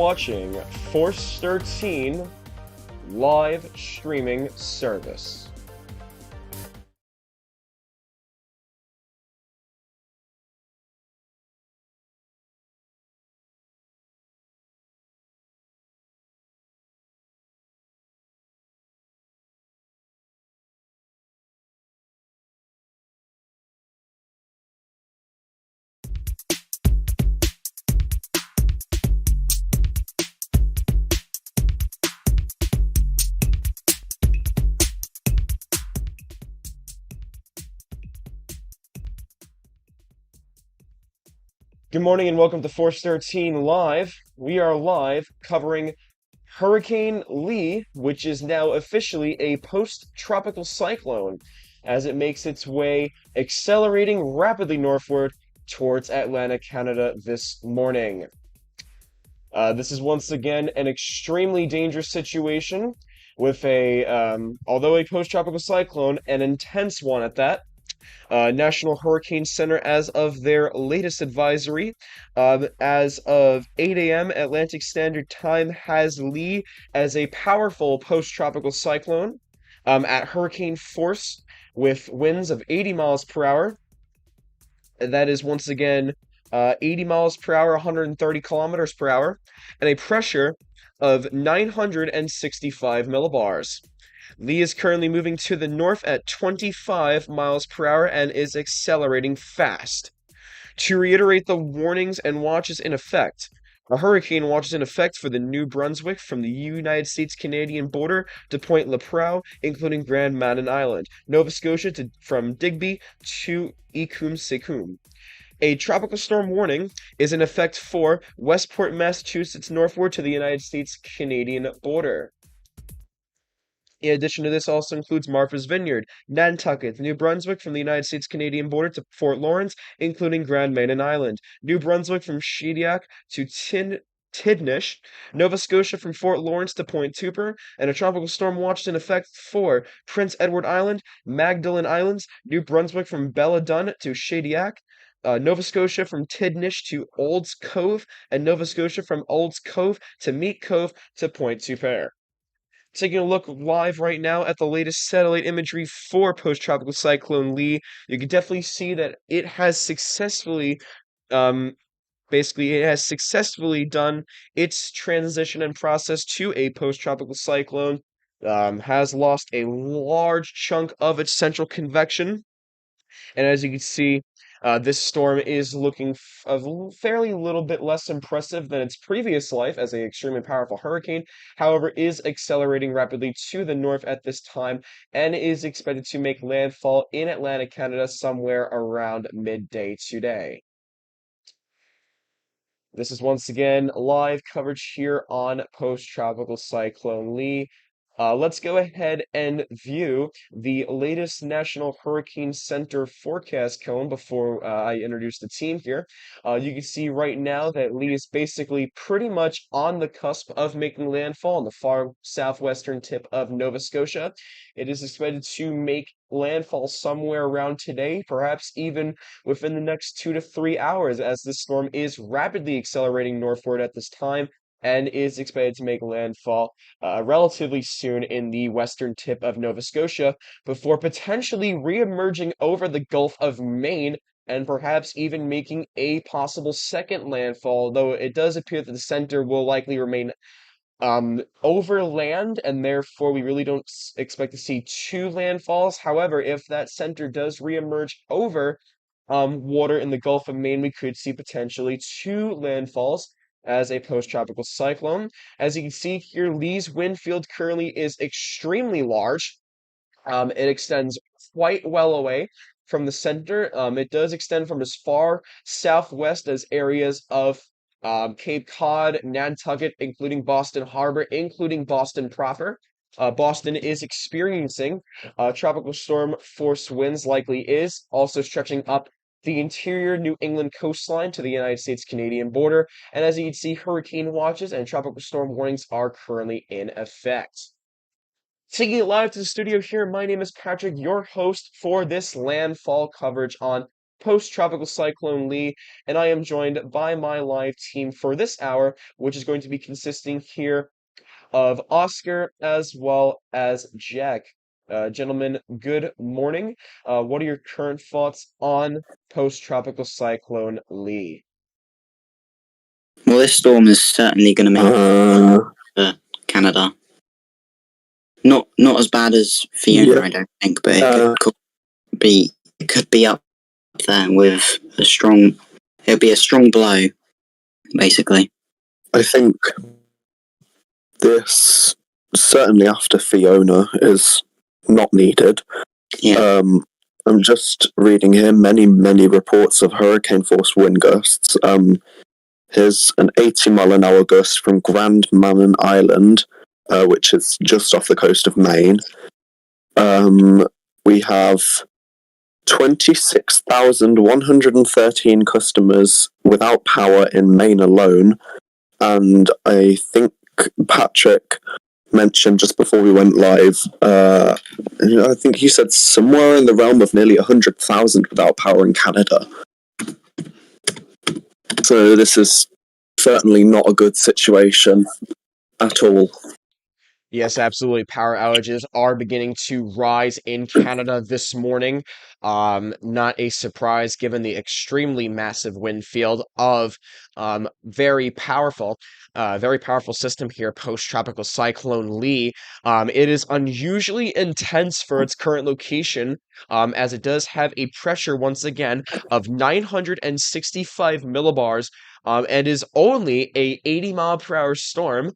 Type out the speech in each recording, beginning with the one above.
watching Force 13 live streaming service. Good morning and welcome to Force 13 Live. We are live covering Hurricane Lee, which is now officially a post-tropical cyclone as it makes its way accelerating rapidly northward towards Atlantic Canada this morning. This is once again an extremely dangerous situation with although a post-tropical cyclone, an intense one at that. National Hurricane Center, as of their latest advisory, as of 8 a.m. Atlantic Standard Time, has Lee as a powerful post-tropical cyclone at hurricane force with winds of 80 miles per hour. That is once again 80 miles per hour, 130 kilometers per hour, and a pressure of 965 millibars. Lee is currently moving to the north at 25 miles per hour and is accelerating fast. To reiterate the warnings and watches in effect, a hurricane watch is in effect for the New Brunswick from the United States-Canadian border to Point Lepreau, including Grand Manan Island, Nova Scotia from Digby to Ekum-Sekum. A tropical storm warning is in effect for Westport, Massachusetts, northward to the United States-Canadian border. In addition to this, also includes Martha's Vineyard, Nantucket, New Brunswick from the United States-Canadian border to Fort Lawrence, including Grand Manan Island, New Brunswick from Shediac to Tidnish, Nova Scotia from Fort Lawrence to Point Tupper, and a tropical storm watch in effect for Prince Edward Island, Magdalen Islands, New Brunswick from Belladun to Shediac, Nova Scotia from Tidnish to Olds Cove, and Nova Scotia from Olds Cove to Meat Cove to Point Tupper. Taking a look live right now at the latest satellite imagery for post-tropical cyclone Lee, you can definitely see that it has successfully, done its transition and process to a post-tropical cyclone. Has lost a large chunk of its central convection, and as you can see, this storm is looking a fairly little bit less impressive than its previous life as an extremely powerful hurricane, however, is accelerating rapidly to the north at this time and is expected to make landfall in Atlantic Canada somewhere around midday today. This is once again live coverage here on post-tropical cyclone Lee. Let's go ahead and view the latest National Hurricane Center forecast cone before I introduce the team here. You can see right now that Lee is basically pretty much on the cusp of making landfall on the far southwestern tip of Nova Scotia. It is expected to make landfall somewhere around today, perhaps even within the next 2 to 3 hours, as this storm is rapidly accelerating northward at this time and is expected to make landfall relatively soon in the western tip of Nova Scotia before potentially re-emerging over the Gulf of Maine and perhaps even making a possible second landfall, though it does appear that the center will likely remain overland, and therefore we really don't expect to see two landfalls. However, if that center does reemerge over water in the Gulf of Maine, we could see potentially two landfalls as a post-tropical cyclone. As you can see here, Lee's wind field currently is extremely large. It extends quite well away from the center. It does extend from as far southwest as areas of Cape Cod, Nantucket, including Boston Harbor, including Boston proper. Boston is experiencing tropical storm force winds, likely is also stretching up the interior New England coastline to the United States-Canadian border. And as you can see, hurricane watches and tropical storm warnings are currently in effect. Taking it live to the studio here, my name is Patrick, your host for this landfall coverage on post-tropical cyclone Lee, and I am joined by my live team for this hour, which is going to be consisting here of Oscar as well as Jack. Gentlemen, good morning. What are your current thoughts on post-tropical cyclone Lee? Well, this storm is certainly going to make Canada. Not as bad as Fiona, I don't think, but it could be up there with a strong. It'll be a strong blow, basically. I think this, certainly after Fiona, is not needed. Yeah. I'm just reading here many reports of hurricane force wind gusts. Here's an 80-mile-an-hour gust from Grand Manan Island, which is just off the coast of Maine. We have 26,113 customers without power in Maine alone, and I think Patrick mentioned just before we went live, I think he said somewhere in the realm of nearly 100,000 without power in Canada. So this is certainly not a good situation at all. Yes, absolutely. Power outages are beginning to rise in Canada this morning. Not a surprise given the extremely massive wind field of very powerful system here, post-tropical cyclone Lee. It is unusually intense for its current location, as it does have a pressure once again of 965 millibars, and is only a 80-mile-per-hour storm.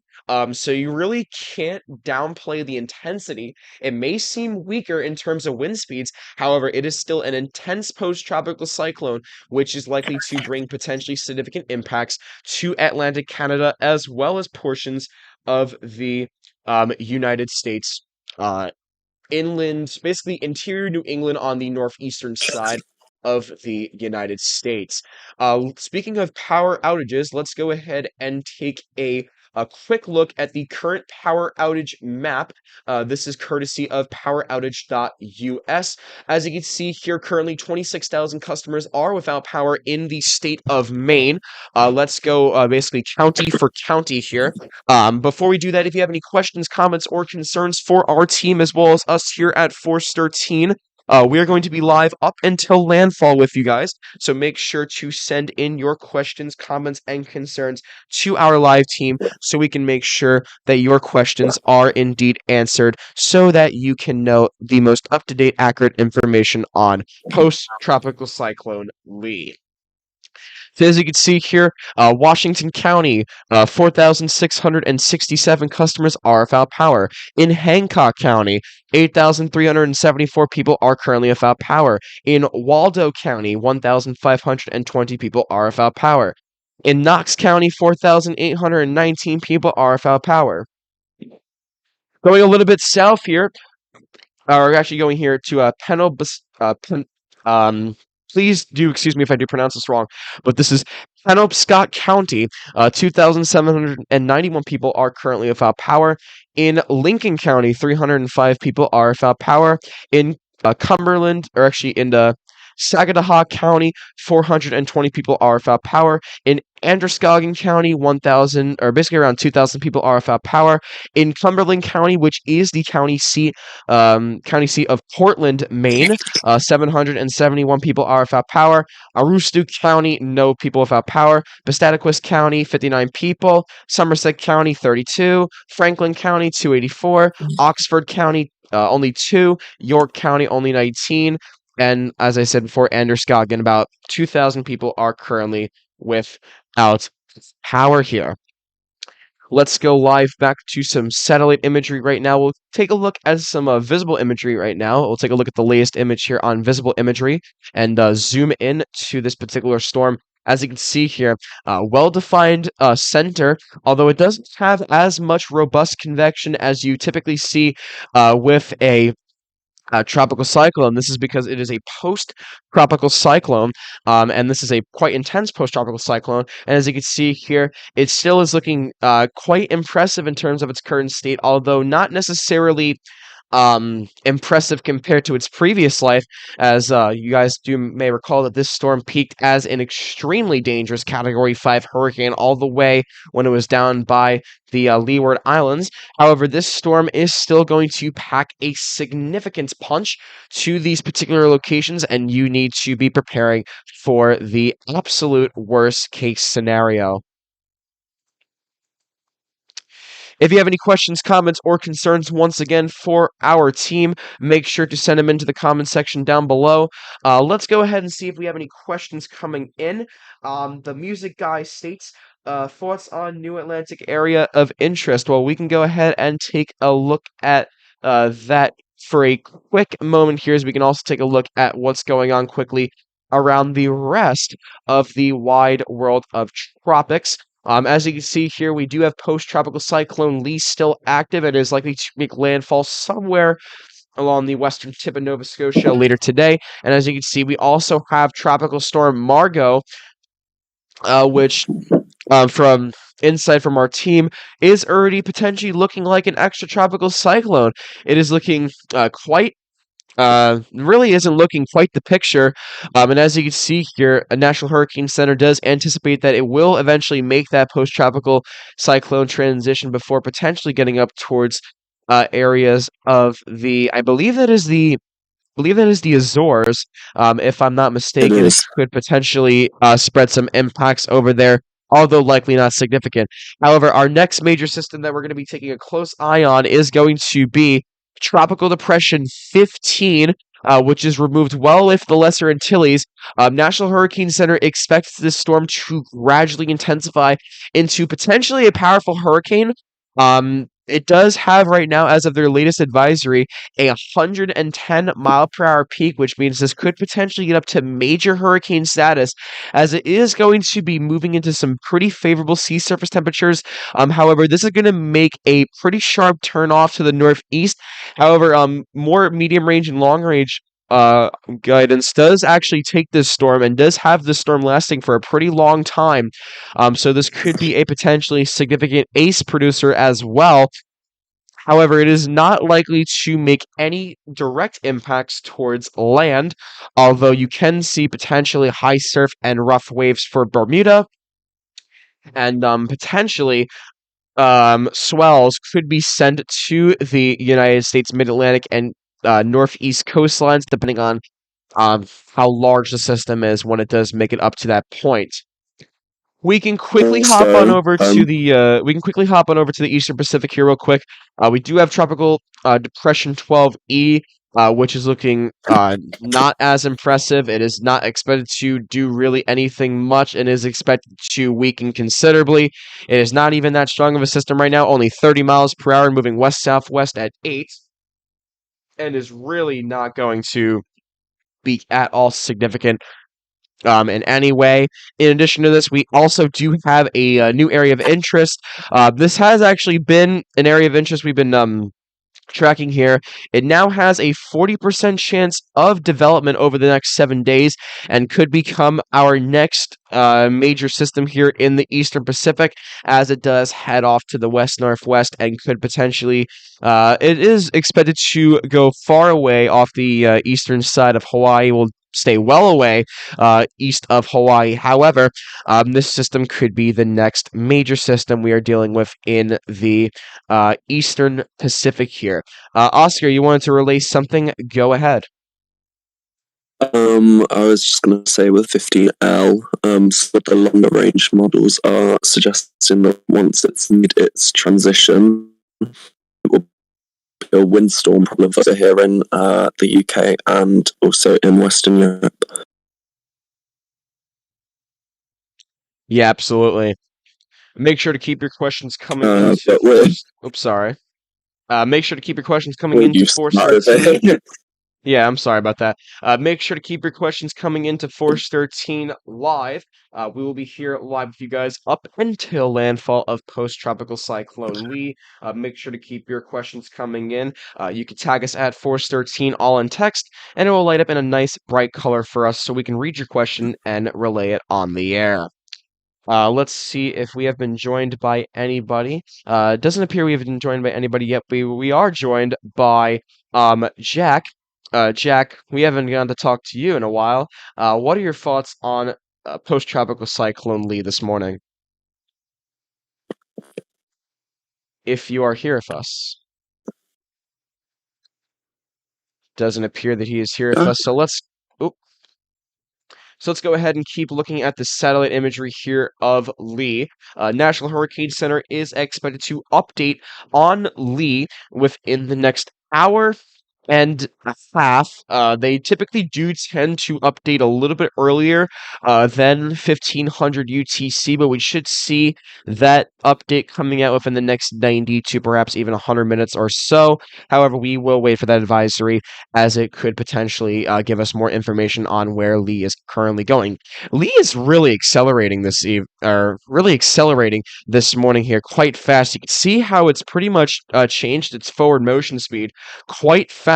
So you really can't downplay the intensity. It may seem weaker in terms of wind speeds, however, it is still an intense post-tropical cyclone, which is likely to bring potentially significant impacts to Atlantic Canada as well as portions of the United States inland, basically interior New England on the northeastern side of the United States. Speaking of power outages, let's go ahead and take a quick look at the current power outage map. This is courtesy of poweroutage.us. As you can see here, currently 26,000 customers are without power in the state of Maine. Let's go basically county for county here. Before we do that, if you have any questions, comments, or concerns for our team as well as us here at Force 13, we are going to be live up until landfall with you guys, so make sure to send in your questions, comments, and concerns to our live team so we can make sure that your questions are indeed answered so that you can know the most up-to-date, accurate information on post-tropical cyclone Lee. So as you can see here, Washington County, 4,667 customers are without power. In Hancock County, 8,374 people are currently without power. In Waldo County, 1,520 people are without power. In Knox County, 4,819 people are without power. Going a little bit south here, we're actually going here to please do excuse me if I do pronounce this wrong, but this is Penobscot County. 2,791 people are currently without power. In Lincoln County, 305 people are without power. In Cumberland, or actually in the Sagadahoc County, 420 people are without power. In Androscoggin County, 1,000, or basically around 2,000 people are without power. In Cumberland County, which is the county seat of Portland, Maine, 771 people are without power. Aroostook County, no people without power. Piscataquis County, 59 people. Somerset County, 32. Franklin County, 284. Oxford County, only 2. York County, only 19. And as I said before, Androscoggin, about 2,000 people are currently without power here. Let's go live back to some satellite imagery right now. We'll take a look at some visible imagery right now. We'll take a look at the latest image here on visible imagery and zoom in to this particular storm. As you can see here, well-defined center, although it doesn't have as much robust convection as you typically see with a tropical cyclone. This is because it is a post-tropical cyclone, and this is a quite intense post-tropical cyclone. And as you can see here, it still is looking quite impressive in terms of its current state, although not necessarily impressive compared to its previous life, as you guys may recall that this storm peaked as an extremely dangerous Category 5 hurricane all the way when it was down by the Leeward Islands. However, this storm is still going to pack a significant punch to these particular locations, and you need to be preparing for the absolute worst case scenario. If you have any questions, comments, or concerns, once again, for our team, make sure to send them into the comment section down below. Let's go ahead and see if we have any questions coming in. The music guy states, thoughts on New Atlantic area of interest. Well, we can go ahead and take a look at that for a quick moment here, as we can also take a look at what's going on quickly around the rest of the wide world of tropics. As you can see here, we do have post-tropical cyclone Lee still active and is likely to make landfall somewhere along the western tip of Nova Scotia later today. And as you can see, we also have tropical storm Margot, which from insight from our team is already potentially looking like an extratropical cyclone. It is looking really isn't looking quite the picture. And as you can see here, a National Hurricane Center does anticipate that it will eventually make that post-tropical cyclone transition before potentially getting up towards areas of I believe that is the Azores, if I'm not mistaken. It could potentially spread some impacts over there, although likely not significant. However, our next major system that we're going to be taking a close eye on is going to be Tropical Depression 15, which is removed well if the Lesser Antilles. National Hurricane Center expects this storm to gradually intensify into potentially a powerful hurricane. It does have right now, as of their latest advisory, a 110-mile-per-hour peak, which means this could potentially get up to major hurricane status, as it is going to be moving into some pretty favorable sea surface temperatures. However, this is going to make a pretty sharp turn off to the northeast. However, more medium range and long range guidance does actually take this storm and does have this storm lasting for a pretty long time. So this could be a potentially significant ace producer as well. However, it is not likely to make any direct impacts towards land, although you can see potentially high surf and rough waves for Bermuda, and potentially swells could be sent to the United States mid-Atlantic and northeast coastlines, depending on how large the system is when it does make it up to that point. We can quickly hop on over to the Eastern Pacific here real quick. We do have Tropical Depression 12E, which is looking not as impressive. It is not expected to do really anything much and is expected to weaken considerably. It is not even that strong of a system right now, only 30 miles per hour, moving west-southwest at 8, and is really not going to be at all significant in any way. In addition to this, we also do have a new area of interest. This has actually been an area of interest we've been tracking here. It now has a 40% chance of development over the next 7 days and could become our next major system here in the Eastern Pacific, as it does head off to the west-northwest and could potentially, it is expected to go far away off the eastern side of Hawaii. Will stay well away east of Hawaii. However, this system could be the next major system we are dealing with in the Eastern Pacific here. Oscar, you wanted to relay something? Go ahead. I was just going to say with 15L, some of the longer range models are suggesting that once it's made its transition, it will be a windstorm problem for here in the UK and also in Western Europe. Yeah, absolutely. Make sure to keep your questions coming into make sure to keep your questions coming into Force 13. Yeah, I'm sorry about that. Make sure to keep your questions coming into Force 13 live. We will be here live with you guys up until landfall of post-tropical cyclone Lee. Make sure to keep your questions coming in. You can tag us at Force 13 all in text, and it will light up in a nice bright color for us so we can read your question and relay it on the air. Let's see if we have been joined by anybody. It doesn't appear we have been joined by anybody yet, but we are joined by Jack, we haven't gotten to talk to you in a while. What are your thoughts on post-tropical cyclone Lee this morning? If you are here with us, doesn't appear that he is here with us. So oop, so let's go ahead and keep looking at the satellite imagery here of Lee. National Hurricane Center is expected to update on Lee within the next hour and a half. They typically do tend to update a little bit earlier than 1500 UTC, but we should see that update coming out within the next 90 to perhaps even 100 minutes or so. However, we will wait for that advisory as it could potentially give us more information on where Lee is currently going. Lee is really accelerating this morning here quite fast. You can see how it's pretty much changed its forward motion speed quite fast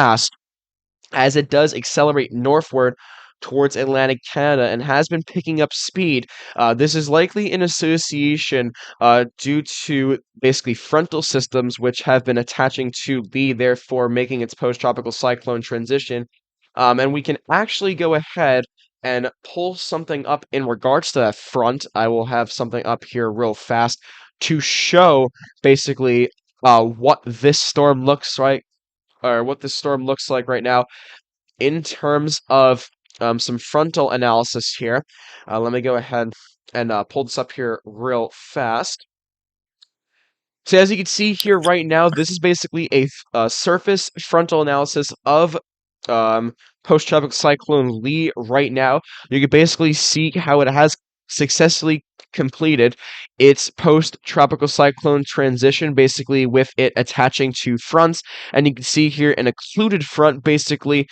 as it does accelerate northward towards Atlantic Canada and has been picking up speed. This is likely in association due to basically frontal systems which have been attaching to Lee, therefore making its post-tropical cyclone transition. And we can actually go ahead and pull something up in regards to that front. I will have something up here real fast to show basically what this storm looks like, or what this storm looks like right now in terms of some frontal analysis here. Let me go ahead and pull this up here real fast. So as you can see here right now, this is basically a surface frontal analysis of post-tropical cyclone Lee right now. You can basically see how it has successfully completed its post-tropical cyclone transition, basically with it attaching to fronts. And you can see here an occluded front basically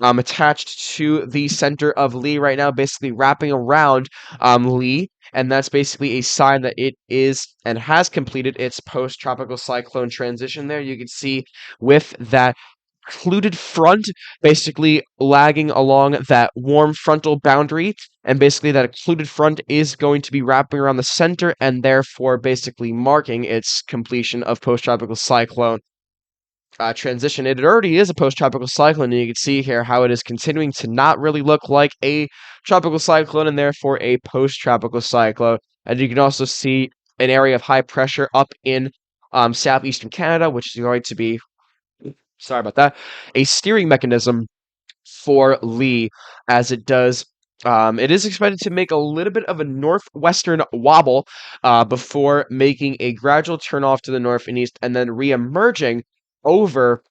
attached to the center of Lee right now, basically wrapping around Lee. And that's basically a sign that it is and has completed its post-tropical cyclone transition there. You can see with that occluded front basically lagging along that warm frontal boundary, and basically that occluded front is going to be wrapping around the center and therefore basically marking its completion of post-tropical cyclone transition. It already is a post-tropical cyclone, and you can see here how it is continuing to not really look like a tropical cyclone and therefore a post-tropical cyclone. And you can also see an area of high pressure up in southeastern Canada, which is going to be, sorry about that, a steering mechanism for Lee as it does. It is expected to make a little bit of a northwestern wobble before making a gradual turn off to the north and east and then re-emerging over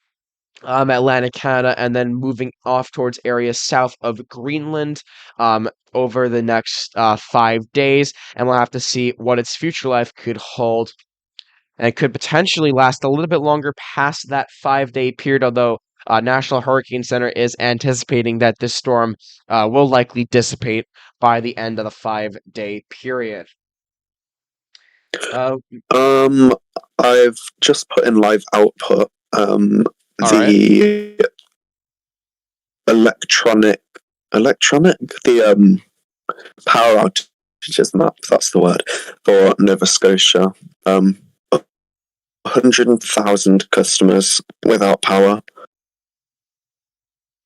Atlantic Canada and then moving off towards areas south of Greenland over the next 5 days. And we'll have to see what its future life could hold. And it could potentially last a little bit longer past that 5 day period, although National Hurricane Center is anticipating that this storm will likely dissipate by the end of the 5 day period. I've just put in live output the power outages map, that's the word, for Nova Scotia. 100,000 customers without power.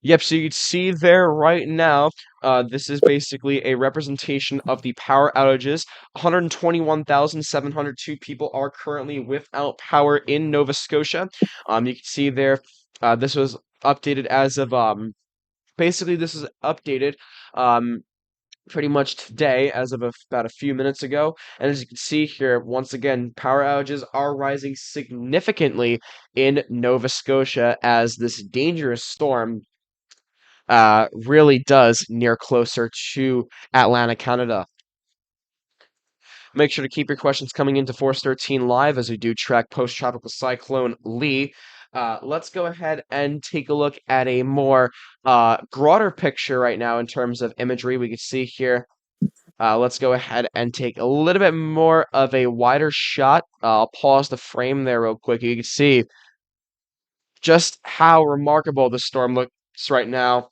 Yep, so you can see there right now, this is basically a representation of the power outages. 121,702 people are currently without power in Nova Scotia. You can see there, this was updated as of, basically this is updated, pretty much today as of about a few minutes ago. And as you can see here, once again, power outages are rising significantly in Nova Scotia as this dangerous storm really does near closer to Atlantic Canada. Make sure to keep your questions coming into Force 13 Live as we do track post-tropical cyclone Lee. Let's go ahead and take a look at a more broader picture right now in terms of imagery. We can see here. Let's go ahead and take a little bit more of a wider shot. I'll pause the frame there real quick. You can see just how remarkable the storm looks right now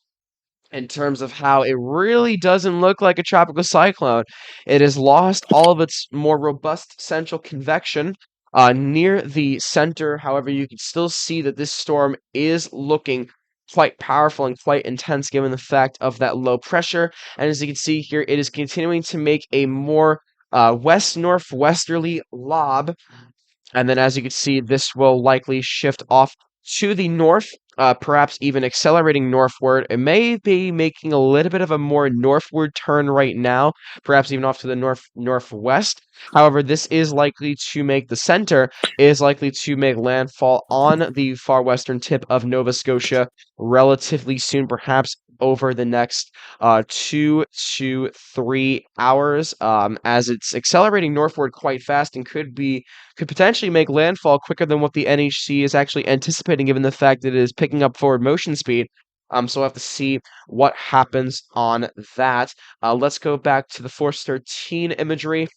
in terms of how it really doesn't look like a tropical cyclone. It has lost all of its more robust central convection, Near the center, however, you can still see that this storm is looking quite powerful and quite intense given the fact of that low pressure. And as you can see here, it is continuing to make a more west-northwesterly lob. And then as you can see, this will likely shift off to the north, perhaps even accelerating northward. It may be making a little bit of a more northward turn right now, perhaps even off to the northwest. However, this is likely to make the center, is likely to make landfall on the far western tip of Nova Scotia relatively soon, perhaps over the next 2 to 3 hours, as it's accelerating northward quite fast and could potentially make landfall quicker than what the NHC is actually anticipating, given the fact that it is picking up forward motion speed. So we'll have to see what happens on that. Let's go back to the Force 13 imagery.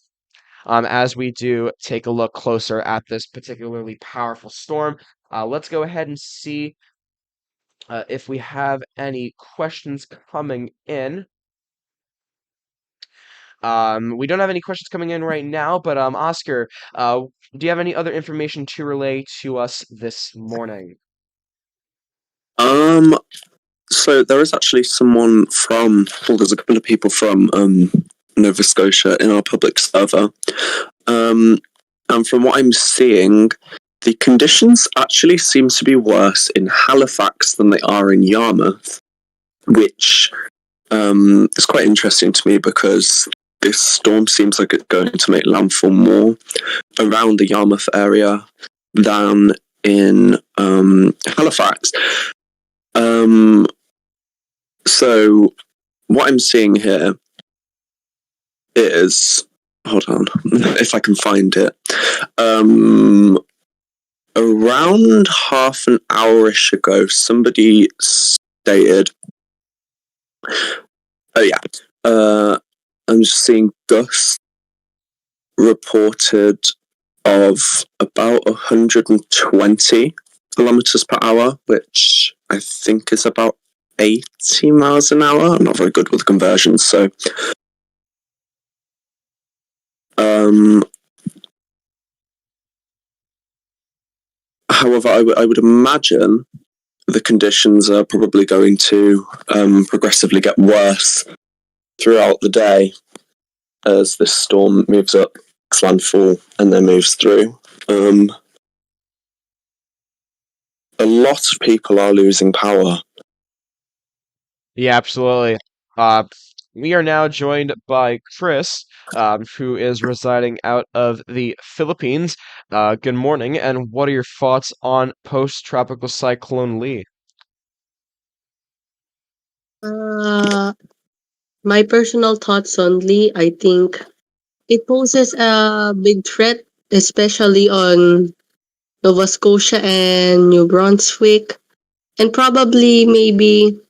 As we do take a look closer at this particularly powerful storm. Let's go ahead and see if we have any questions coming in. We don't have any questions coming in right now, but Oscar, do you have any other information to relay to us this morning? So there is actually there's a couple of people from Nova Scotia in our public server. And from what I'm seeing, the conditions actually seem to be worse in Halifax than they are in Yarmouth, which is quite interesting to me because this storm seems like it's going to make landfall more around the Yarmouth area than in Halifax. So what I'm seeing here is, hold on, if I can find it. Around half an hour-ish ago, somebody stated, I'm just seeing gusts reported of about 120 kilometers per hour, which I think is about 80 miles an hour. I'm not very good with conversions, so however, I would imagine the conditions are probably going to progressively get worse throughout the day as this storm moves up, landfall, and then moves through. A lot of people are losing power. Yeah, absolutely. We are now joined by Chris, who is residing out of the Philippines. Good morning, and what are your thoughts on post-tropical cyclone Lee? My personal thoughts on Lee, I think it poses a big threat, especially on Nova Scotia and New Brunswick, and probably maybe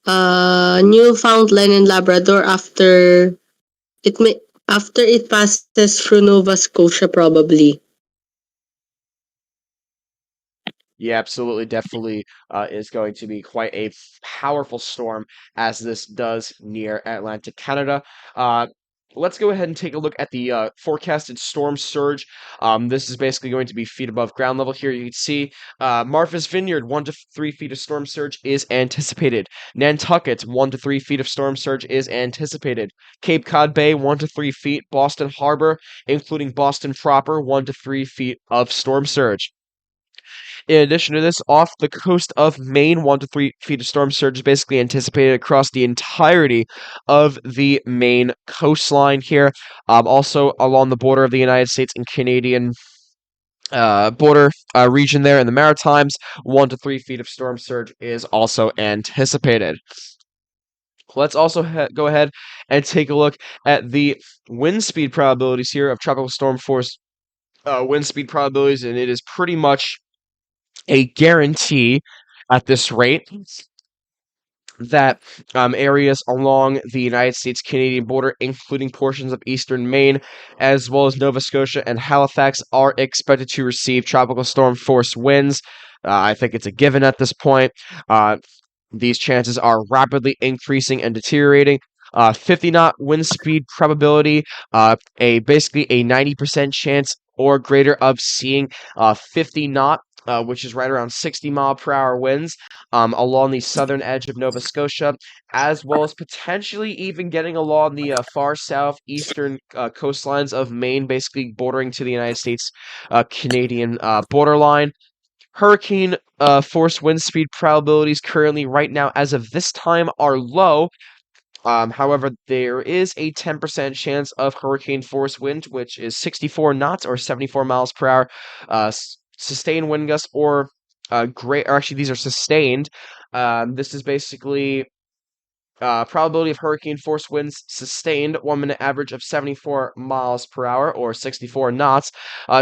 Newfoundland and Labrador after it passes through Nova Scotia, probably. Yeah, absolutely, definitely is going to be quite a powerful storm as this does near Atlantic Canada. Let's go ahead and take a look at the forecasted storm surge. This is basically going to be feet above ground level here. You can see Martha's Vineyard, 1 to 3 feet of storm surge is anticipated. Nantucket, 1 to 3 feet of storm surge is anticipated. Cape Cod Bay, 1 to 3 feet. Boston Harbor, including Boston proper, 1 to 3 feet of storm surge. In addition to this, off the coast of Maine, 1 to 3 feet of storm surge is basically anticipated across the entirety of the Maine coastline here. Also along the border of the United States and Canadian border region there in the Maritimes, 1 to 3 feet of storm surge is also anticipated. Let's also go ahead and take a look at the wind speed probabilities here of tropical storm force wind speed probabilities, and it is pretty much a guarantee at this rate that areas along the United States-Canadian border, including portions of eastern Maine, as well as Nova Scotia and Halifax, are expected to receive tropical storm force winds. I think it's a given at this point. These chances are rapidly increasing and deteriorating. 50 knot wind speed probability, basically a 90% chance or greater of seeing 50 knot, which is right around 60-mile-per-hour winds along the southern edge of Nova Scotia, as well as potentially even getting along the far southeastern coastlines of Maine, basically bordering to the United States Canadian borderline. Hurricane force wind speed probabilities currently, right now, as of this time, are low. However, there is a 10% chance of hurricane force wind, which is 64 knots or 74 miles per hour, sustained wind gusts, or actually, these are sustained. This is basically probability of hurricane force winds sustained, 1 minute average of 74 miles per hour or 64 knots.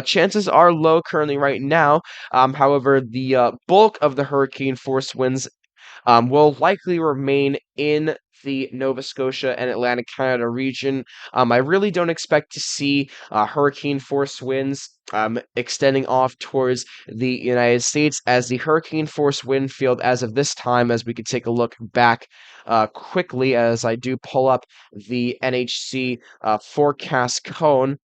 Chances are low currently right now. However, the bulk of the hurricane force winds will likely remain in the Nova Scotia and Atlantic Canada region. I really don't expect to see hurricane force winds extending off towards the United States, as the hurricane force wind field as of this time, as we could take a look back quickly as I do pull up the NHC forecast cone,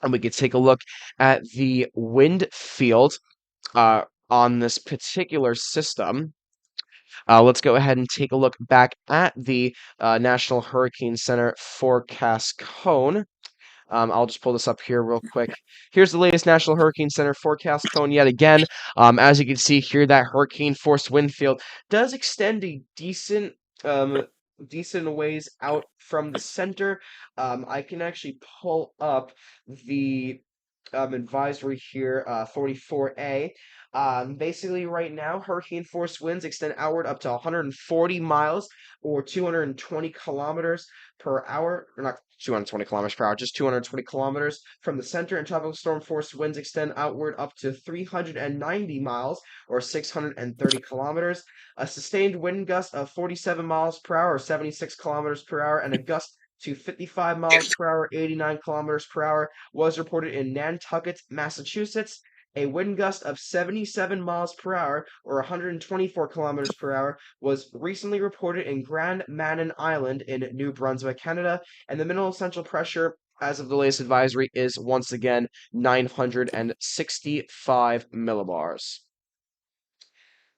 and we could take a look at the wind field on this particular system. Let's go ahead and take a look back at the National Hurricane Center forecast cone. I'll just pull this up here real quick. Here's the latest National Hurricane Center forecast cone yet again. As you can see here, that hurricane force wind field does extend a decent ways out from the center. I can actually pull up the advisory here, 44A. Basically, right now, hurricane force winds extend outward up to 140 miles or 220 kilometers per hour, or not 220 kilometers per hour, just 220 kilometers from the center, and tropical storm force winds extend outward up to 390 miles or 630 kilometers. A sustained wind gust of 47 miles per hour or 76 kilometers per hour, and a gust to 55 miles per hour, 89 kilometers per hour, was reported in Nantucket, Massachusetts. A wind gust of 77 miles per hour or 124 kilometers per hour was recently reported in Grand Manan Island in New Brunswick, Canada, and the minimal central pressure as of the latest advisory is once again 965 millibars.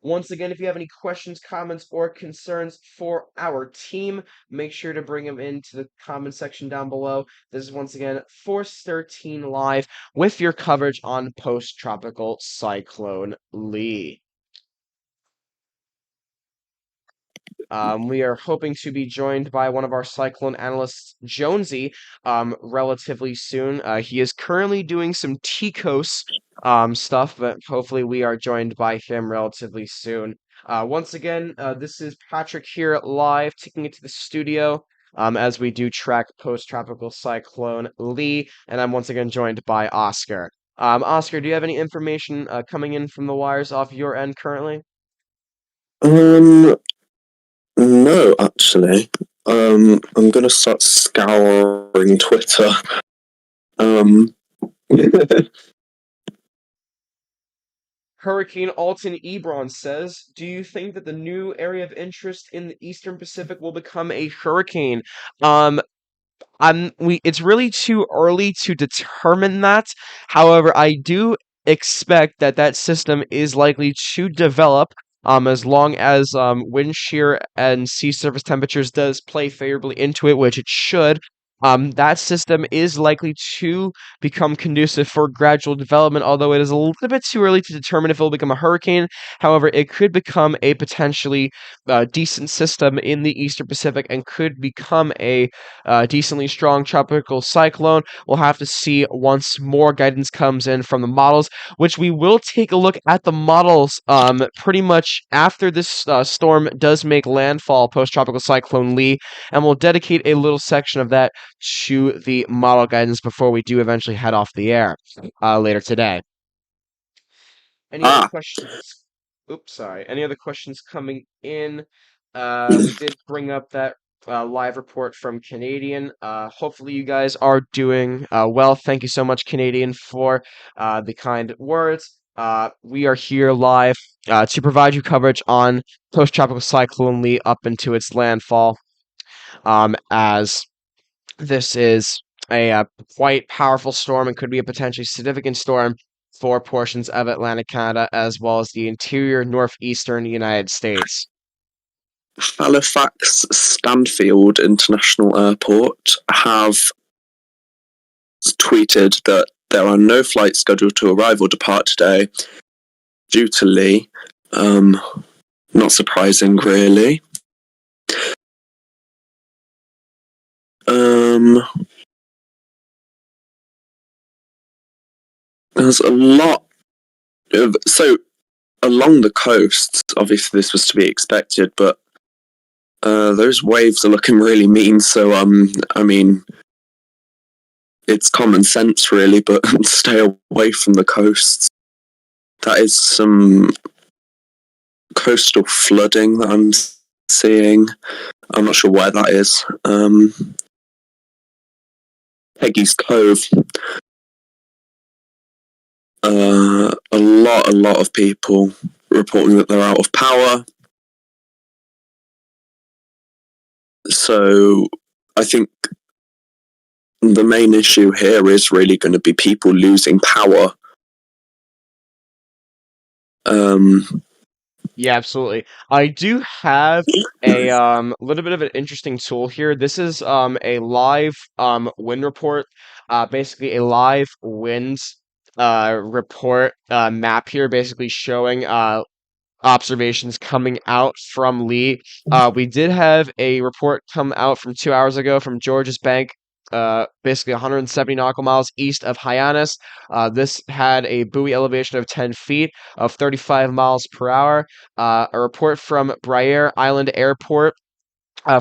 Once again, if you have any questions, comments, or concerns for our team, make sure to bring them into the comment section down below. This is once again Force 13 Live with your coverage on post-tropical cyclone Lee. We are hoping to be joined by one of our cyclone analysts, Jonesy, relatively soon. He is currently doing some TCOS stuff, but hopefully we are joined by him relatively soon. Once again, this is Patrick here live, taking it to the studio as we do track post-tropical cyclone Lee, and I'm once again joined by Oscar. Oscar, do you have any information coming in from the wires off your end currently? No, actually. I'm gonna start scouring Twitter. Hurricane Alton Ebron says, do you think that the new area of interest in the Eastern Pacific will become a hurricane? It's really too early to determine that. However, I do expect that system is likely to develop as long as wind shear and sea surface temperatures does play favorably into it, which it should. That system is likely to become conducive for gradual development, although it is a little bit too early to determine if it will become a hurricane. However, it could become a potentially decent system in the Eastern Pacific and could become a decently strong tropical cyclone. We'll have to see once more guidance comes in from the models, which we will take a look at the models pretty much after this storm does make landfall, post-tropical cyclone Lee, and we'll dedicate a little section of that to the model guidance before we do eventually head off the air later today. Any other questions? Oops, sorry. Any other questions coming in? We did bring up that live report from Canadian. Hopefully you guys are doing well. Thank you so much, Canadian, for the kind words. We are here live to provide you coverage on post-tropical cyclone Lee up into its landfall, as this is a quite powerful storm and could be a potentially significant storm for portions of Atlantic Canada as well as the interior northeastern United States. Halifax Stanfield International Airport have tweeted that there are no flights scheduled to arrive or depart today due to Lee. Not surprising, really. There's a lot of... So, along the coasts, obviously this was to be expected, but those waves are looking really mean, so, I mean, it's common sense, really, but stay away from the coasts. That is some coastal flooding that I'm seeing. I'm not sure where that is. Peggy's Cove. A lot of people reporting that they're out of power. So I think the main issue here is really going to be people losing power. Yeah, absolutely. I do have a little bit of an interesting tool here. This is a live wind report, basically a live wind report map here, basically showing observations coming out from Lee. We did have a report come out from 2 hours ago from Georges Bank, basically 170 nautical miles east of Hyannis. This had a buoy elevation of 10 feet of 35 miles per hour. A report from Briere Island Airport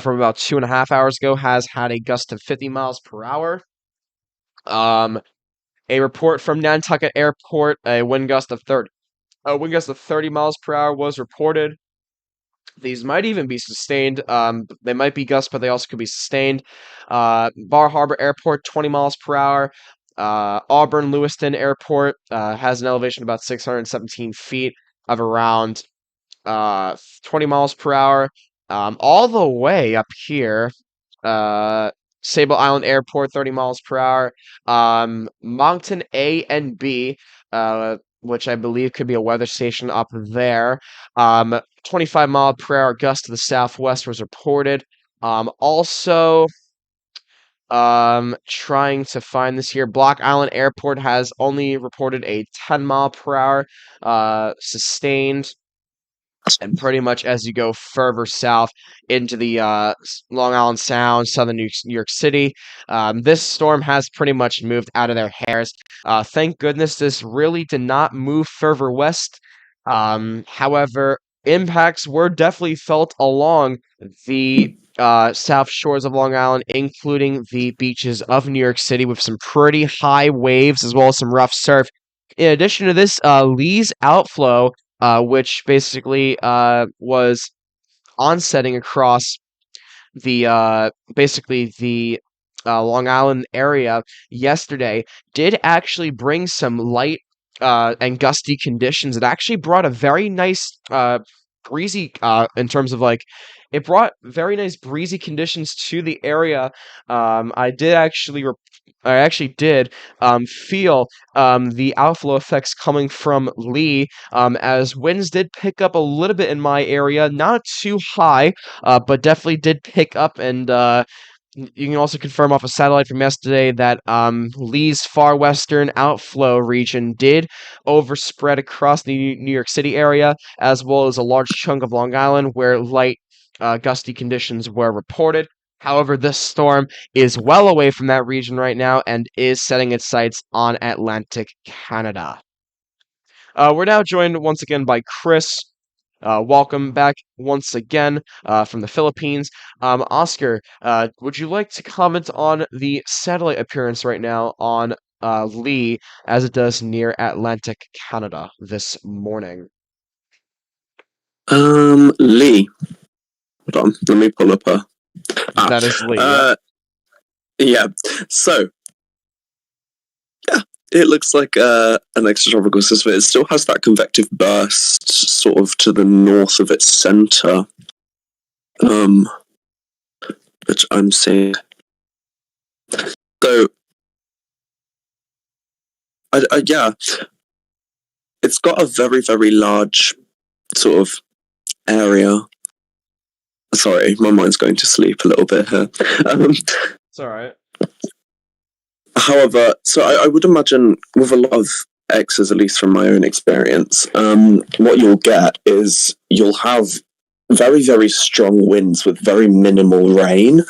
from about 2.5 hours ago has had a gust of 50 miles per hour. A report from Nantucket Airport, a wind gust of 30 miles per hour was reported. These might even be sustained. They might be gusts, but they also could be sustained. Bar Harbor Airport, 20 miles per hour. Auburn Lewiston Airport has an elevation of about 617 feet of around 20 miles per hour. All the way up here, Sable Island Airport, 30 miles per hour. Moncton A and B, which I believe could be a weather station up there. 25 mile per hour gust to the southwest was reported. Also, trying to find this here. Block Island Airport has only reported a 10 mile per hour sustained. And pretty much as you go further south into the Long Island Sound, southern New York City, this storm has pretty much moved out of their hairs. Thank goodness this really did not move further west. However, impacts were definitely felt along the south shores of Long Island, including the beaches of New York City, with some pretty high waves as well as some rough surf. In addition to this, Lee's outflow, which basically was onsetting across the basically the Long Island area yesterday, did actually bring some light and gusty conditions. It actually brought a very nice breezy in terms of like it brought very nice breezy conditions to the area. I actually did feel the outflow effects coming from Lee, as winds did pick up a little bit in my area, not too high, but definitely did pick up. And you can also confirm off a satellite from yesterday that Lee's far western outflow region did overspread across the New York City area, as well as a large chunk of Long Island where light gusty conditions were reported. However, this storm is well away from that region right now and is setting its sights on Atlantic Canada. We're now joined once again by Chris. Welcome back once again from the Philippines. Oscar, would you like to comment on the satellite appearance right now on Lee as it does near Atlantic Canada this morning? Lee. Hold on, let me pull up her. That is Lee. Yeah. Yeah. So, yeah, it looks like an extratropical system. It still has that convective burst sort of to the north of its center, which I'm seeing. So, Yeah, it's got a very, very large sort of area. Sorry, my mind's going to sleep a little bit here. It's all right. However, so I would imagine with a lot of X's, at least from my own experience, what you'll get is you'll have very, very strong winds with very minimal rain,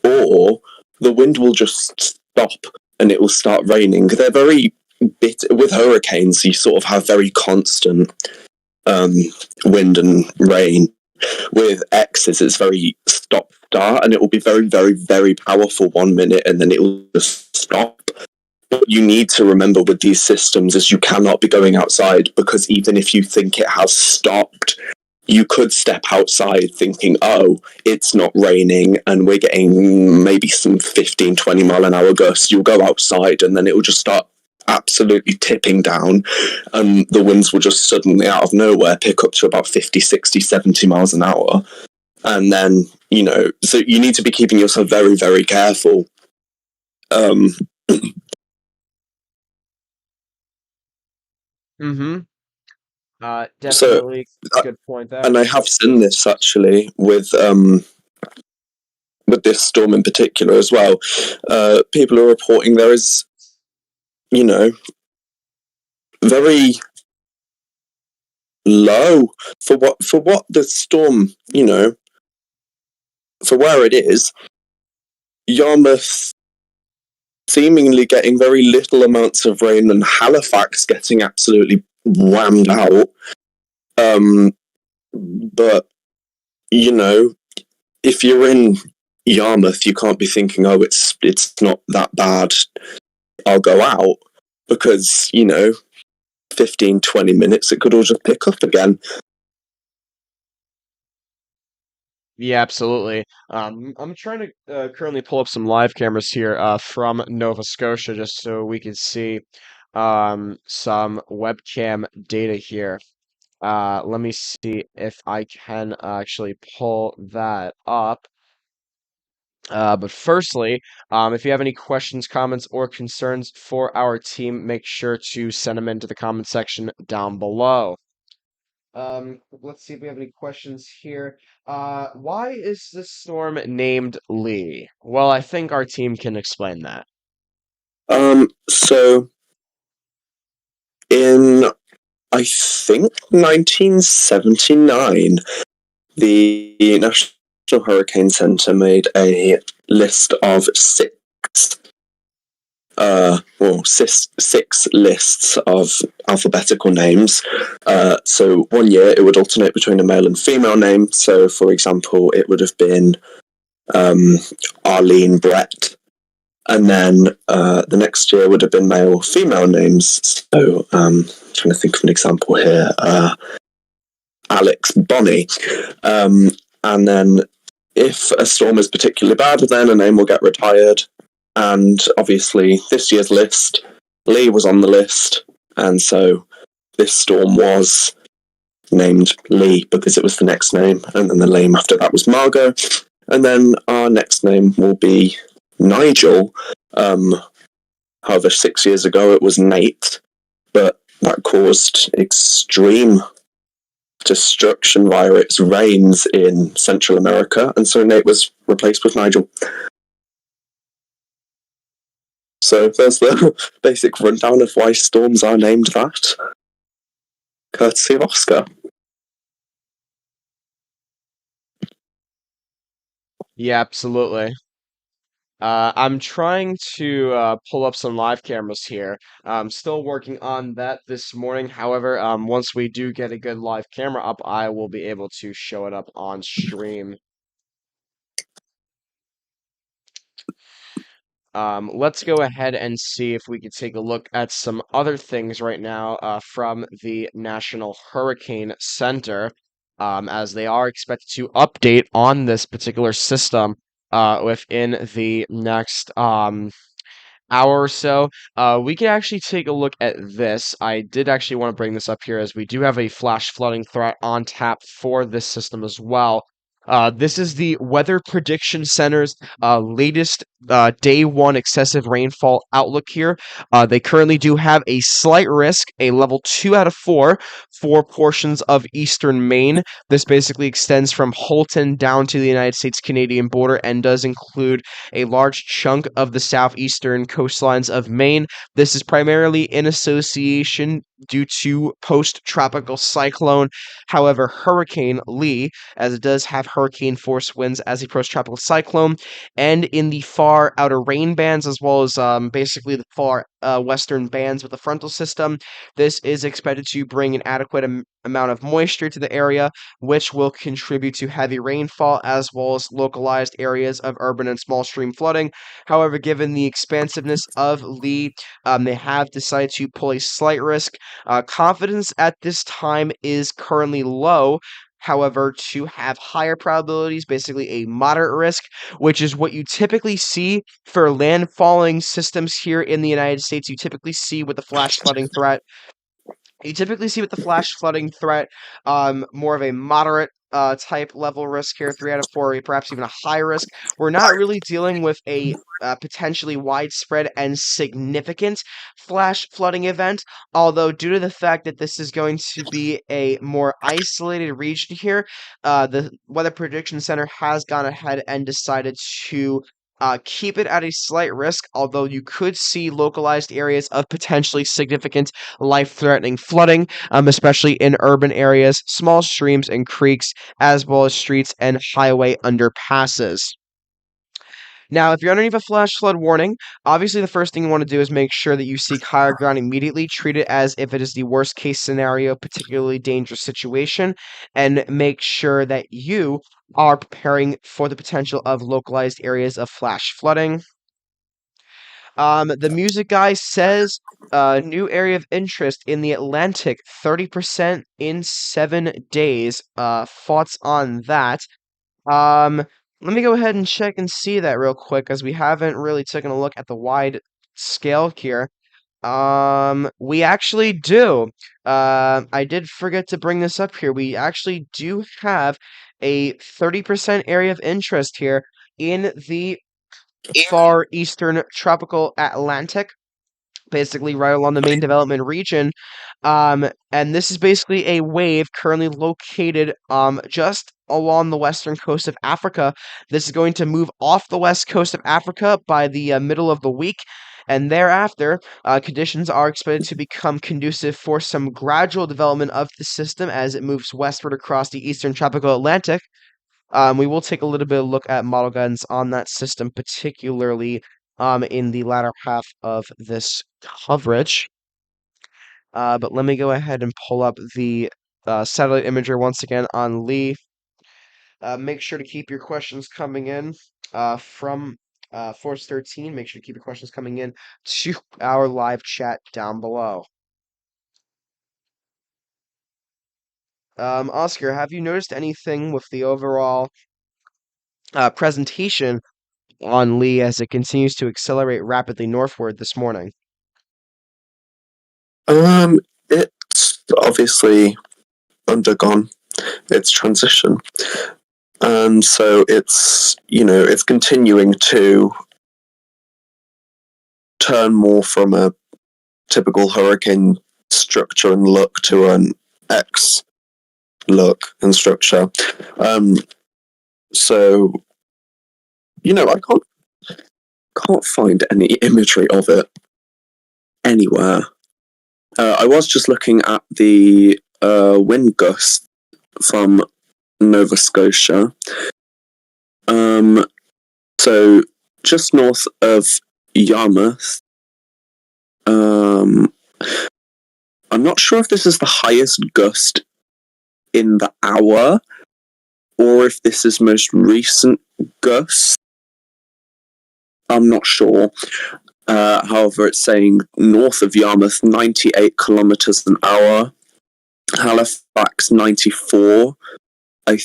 or the wind will just stop and it will start raining. They're very with hurricanes, you sort of have very constant wind and rain. With X's, it's very stop start, and it will be very, very, very powerful 1 minute, and then it will just stop. What you need to remember with these systems is you cannot be going outside, because even if you think it has stopped, you could step outside thinking, oh, it's not raining and we're getting maybe some 15, 20 mile an hour gusts. You'll go outside and then it will just start absolutely tipping down, and the winds will just suddenly out of nowhere pick up to about 50, 60, 70 miles an hour. And then, so you need to be keeping yourself very, very careful. Mm-hmm. Definitely good point there. And I have seen this actually with this storm in particular as well. People are reporting there is, very low for what the storm, for where it is. Yarmouth seemingly getting very little amounts of rain, and Halifax getting absolutely whammed out. But if you're in Yarmouth, you can't be thinking, oh, it's not that bad, I'll go out, because 15, 20 minutes, it could all just pick up again. Yeah, absolutely. I'm trying to currently pull up some live cameras here from Nova Scotia just so we can see some webcam data here. Let me see if I can actually pull that up. But firstly, if you have any questions, comments, or concerns for our team, make sure to send them into the comment section down below. Let's see if we have any questions here. Why is this storm named Lee? Well, I think our team can explain that. So in, I think, 1979, the National Hurricane Center made a list of six lists of alphabetical names. So 1 year it would alternate between a male and female name. So, for example, it would have been Arlene Brett. And then the next year would have been male or female names. So I'm trying to think of an example here. Alex Bonnie. And then if a storm is particularly bad, then a name will get retired. And obviously, this year's list, Lee was on the list, and so this storm was named Lee because it was the next name, and then the name after that was Margot, and then our next name will be Nigel. However, 6 years ago it was Nate, but that caused extreme destruction via its rains in Central America, and so Nate was replaced with Nigel. So there's the basic rundown of why storms are named that, courtesy of Oscar. Yeah, absolutely. I'm trying to pull up some live cameras here. I'm still working on that this morning. However, once we do get a good live camera up, I will be able to show it up on stream. Let's go ahead and see if we could take a look at some other things right now from the National Hurricane Center, as they are expected to update on this particular system within the next hour or so. We can actually take a look at this. I did actually want to bring this up here as we do have a flash flooding threat on tap for this system as well. This is the Weather Prediction Center's latest day one excessive rainfall outlook here. They currently do have a slight risk, a level 2 out of 4 for portions of eastern Maine. This basically extends from Holton down to the United States-Canadian border and does include a large chunk of the southeastern coastlines of Maine. This is primarily in association due to post-tropical cyclone. However, Hurricane Lee, as it does have hurricane force winds as a post-tropical cyclone, and in the far outer rain bands, as well as basically the far western bands with the frontal system, this is expected to bring an adequate amount of moisture to the area, which will contribute to heavy rainfall as well as localized areas of urban and small stream flooding. However, given the expansiveness of Lee, they have decided to pull a slight risk. Confidence at this time is currently low. However, to have higher probabilities, basically a moderate risk, which is what you typically see for landfalling systems here in the United States. You typically see with the flash flooding threat. More of a moderate type level risk here, 3 out of 4, or perhaps even a high risk. We're not really dealing with a potentially widespread and significant flash flooding event, although due to the fact that this is going to be a more isolated region here, the Weather Prediction Center has gone ahead and decided to keep it at a slight risk, although you could see localized areas of potentially significant life-threatening flooding, especially in urban areas, small streams and creeks, as well as streets and highway underpasses. Now, if you're underneath a flash flood warning, obviously the first thing you want to do is make sure that you seek higher ground immediately. Treat it as if it is the worst case scenario, particularly dangerous situation, and make sure that you are preparing for the potential of localized areas of flash flooding. The music guy says new area of interest in the Atlantic, 30% in 7 days. Thoughts on that? Let me go ahead and check and see that real quick, as we haven't really taken a look at the wide scale here. We actually do. I did forget to bring this up here. We actually do have a 30% area of interest here in the far eastern tropical Atlantic, basically right along the main development region. And this is basically a wave currently located just along the western coast of Africa. This is going to move off the west coast of Africa by the middle of the week. And thereafter, conditions are expected to become conducive for some gradual development of the system as it moves westward across the eastern tropical Atlantic. We will take a little bit of a look at model guidance on that system, particularly in the latter half of this coverage. But let me go ahead and pull up the satellite imager once again on Lee. Make sure to keep your questions coming in from Force 13. Make sure to keep your questions coming in to our live chat down below. Oscar, have you noticed anything with the overall presentation on Lee as it continues to accelerate rapidly northward this morning? It's obviously undergone its transition, and so it's continuing to turn more from a typical hurricane structure and look to an X look and structure. So I can't find any imagery of it anywhere. I was just looking at the wind gusts from Nova Scotia. So just north of Yarmouth. I'm not sure if this is the highest gust in the hour, or if this is most recent gust. I'm not sure. However, it's saying north of Yarmouth, 98 kilometers an hour. Halifax, 94. I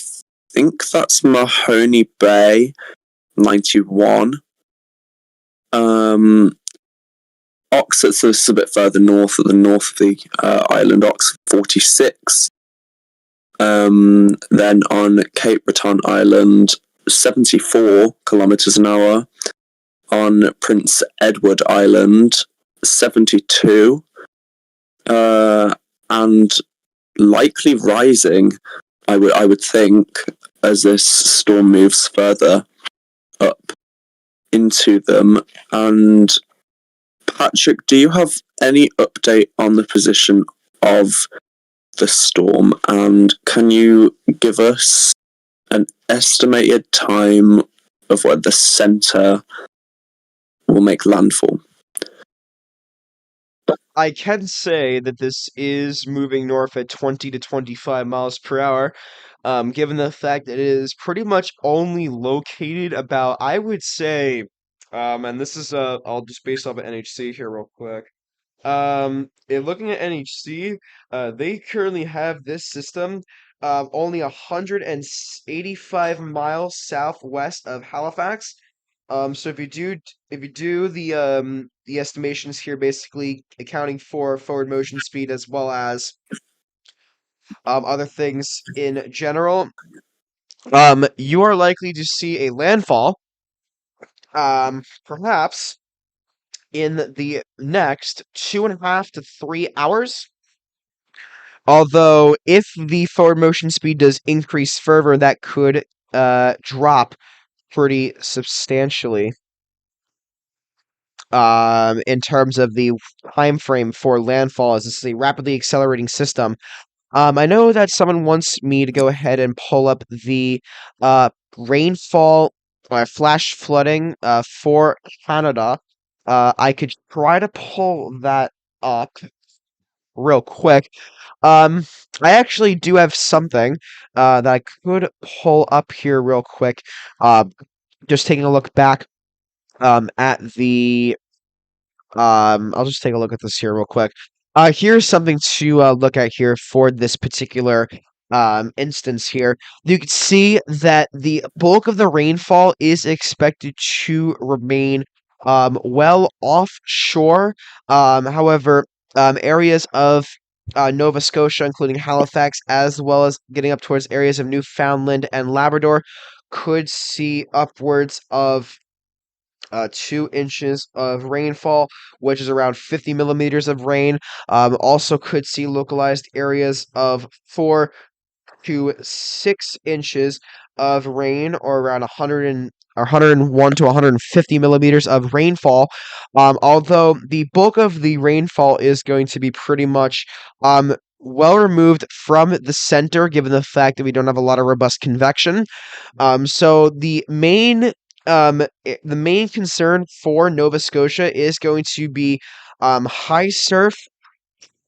think that's Mahoney Bay, 91. Oxford, so this is a bit further north, at the north of the island, Oxford, 46. Then on Cape Breton Island, 74 kilometers an hour. on Prince Edward Island, 72, and likely rising. I would think as this storm moves further up into them. And Patrick, do you have any update on the position of the storm? And can you give us an estimated time of when the center will make landfall? I can say that this is moving north at 20 to 25 miles per hour, given the fact that it is pretty much only located about, I would say, and this is, I'll just base off of NHC here real quick. Looking at NHC, they currently have this system only 185 miles southwest of Halifax. So if you do the estimations here, basically accounting for forward motion speed as well as other things in general, you are likely to see a landfall, perhaps in the next 2.5 to 3 hours. Although, if the forward motion speed does increase further, that could drop pretty substantially. In terms of the time frame for landfall, as this is a rapidly accelerating system. I know that someone wants me to go ahead and pull up the rainfall flash flooding for Canada. I could try to pull that up real quick. I actually do have something that I could pull up here real quick. Just taking a look back at the I'll just take a look at this here real quick. Here's something to look at here for this particular instance here. You can see that the bulk of the rainfall is expected to remain well offshore. However, areas of Nova Scotia, including Halifax, as well as getting up towards areas of Newfoundland and Labrador, could see upwards of 2 inches of rainfall, which is around 50 millimeters of rain. Also, could see localized areas of 4 to 6 inches of rain, or around 101 to 150 millimeters of rainfall. Although the bulk of the rainfall is going to be pretty much well removed from the center, given the fact that we don't have a lot of robust convection. So the main concern for Nova Scotia is going to be high surf,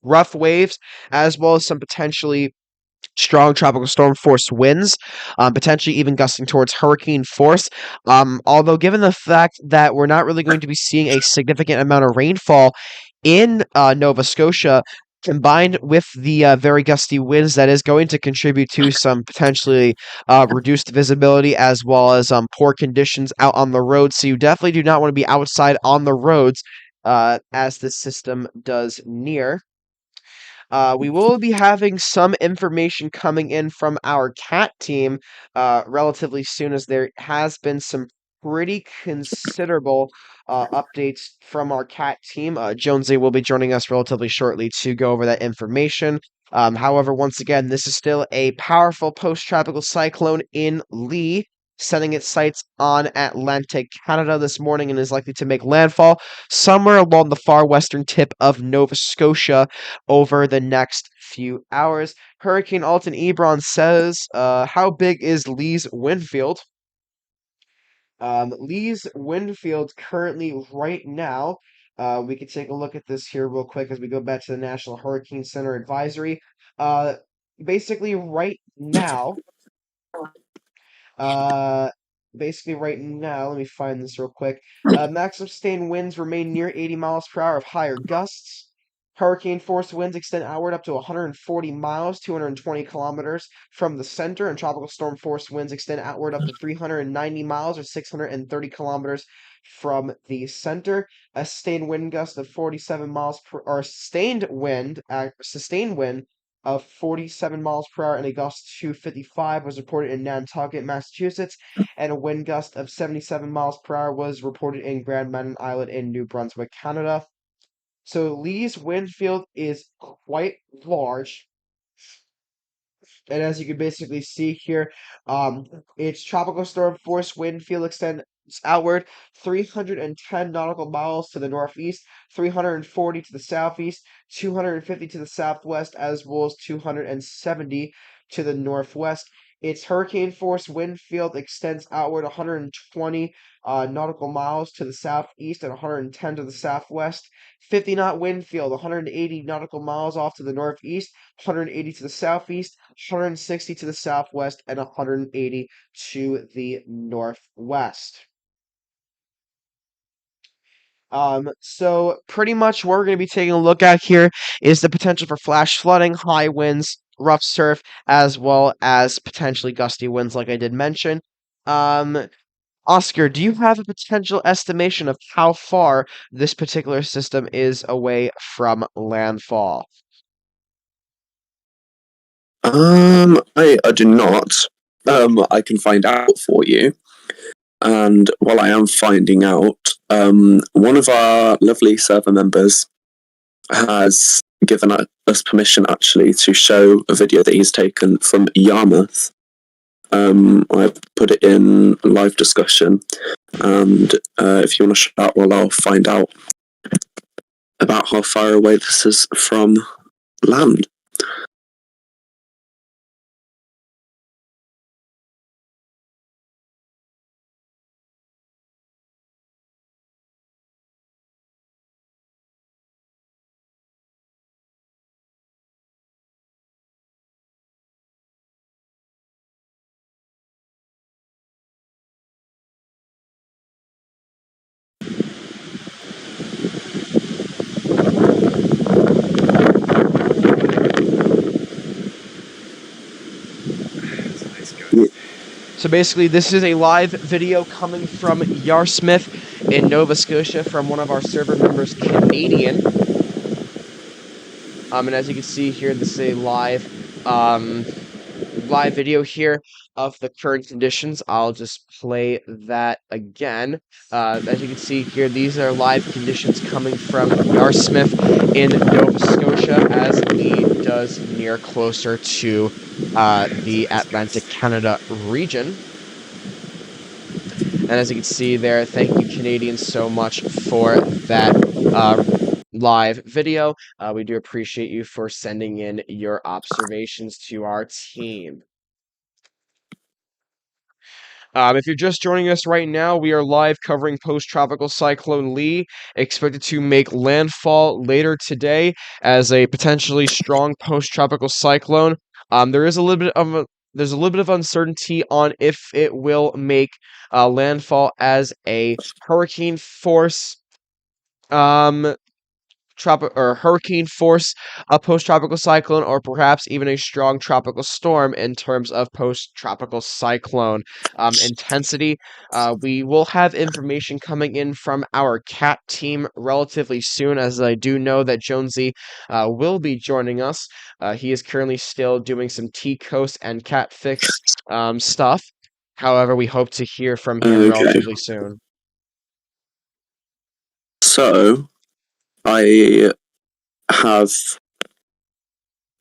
rough waves, as well as some potentially strong tropical storm force winds, potentially even gusting towards hurricane force. Although, given the fact that we're not really going to be seeing a significant amount of rainfall in Nova Scotia, combined with the very gusty winds, that is going to contribute to some potentially reduced visibility as well as poor conditions out on the road. So you definitely do not want to be outside on the roads as this system does near. We will be having some information coming in from our cat team relatively soon, as there has been some pretty considerable updates from our cat team. Jonesy will be joining us relatively shortly to go over that information. However, once again, this is still a powerful post-tropical cyclone in Lee, setting its sights on Atlantic Canada this morning, and is likely to make landfall somewhere along the far western tip of Nova Scotia over the next few hours. Hurricane Alton Ebron says, how big is Lee's wind field? Lee's wind field currently right now, we could take a look at this here real quick as we go back to the National Hurricane Center advisory. Uh, basically right now, uh, let me find this real quick. Maximum sustained winds remain near 80 miles per hour of higher gusts. Hurricane force winds extend outward up to 140 miles, 220 kilometers from the center, and tropical storm force winds extend outward up to 390 miles, or 630 kilometers from the center. A sustained wind gust of 47 miles per, or sustained wind of 47 miles per hour and a gust to 55 was reported in Nantucket, Massachusetts, and a wind gust of 77 miles per hour was reported in Grand Manan Island in New Brunswick, Canada. So Lee's wind field is quite large. And as you can basically see here, its tropical storm force wind field extends outward 310 nautical miles to the northeast, 340 to the southeast, 250 to the southwest, as well as 270 to the northwest. Its hurricane force wind field extends outward 120 nautical miles to the southeast and 110 to the southwest. 50 knot wind field, 180 nautical miles off to the northeast, 180 to the southeast, 160 to the southwest, and 180 to the northwest. So pretty much what we're going to be taking a look at here is the potential for flash flooding, high winds, rough surf, as well as potentially gusty winds, like I did mention. Oscar, do you have a potential estimation of how far this particular system is away from landfall? I do not. I can find out for you. And while I am finding out, one of our lovely server members has given us permission actually to show a video that he's taken from Yarmouth. I put it in live discussion, and if you want to shout out while I'll find out about how far away this is from land. So basically, this is a live video coming from Yarmouth in Nova Scotia from one of our server members, Canadian. And as you can see here, this is a live video here of the current conditions. I'll just play that again. As you can see here, these are live conditions coming from Yarmouth in Nova Scotia as Lee does near closer to the Atlantic Canada region. And as you can see there, thank you Canadians so much for that live video. We do appreciate you for sending in your observations to our team. If you're just joining us right now, we are live covering post-tropical cyclone Lee, expected to make landfall later today as a potentially strong post-tropical cyclone. There's a little bit of uncertainty on if it will make landfall as a hurricane force hurricane force, a post-tropical cyclone, or perhaps even a strong tropical storm in terms of post-tropical cyclone intensity. We will have information coming in from our CAT team relatively soon, as I do know that Jonesy will be joining us. He is currently still doing some T-Coast and CAT fix stuff. However, we hope to hear from him relatively soon. So, I have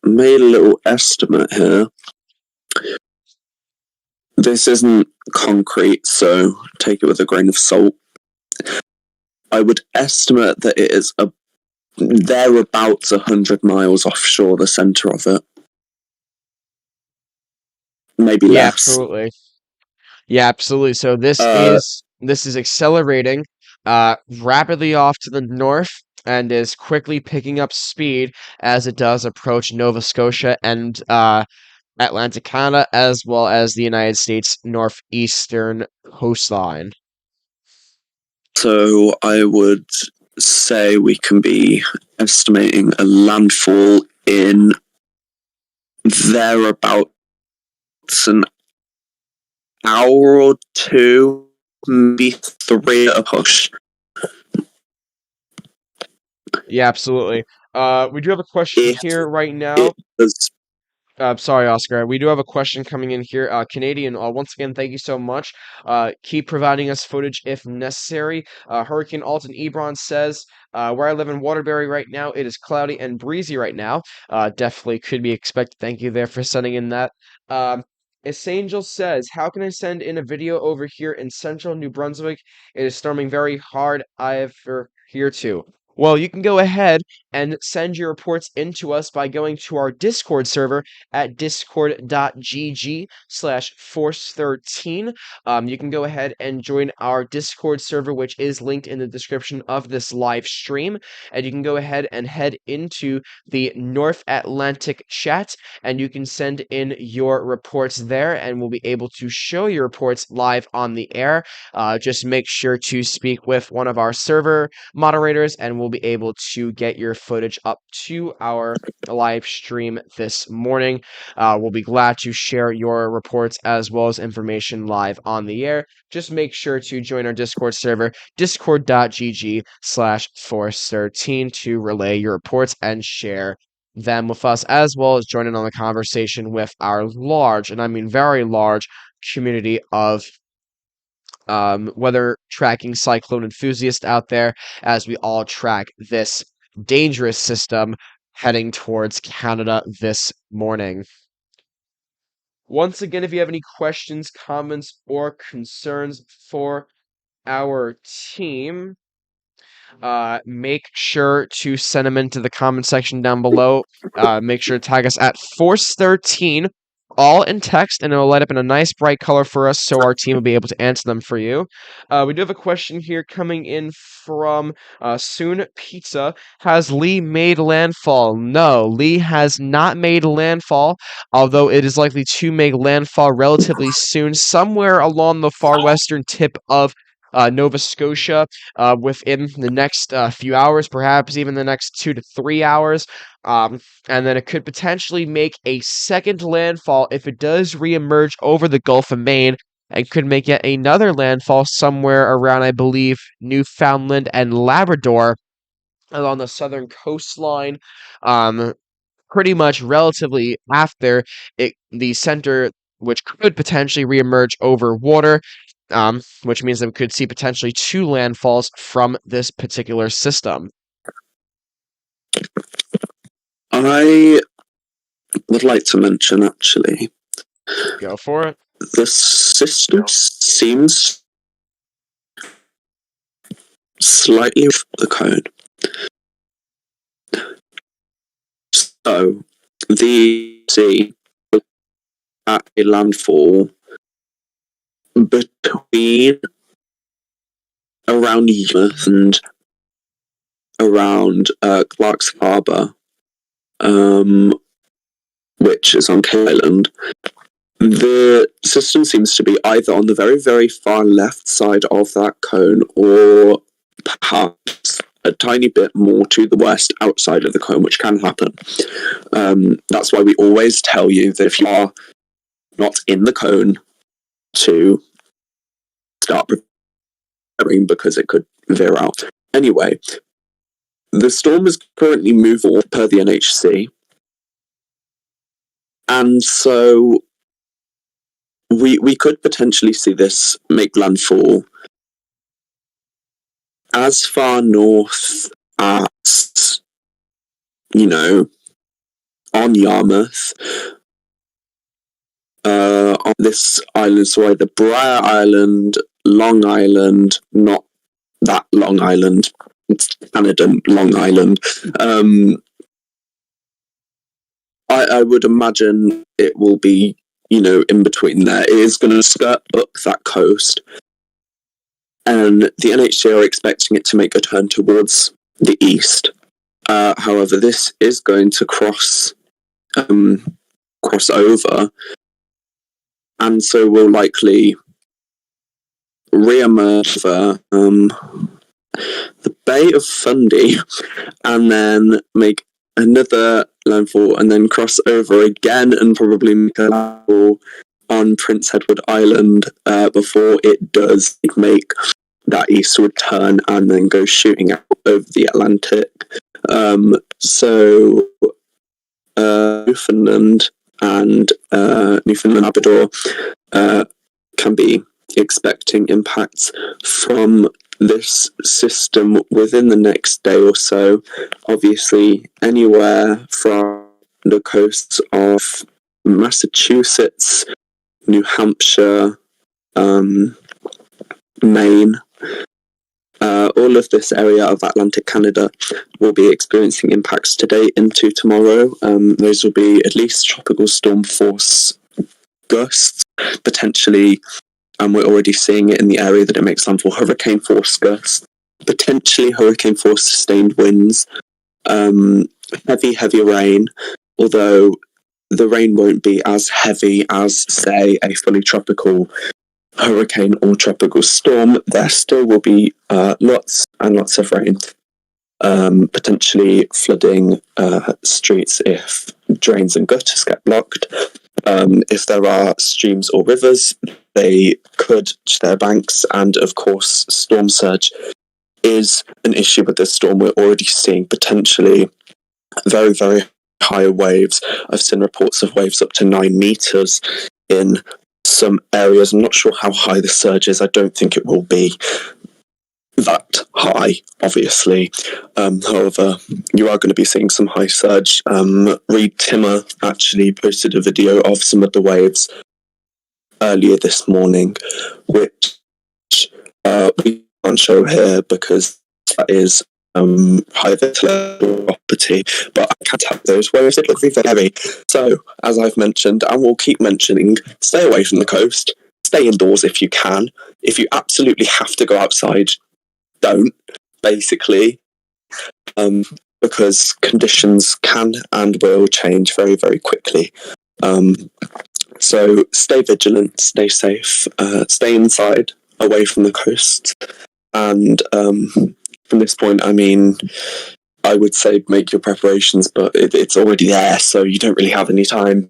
made a little estimate here. This isn't concrete, so take it with a grain of salt. I would estimate that it is thereabouts 100 miles offshore the centre of it. Maybe less. Absolutely. Yeah, absolutely. So this is accelerating rapidly off to the north and is quickly picking up speed as it does approach Nova Scotia and Atlantic Canada, as well as the United States northeastern coastline. So I would say we can be estimating a landfall in thereabouts an hour or two, maybe 3 at a push. Yeah, absolutely. We do have a question here right now. It does Sorry, Oscar. We do have a question coming in here. Canadian, once again, thank you so much. Keep providing us footage if necessary. Hurricane Alton Ebron says, where I live in Waterbury right now, it is cloudy and breezy right now. Definitely could be expected. Thank you there for sending in that. Angel says, how can I send in a video over here in central New Brunswick? It is storming very hard. Here too. Well, you can go ahead and send your reports in to us by going to our Discord server at discord.gg/force13. You can go ahead and join our Discord server, which is linked in the description of this live stream. And you can go ahead and head into the North Atlantic chat, and you can send in your reports there, and we'll be able to show your reports live on the air. Just make sure to speak with one of our server moderators, and we'll be able to get your footage up to our live stream this morning. We'll be glad to share your reports as well as information live on the air. Just make sure to join our Discord server, discord.gg/force13, to relay your reports and share them with us, as well as join in on the conversation with our large, and I mean very large, community of weather tracking cyclone enthusiasts out there, as we all track this dangerous system heading towards Canada this morning. Once again, if you have any questions, comments, or concerns for our team, make sure to send them into the comment section down below. Make sure to tag us at Force13, all in text, and it'll light up in a nice bright color for us, so our team will be able to answer them for you. We do have a question here coming in from Soon Pizza. Has Lee made landfall? No, Lee has not made landfall, although it is likely to make landfall relatively soon, somewhere along the far western tip of Nova Scotia, within the next few hours, perhaps even the next 2 to 3 hours. And then it could potentially make a second landfall if it does reemerge over the Gulf of Maine, and could make yet another landfall somewhere around, I believe, Newfoundland and Labrador along the southern coastline. Pretty much relatively after the center, which could potentially reemerge over water. Which means that we could see potentially 2 landfalls from this particular system. I would like to mention, actually, Go for it. the system seems slightly off the code. So, the sea at a landfall between around Yarmouth and around Clark's Harbour, which is on Cape Island. The system seems to be either on the very, very far left side of that cone, or perhaps a tiny bit more to the west outside of the cone, which can happen. That's why we always tell you that if you are not in the cone, to start preparing, because it could veer out. Anyway, the storm is currently moving per the NHC, and so we could potentially see this make landfall as far north as, on Yarmouth, on this island, so either Briar Island, Long Island, not that Long Island, it's Canada, Long Island. I would imagine it will be, in between there. It is going to skirt up that coast, and the NHC are expecting it to make a turn towards the east. However, this is going to cross over, and so will likely re-emerge over the Bay of Fundy, and then make another landfall, and then cross over again, and probably make a landfall on Prince Edward Island before it does make that eastward turn and then go shooting out over the Atlantic. So Newfoundland and Newfoundland and Labrador can be expecting impacts from this system within the next day or so. Obviously, anywhere from the coasts of Massachusetts, New Hampshire, Maine, all of this area of Atlantic Canada will be experiencing impacts today into tomorrow. Those will be at least tropical storm force gusts, potentially, and we're already seeing it in the area that it makes landfall, hurricane force gusts, potentially hurricane force sustained winds, heavy rain, although the rain won't be as heavy as, say, a fully tropical hurricane or tropical storm. There still will be lots and lots of rain, potentially flooding streets if drains and gutters get blocked. If there are streams or rivers, they could reach their banks, and of course, storm surge is an issue with this storm. We're already seeing potentially very, very high waves. I've seen reports of waves up to 9 meters in some areas. I'm not sure how high the surge is. I don't think it will be that high, obviously. However, you are going to be seeing some high surge. Reed Timmer actually posted a video of some of the waves earlier this morning, which we can't show here because that is private property, but I can tell those waves, it looks very heavy. So, as I've mentioned, and will keep mentioning, stay away from the coast, stay indoors if you can. If you absolutely have to go outside, don't, basically, because conditions can and will change very, very quickly. So stay vigilant, stay safe, stay inside, away from the coast, and from this point, I mean, I would say make your preparations, but it's already there, so you don't really have any time.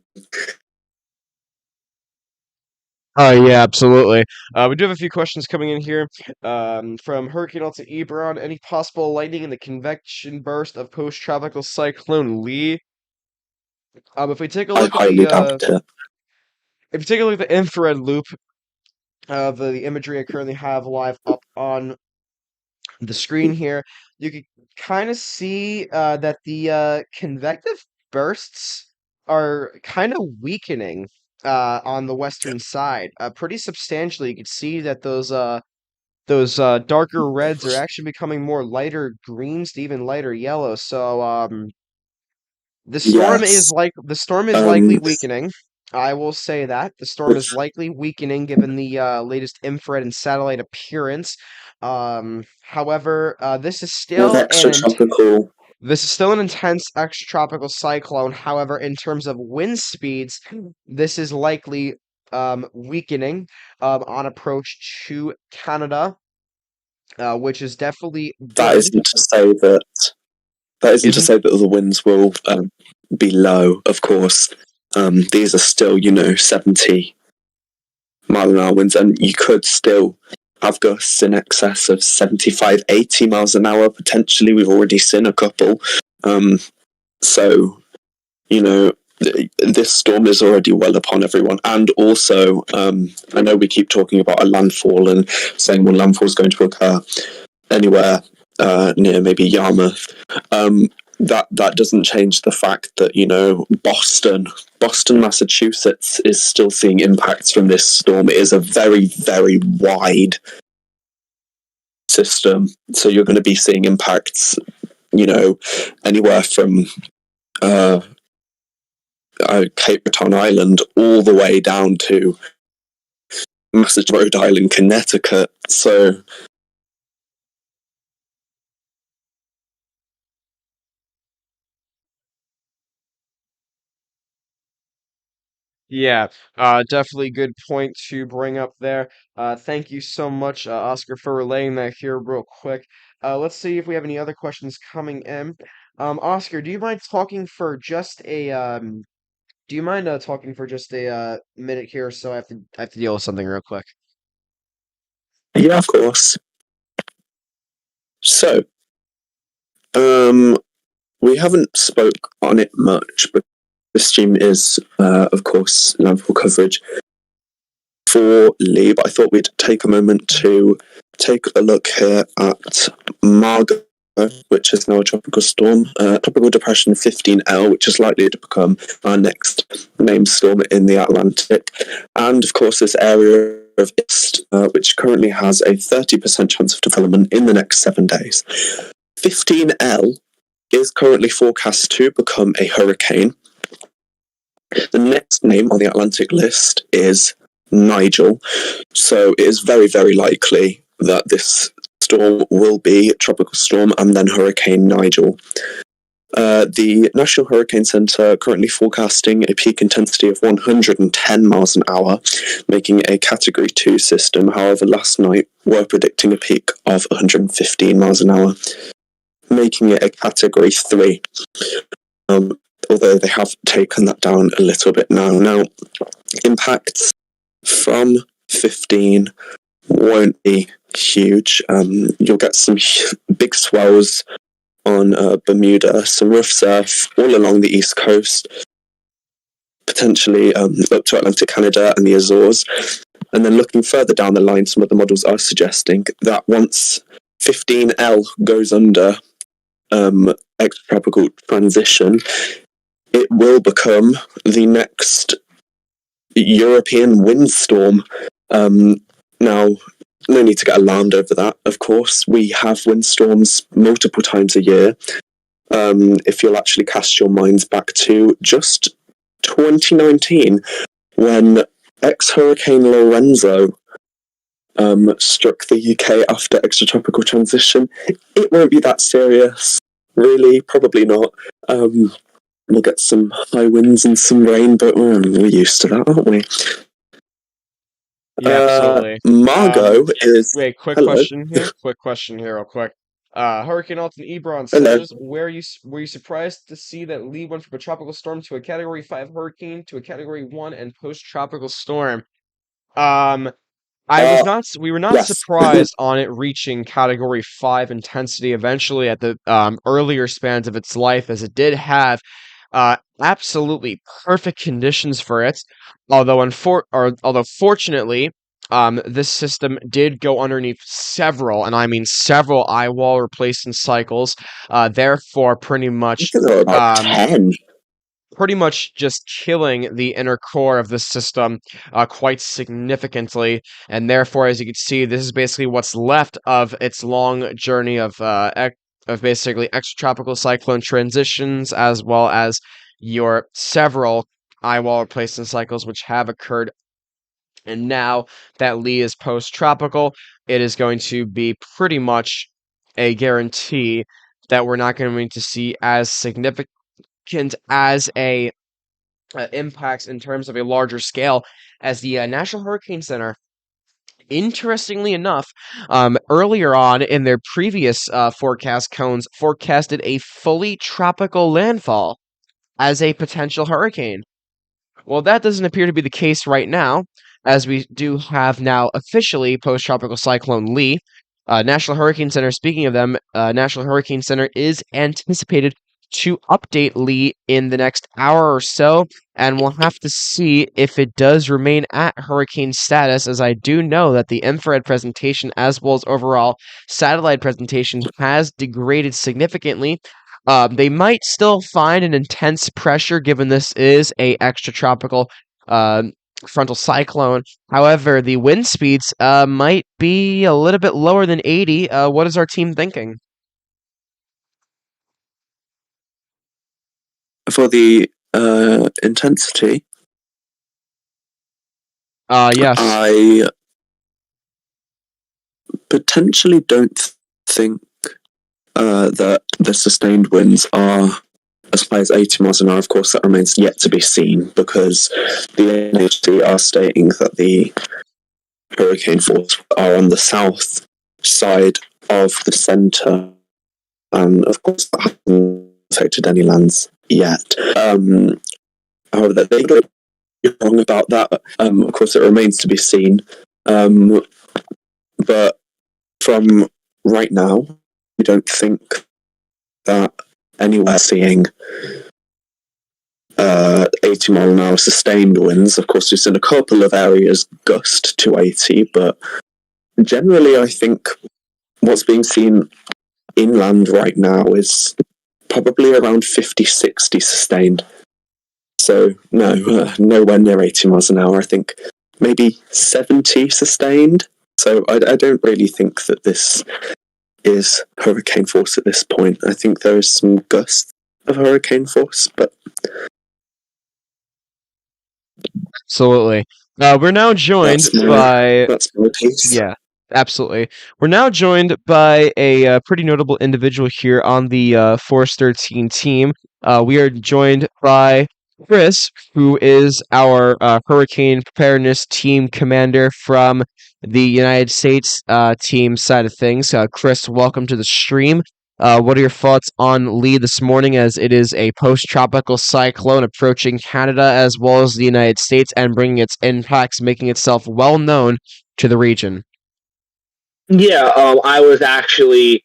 Oh, yeah, absolutely. We do have a few questions coming in here. From Hurricane Alta Ebron, any possible lightning in the convection burst of post-tropical cyclone Lee? If we take a I look at highly doubt it. if you take a look at the infrared loop of the imagery I currently have live up on the screen here, you can kind of see that the convective bursts are kind of weakening on the western side, pretty substantially. You can see that those darker reds are actually becoming more lighter greens to even lighter yellow. So the storm is Yes. likely weakening. I will say that the storm is likely weakening given the latest infrared and satellite appearance. However, this is still With extratropical. this is still an intense extratropical cyclone. However, in terms of wind speeds, this is likely weakening on approach to Canada, which is definitely That good. isn't to say that the winds will be low, of course. These are still, 70 mile an hour winds, and you could still have gusts in excess of 75, 80 miles an hour, potentially. We've already seen a couple. So, this storm is already well upon everyone. And also, I know we keep talking about a landfall and saying when landfall is going to occur anywhere near maybe Yarmouth. That doesn't change the fact that Boston, Massachusetts is still seeing impacts from this storm. It is a very, very wide system, so you're going to be seeing impacts, anywhere from Cape Breton Island all the way down to Massachusetts, Rhode Island, Connecticut. So. Yeah, definitely good point to bring up there. Thank you so much, Oscar, for relaying that here real quick. Let's see if we have any other questions coming in. Oscar, do you mind talking for just a minute here? So I have to deal with something real quick. Yeah, of course. So, we haven't spoke on it much the stream is, of course, landfall coverage for Lee, but I thought we'd take a moment to take a look here at Margot, which is now a tropical storm, tropical depression 15L, which is likely to become our next named storm in the Atlantic, and of course this area of east, which currently has a 30% chance of development in the next 7 days. 15L is currently forecast to become a hurricane. The next name on the Atlantic list is Nigel, so it is very, very likely that this storm will be Tropical Storm and then Hurricane Nigel. The National Hurricane Center currently forecasting a peak intensity of 110 miles an hour, making a Category 2 system. However, last night we're predicting a peak of 115 miles an hour, making it a Category 3. Although they have taken that down a little bit now. Now, impacts from 15 won't be huge. You'll get some big swells on Bermuda, some rough surf all along the east coast, potentially up to Atlantic Canada and the Azores. And then looking further down the line, some of the models are suggesting that once 15L goes under extratropical transition, it will become the next European windstorm. Now, no need to get alarmed over that, of course. We have windstorms multiple times a year. If you'll actually cast your minds back to just 2019, when ex-Hurricane Lorenzo struck the UK after extratropical transition, it won't be that serious. Really, probably not. We'll get some high winds and some rain, but we're used to that, aren't we? Yeah, absolutely. Margot is... Wait, quick Hello. question here, real quick. Hurricane Alton Ebron Hello. says, were you surprised to see that Lee went from a tropical storm to a Category 5 hurricane to a Category 1 and post-tropical storm? We were not yes. surprised on it reaching Category 5 intensity eventually at the earlier spans of its life, as it did have absolutely perfect conditions for it. Although fortunately, this system did go underneath several, and I mean several, eye wall replacement cycles. Therefore, pretty much, I think there are about 10. pretty much just killing the inner core of the system quite significantly. And therefore, as you can see, this is basically what's left of its long journey of basically extratropical cyclone transitions, as well as your several eye wall replacement cycles which have occurred. And now that Lee is post-tropical, it is going to be pretty much a guarantee that we're not going to see as significant as a impacts in terms of a larger scale as the National Hurricane Center. Interestingly enough, earlier on in their previous forecast cones, forecasted a fully tropical landfall as a potential hurricane. Well, that doesn't appear to be the case right now, as we do have now officially post-tropical cyclone Lee. National Hurricane Center, speaking of them, National Hurricane Center is anticipated to update Lee in the next hour or so, and we'll have to see if it does remain at hurricane status, as I do know that the infrared presentation as well as overall satellite presentation has degraded significantly. They might still find an intense pressure given this is a extratropical frontal cyclone. However, the wind speeds might be a little bit lower than 80. What is our team thinking? For the intensity, yes. I potentially don't think that the sustained winds are as high as 80 miles an hour. Of course, that remains yet to be seen, because the NHC are stating that the hurricane force are on the south side of the centre, and of course that hasn't affected any lands yet. However, they could be wrong about that. Of course, it remains to be seen. But from right now, we don't think that anywhere seeing 80 mile an hour sustained winds. Of course, it's in a couple of areas gust to 80, but generally, I think what's being seen inland right now is probably around 50, 60 sustained. So, no, nowhere near 80 miles an hour. I think maybe 70 sustained. So, I don't really think that this is hurricane force at this point. I think there is some gusts of hurricane force, but Absolutely. We're now joined that's my piece. Yeah, absolutely. We're now joined by a pretty notable individual here on the Force 13 team. We are joined by Chris, who is our hurricane preparedness team commander from the United States team side of things. Chris, welcome to the stream. What are your thoughts on Lee this morning, as it is a post-tropical cyclone approaching Canada as well as the United States and bringing its impacts, making itself well known to the region? Yeah, I was actually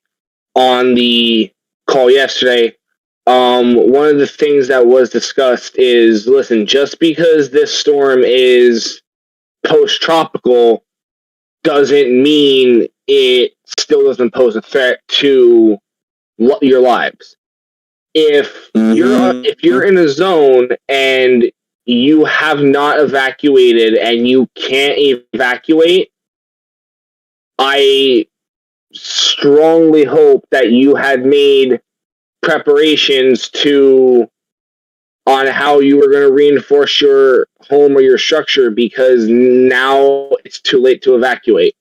on the call yesterday. One of the things that was discussed is, listen, just because this storm is post-tropical doesn't mean it still doesn't pose a threat to your lives. If you're in a zone and you have not evacuated and you can't evacuate, I strongly hope that you had made preparations on how you were going to reinforce your home or your structure, because now it's too late to evacuate.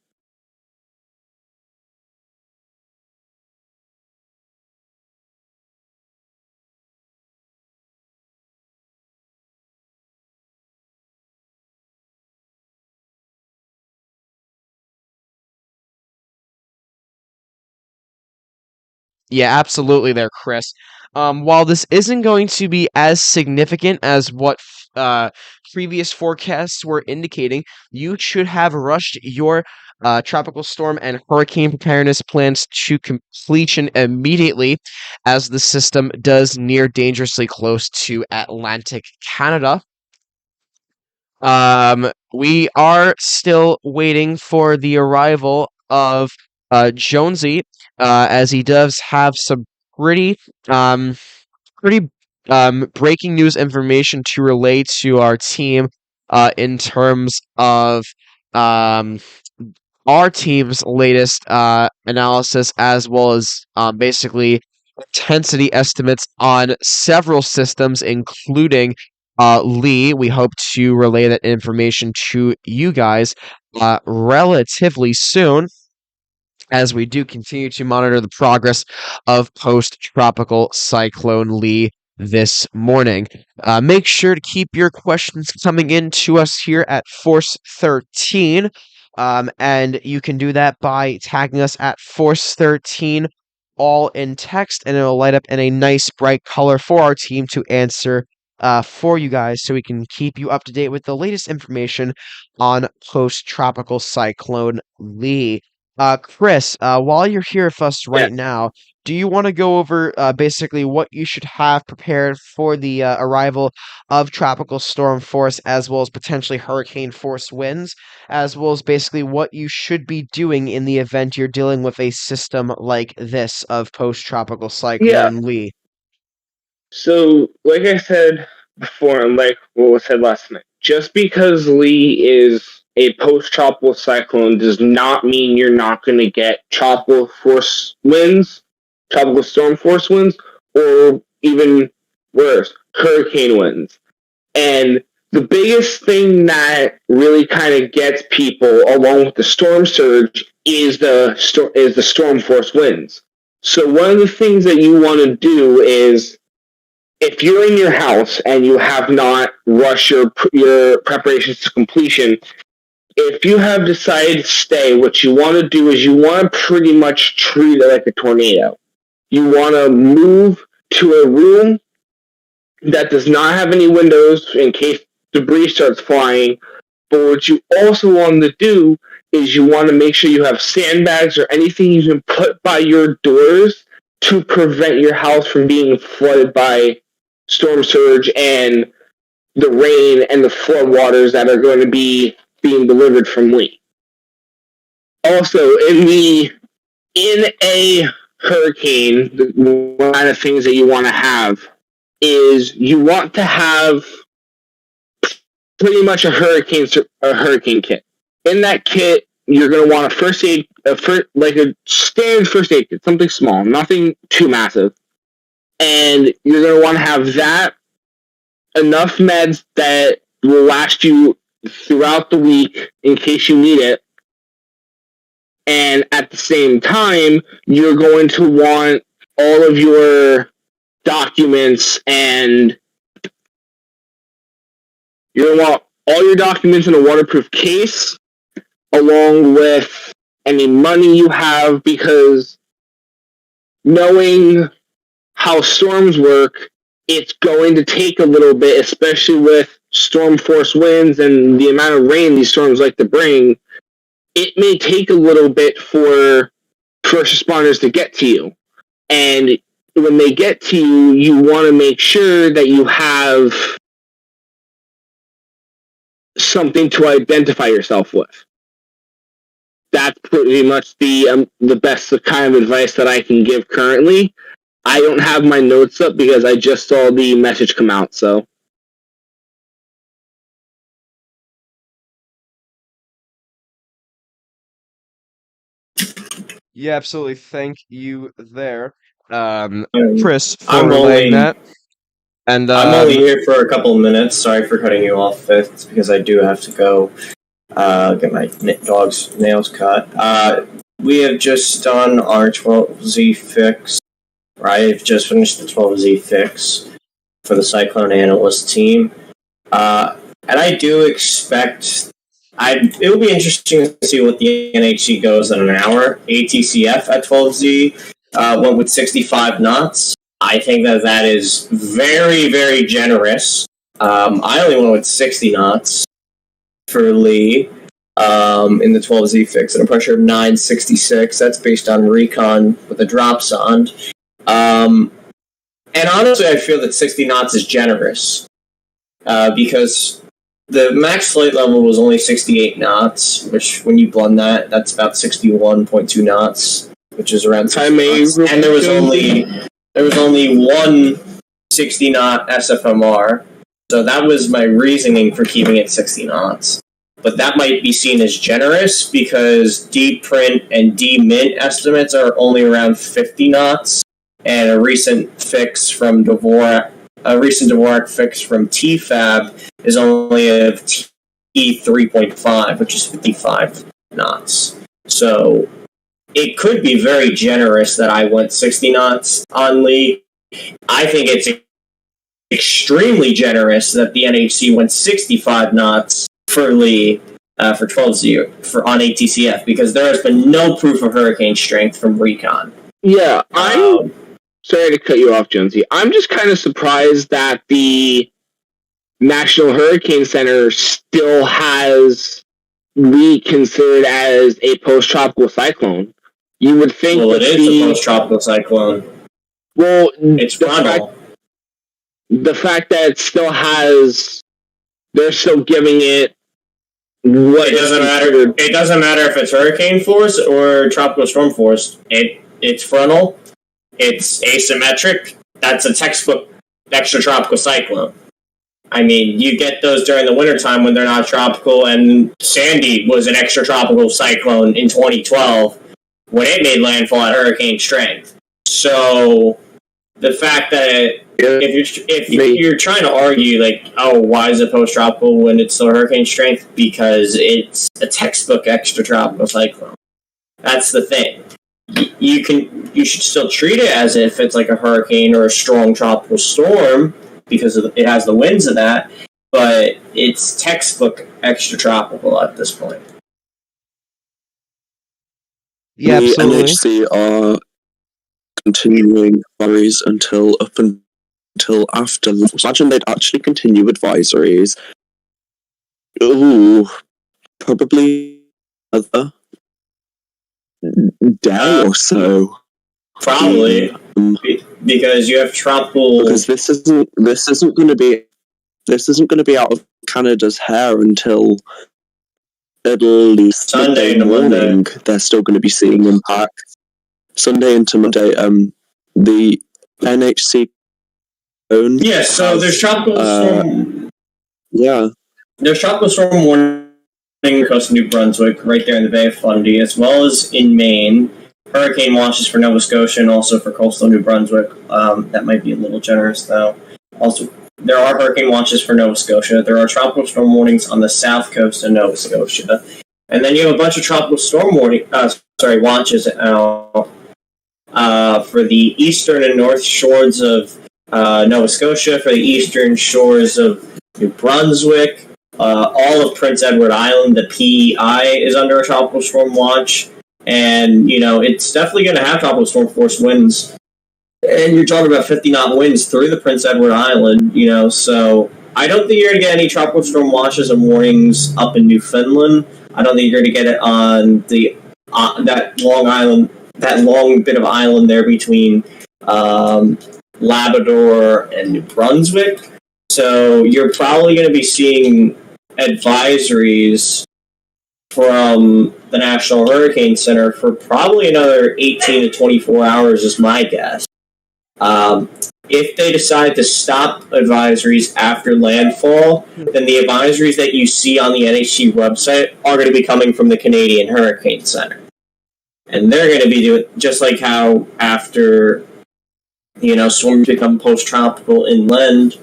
Yeah, absolutely there, Chris. While this isn't going to be as significant as what previous forecasts were indicating, you should have rushed your tropical storm and hurricane preparedness plans to completion immediately, as the system does near dangerously close to Atlantic Canada. We are still waiting for the arrival of Jonesy, as he does have some pretty um pretty breaking news information to relay to our team in terms of um our team's latest analysis, as well as basically intensity estimates on several systems, including Lee. We hope to relay that information to you guys relatively soon, as we do continue to monitor the progress of post-tropical cyclone Lee this morning. Make sure to keep your questions coming in to us here at Force 13, and you can do that by tagging us at Force 13, all in text, and it'll light up in a nice bright color for our team to answer for you guys, so we can keep you up to date with the latest information on post-tropical cyclone Lee. Chris, while you're here with us right now, do you want to go over basically what you should have prepared for the arrival of tropical storm force, as well as potentially hurricane force winds, as well as basically what you should be doing in the event you're dealing with a system like this of post-tropical cyclone Lee? So, like I said before, and like what was said last night, just because Lee is a post-tropical cyclone does not mean you're not going to get tropical force winds, tropical storm force winds, or even worse, hurricane winds. And the biggest thing that really kind of gets people, along with the storm surge, is the storm force winds. So one of the things that you want to do is, if you're in your house and you have not rushed your preparations to completion, if you have decided to stay, what you want to do is you want to pretty much treat it like a tornado. You want to move to a room that does not have any windows in case debris starts flying. But what you also want to do is you want to make sure you have sandbags or anything you can put by your doors to prevent your house from being flooded by storm surge and the rain and the flood waters that are going to be being delivered from Lee. Also, in a hurricane, one of the things that you want to have is you want to have pretty much a hurricane kit. In that kit, you're going to want a first aid, like a standard first aid kit, something small, nothing too massive. And you're going to want to have that, enough meds that will last you throughout the week in case you need it. And at the same time, you're going to want all of your documents and you're going to want all your documents in a waterproof case along with any money you have, because knowing how storms work, it's going to take a little bit, especially with storm force winds and the amount of rain these storms like to bring. It may take a little bit for first responders to get to you. And when they get to you, you want to make sure that you have something to identify yourself with. That's pretty much the best kind of advice that I can give currently. I don't have my notes up because I just saw the message come out, so. Yeah, absolutely. Thank you there, Um, Chris, for I'm relaying only- that. And I'm only here for a couple of minutes. Sorry for cutting you off. It's because I do have to go get my dog's nails cut. We have just done our 12Z fix. I've just finished the 12Z fix for the Cyclone Analyst team. And I do expect... it will be interesting to see what the NHC goes in an hour. ATCF at 12Z went with 65 knots. I think that is very, very generous. I only went with 60 knots for Lee in the 12Z fix at a pressure of 966. That's based on recon with a drop sond. And honestly, I feel that 60 knots is generous because the max flight level was only 68 knots, which when you blend that, that's about 61.2 knots, which is around 60 knots. And there was only one 60-knot SFMR, so that was my reasoning for keeping it 60 knots. But that might be seen as generous because D-print and D-mint estimates are only around 50 knots, and a recent Dvorak fix from TFAB is only a T3.5, which is 55 knots. So it could be very generous that I went 60 knots on Lee. I think it's extremely generous that the NHC went 65 knots for Lee for 12Z on ATCF because there has been no proof of hurricane strength from recon. Yeah, I'm sorry to cut you off, Jonesy. I'm just kind of surprised that the National Hurricane Center still has Lee considered as a post-tropical cyclone. You would think it is a post-tropical cyclone. Well, it's Frontal. The fact that it still has, they're still giving it what it doesn't matter. It doesn't matter if it's hurricane force or tropical storm force. It's frontal. It's asymmetric. That's a textbook extratropical cyclone. I mean, you get those during the wintertime when they're not tropical, and Sandy was an extratropical cyclone in 2012 when it made landfall at hurricane strength. So the fact that if you're trying to argue like, oh, why is it post-tropical when it's still hurricane strength? Because it's a textbook extratropical cyclone. That's the thing. You should still treat it as if it's like a hurricane or a strong tropical storm because it has the winds of that, but it's textbook extratropical at this point. Yeah, absolutely. The NHC are continuing advisories until after. Imagine they'd actually continue advisories. Ooh, probably another day or so. Probably. because you have tropical. Because this isn't going to be out of Canada's hair until at least Sunday Monday morning. Monday. They're still going to be seeing impact. Sunday into Monday. The NHC. Yeah, so there's tropical storm. Yeah. There's tropical storm warning across New Brunswick, right there in the Bay of Fundy, as well as in Maine. Hurricane watches for Nova Scotia and also for coastal New Brunswick. That might be a little generous, though. Also, there are hurricane watches for Nova Scotia. There are tropical storm warnings on the south coast of Nova Scotia. And then you have a bunch of tropical storm watches out for the eastern and north shores of Nova Scotia, for the eastern shores of New Brunswick, all of Prince Edward Island. The PEI is under a tropical storm watch, and it's definitely going to have tropical storm force winds. And you're talking about 50-knot winds through the Prince Edward Island. So I don't think you're going to get any tropical storm watches and warnings up in Newfoundland. I don't think you're going to get it on the that long bit of island there between Labrador and New Brunswick. So you're probably going to be seeing advisories from the National Hurricane Center for probably another 18 to 24 hours is my guess. If they decide to stop advisories after landfall, then the advisories that you see on the NHC website are going to be coming from the Canadian Hurricane Center. And they're going to be doing just like how after storms become post-tropical inland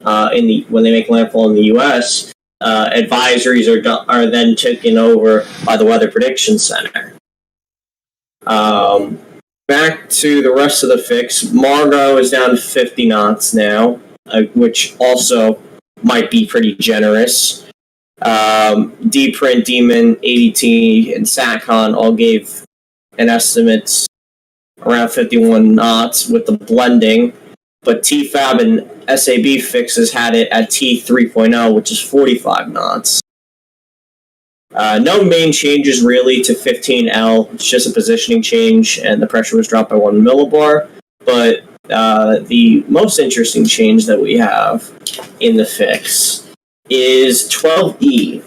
when they make landfall in the U.S., advisories are then taken over by the Weather Prediction Center. Back to the rest of the fix. Margot is down to 50 knots now, which also might be pretty generous. D-Print, Demon, ADT, and SATCON all gave an estimate around 51 knots with the blending, but TFAB and SAB fixes had it at T 3.0, which is 45 knots. No main changes really to 15L. It's just a positioning change, and the pressure was dropped by 1 millibar. But the most interesting change that we have in the fix is 12E.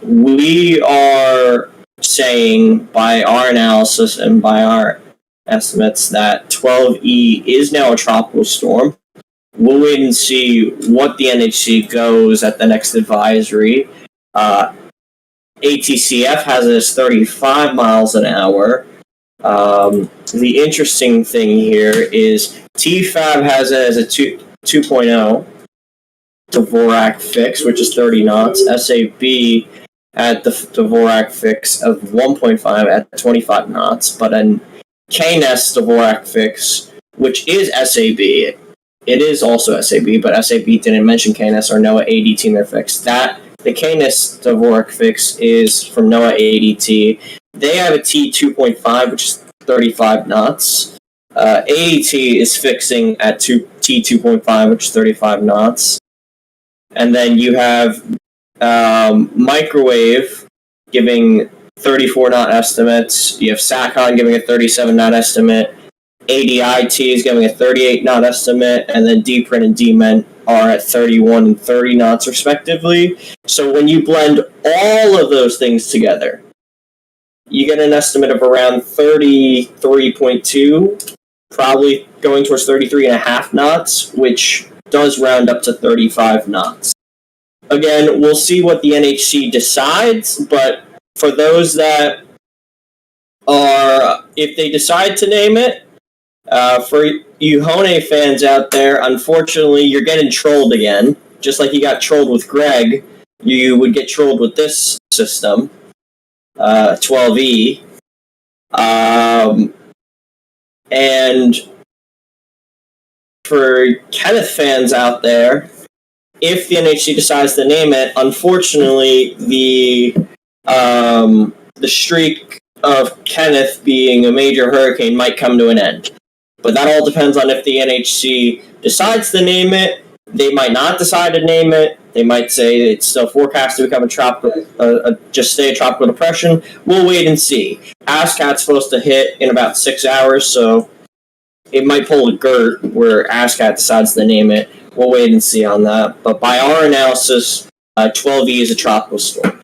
We are saying by our analysis and by our estimates that 12E is now a tropical storm. We'll wait and see what the NHC goes at the next advisory. ATCF has it as 35 miles an hour. The interesting thing here is TFAB has it as a 2.0 Dvorak fix, which is 30 knots. SAB at the Dvorak fix of 1.5 at 25 knots, but an KNES Dvorak fix, which is SAB. It is also SAB, but SAB didn't mention KNES or NOAA ADT in their fix. The KNES Dvorak fix is from NOAA ADT. They have a T 2.5, which is 35 knots. ADT is fixing at T 2.5, which is 35 knots. And then you have Microwave giving 34 knot estimates. You have SATCON giving a 37 knot estimate. ADIT is giving a 38 knot estimate, and then D-Print and D-Men are at 31 and 30 knots respectively. So when you blend all of those things together, you get an estimate of around 33.2, probably going towards 33.5 knots, which does round up to 35 knots. Again, we'll see what the NHC decides, but for those that are, if they decide to name it, for you Hone fans out there, unfortunately, you're getting trolled again. Just like you got trolled with Greg, you would get trolled with this system, 12E. And for Kenneth fans out there, if the NHC decides to name it, unfortunately, the streak of Kenneth being a major hurricane might come to an end. But that all depends on if the NHC decides to name it. They might not decide to name it. They might say it's still forecast to become a tropical, just stay a tropical depression. We'll wait and see. ASCAT's supposed to hit in about 6 hours, so it might pull a GERT where ASCAT decides to name it. We'll wait and see on that. But by our analysis, 12E is a tropical storm.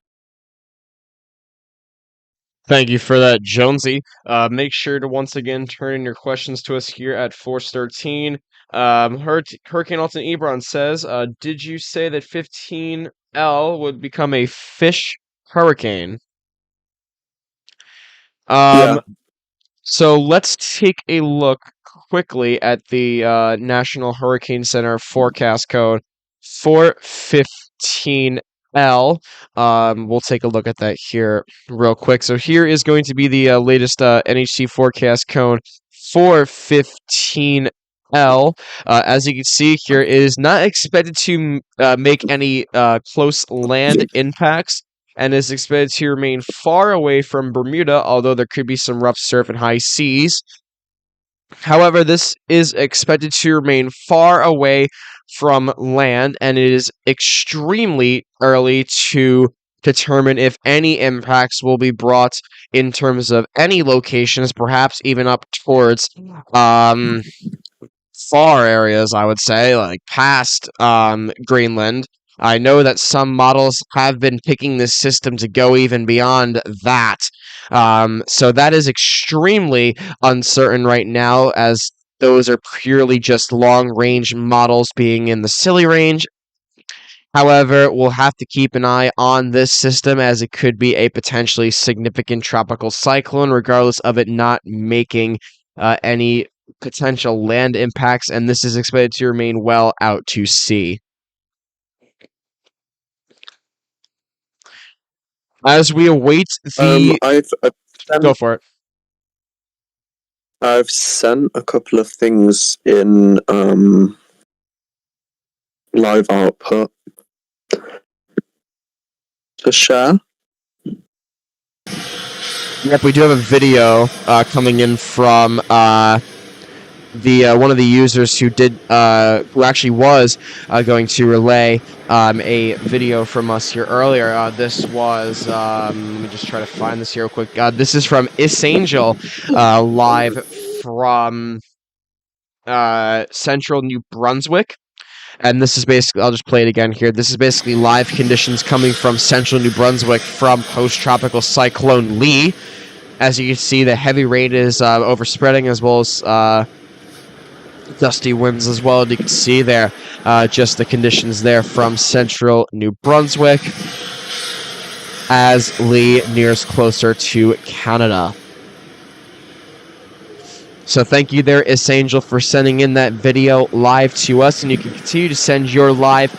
Thank you for that, Jonesy. Make sure to once again turn in your questions to us here at Force 13. Hurricane Alton Ebron says, did you say that 15L would become a fish hurricane? Yeah. So let's take a look quickly at the National Hurricane Center forecast code for 15L. We'll take a look at that here real quick. So here is going to be the latest NHC forecast code for 15L. As you can see here, it is not expected to make any close land impacts, and is expected to remain far away from Bermuda, although there could be some rough surf and high seas. However, this is expected to remain far away from land, and it is extremely early to determine if any impacts will be brought in terms of any locations, perhaps even up towards far areas, I would say, like past Greenland. I know that some models have been picking this system to go even beyond that. So that is extremely uncertain right now, as those are purely just long-range models being in the silly range. However, we'll have to keep an eye on this system, as it could be a potentially significant tropical cyclone, regardless of it not making any potential land impacts, and this is expected to remain well out to sea. As we await the... Go for it. I've sent a couple of things in live output to share. Yep, we do have a video coming in from the one of the users who actually was going to relay a video from us here earlier. This was let me just try to find this here real quick. This is from Angel, live from central New Brunswick. And this is basically, I'll just play it again here. This is basically live conditions coming from central New Brunswick from post-tropical cyclone Lee. As you can see, the heavy rain is overspreading, as well as dusty winds as well. And you can see there just the conditions there from central New Brunswick as Lee nears closer to Canada. So thank you there, Angel, for sending in that video live to us, and you can continue to send your live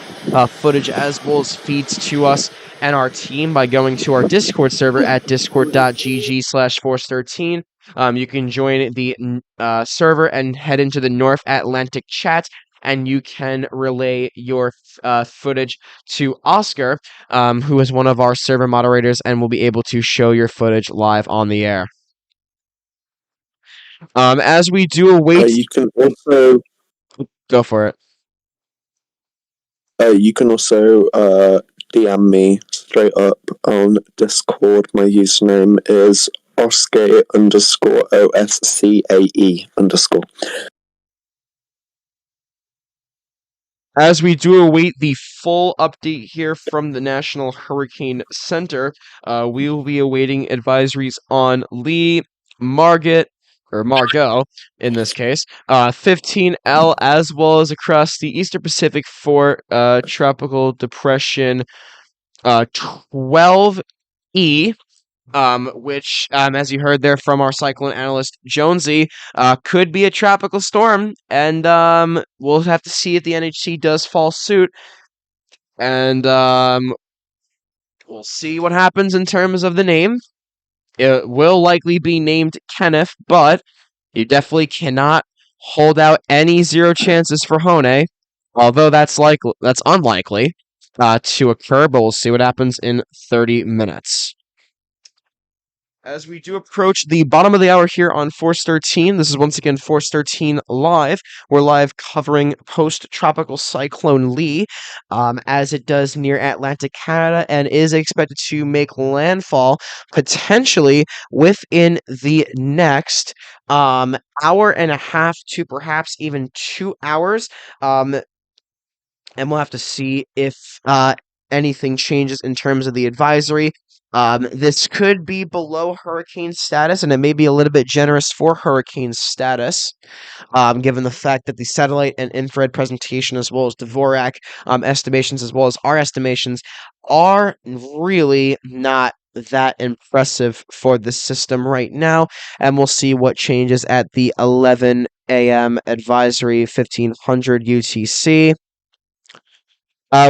footage as well as feeds to us and our team by going to our Discord server at discord.gg/force13. You can join the server and head into the North Atlantic chat, and you can relay your footage to Oscar, who is one of our server moderators, and will be able to show your footage live on the air. As we do await... you can also... Go for it. You can also DM me straight up on Discord. My username is Oscar_OSCAE_. As we do await the full update here from the National Hurricane Center, we will be awaiting advisories on Lee, Margot, in this case, 15L, as well as across the Eastern Pacific for Tropical Depression 12E, which, as you heard there from our cyclone analyst Jonesy, could be a tropical storm, and we'll have to see if the NHC does fall suit, and we'll see what happens in terms of the name. It will likely be named Kenneth, but you definitely cannot hold out any zero chances for Hone, although that's unlikely to occur, but we'll see what happens in 30 minutes. As we do approach the bottom of the hour here on Force 13, this is once again Force 13 Live. We're live covering post-tropical cyclone Lee, as it does near Atlantic Canada and is expected to make landfall potentially within the next hour and a half to perhaps even 2 hours. And we'll have to see if anything changes in terms of the advisory. This could be below hurricane status, and it may be a little bit generous for hurricane status, given the fact that the satellite and infrared presentation, as well as Dvorak estimations, as well as our estimations, are really not that impressive for the system right now. And we'll see what changes at the 11 a.m. advisory, 1500 UTC.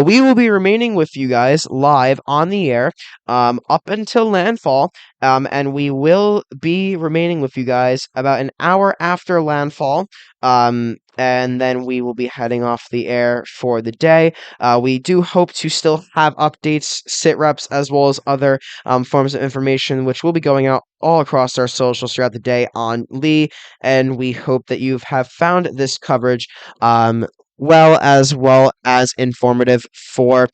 We will be remaining with you guys live on the air up until landfall, and we will be remaining with you guys about an hour after landfall, and then we will be heading off the air for the day. We do hope to still have updates, sit reps, as well as other forms of information, which will be going out all across our socials throughout the day on Lee, and we hope that you have found this coverage well as informative for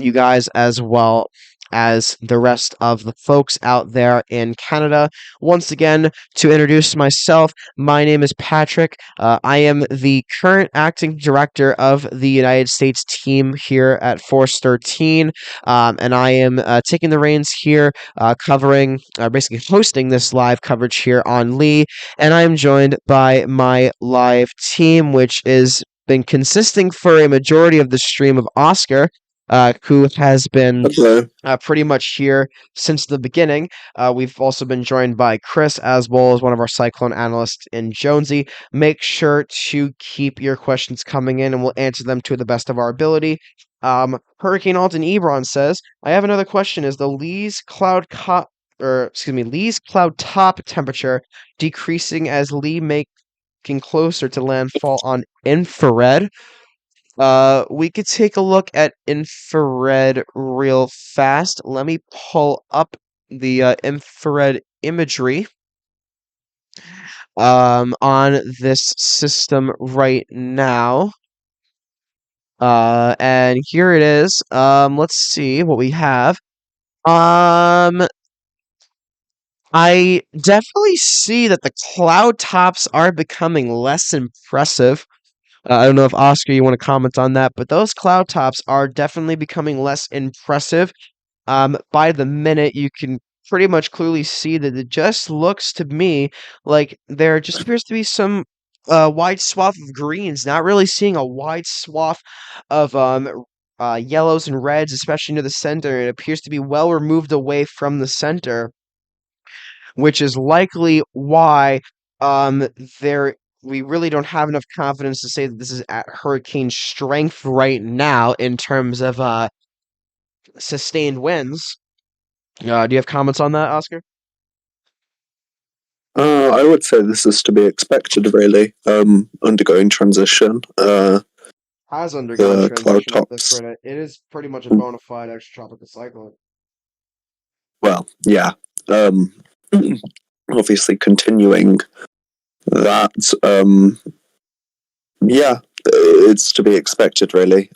you guys, as well as the rest of the folks out there in Canada. Once again, to introduce myself, my name is Patrick. I am the current acting director of the United States team here at Force 13, and I am taking the reins here, covering, basically hosting this live coverage here on Lee, and I am joined by my live team, which is been consisting for a majority of the stream of Oscar, who has been pretty much here since the beginning. We've also been joined by Chris, as well as one of our Cyclone analysts in Jonesy. Make sure to keep your questions coming in, and we'll answer them to the best of our ability. Hurricane Alton Ebron says, I have another question. Is the Lee's cloud top temperature decreasing as Lee makes closer to landfall on infrared? We could take a look at infrared real fast. Let me pull up the infrared imagery on this system right now. And here it is. Let's see what we have. I definitely see that the cloud tops are becoming less impressive. I don't know if Oscar, you want to comment on that, but those cloud tops are definitely becoming less impressive. By the minute, you can pretty much clearly see that it just looks to me like there just appears to be some wide swath of greens. Not really seeing a wide swath of yellows and reds, especially near the center. It appears to be well removed away from the center, which is likely why there we really don't have enough confidence to say that this is at hurricane strength right now in terms of sustained winds. Do you have comments on that, Oscar? I would say this is to be expected, really. Undergoing transition. Has undergone the cloud transition at this tops. point. It is pretty much a bona fide extratropical cyclone. Well, yeah. Obviously, continuing that. Yeah, it's to be expected, really.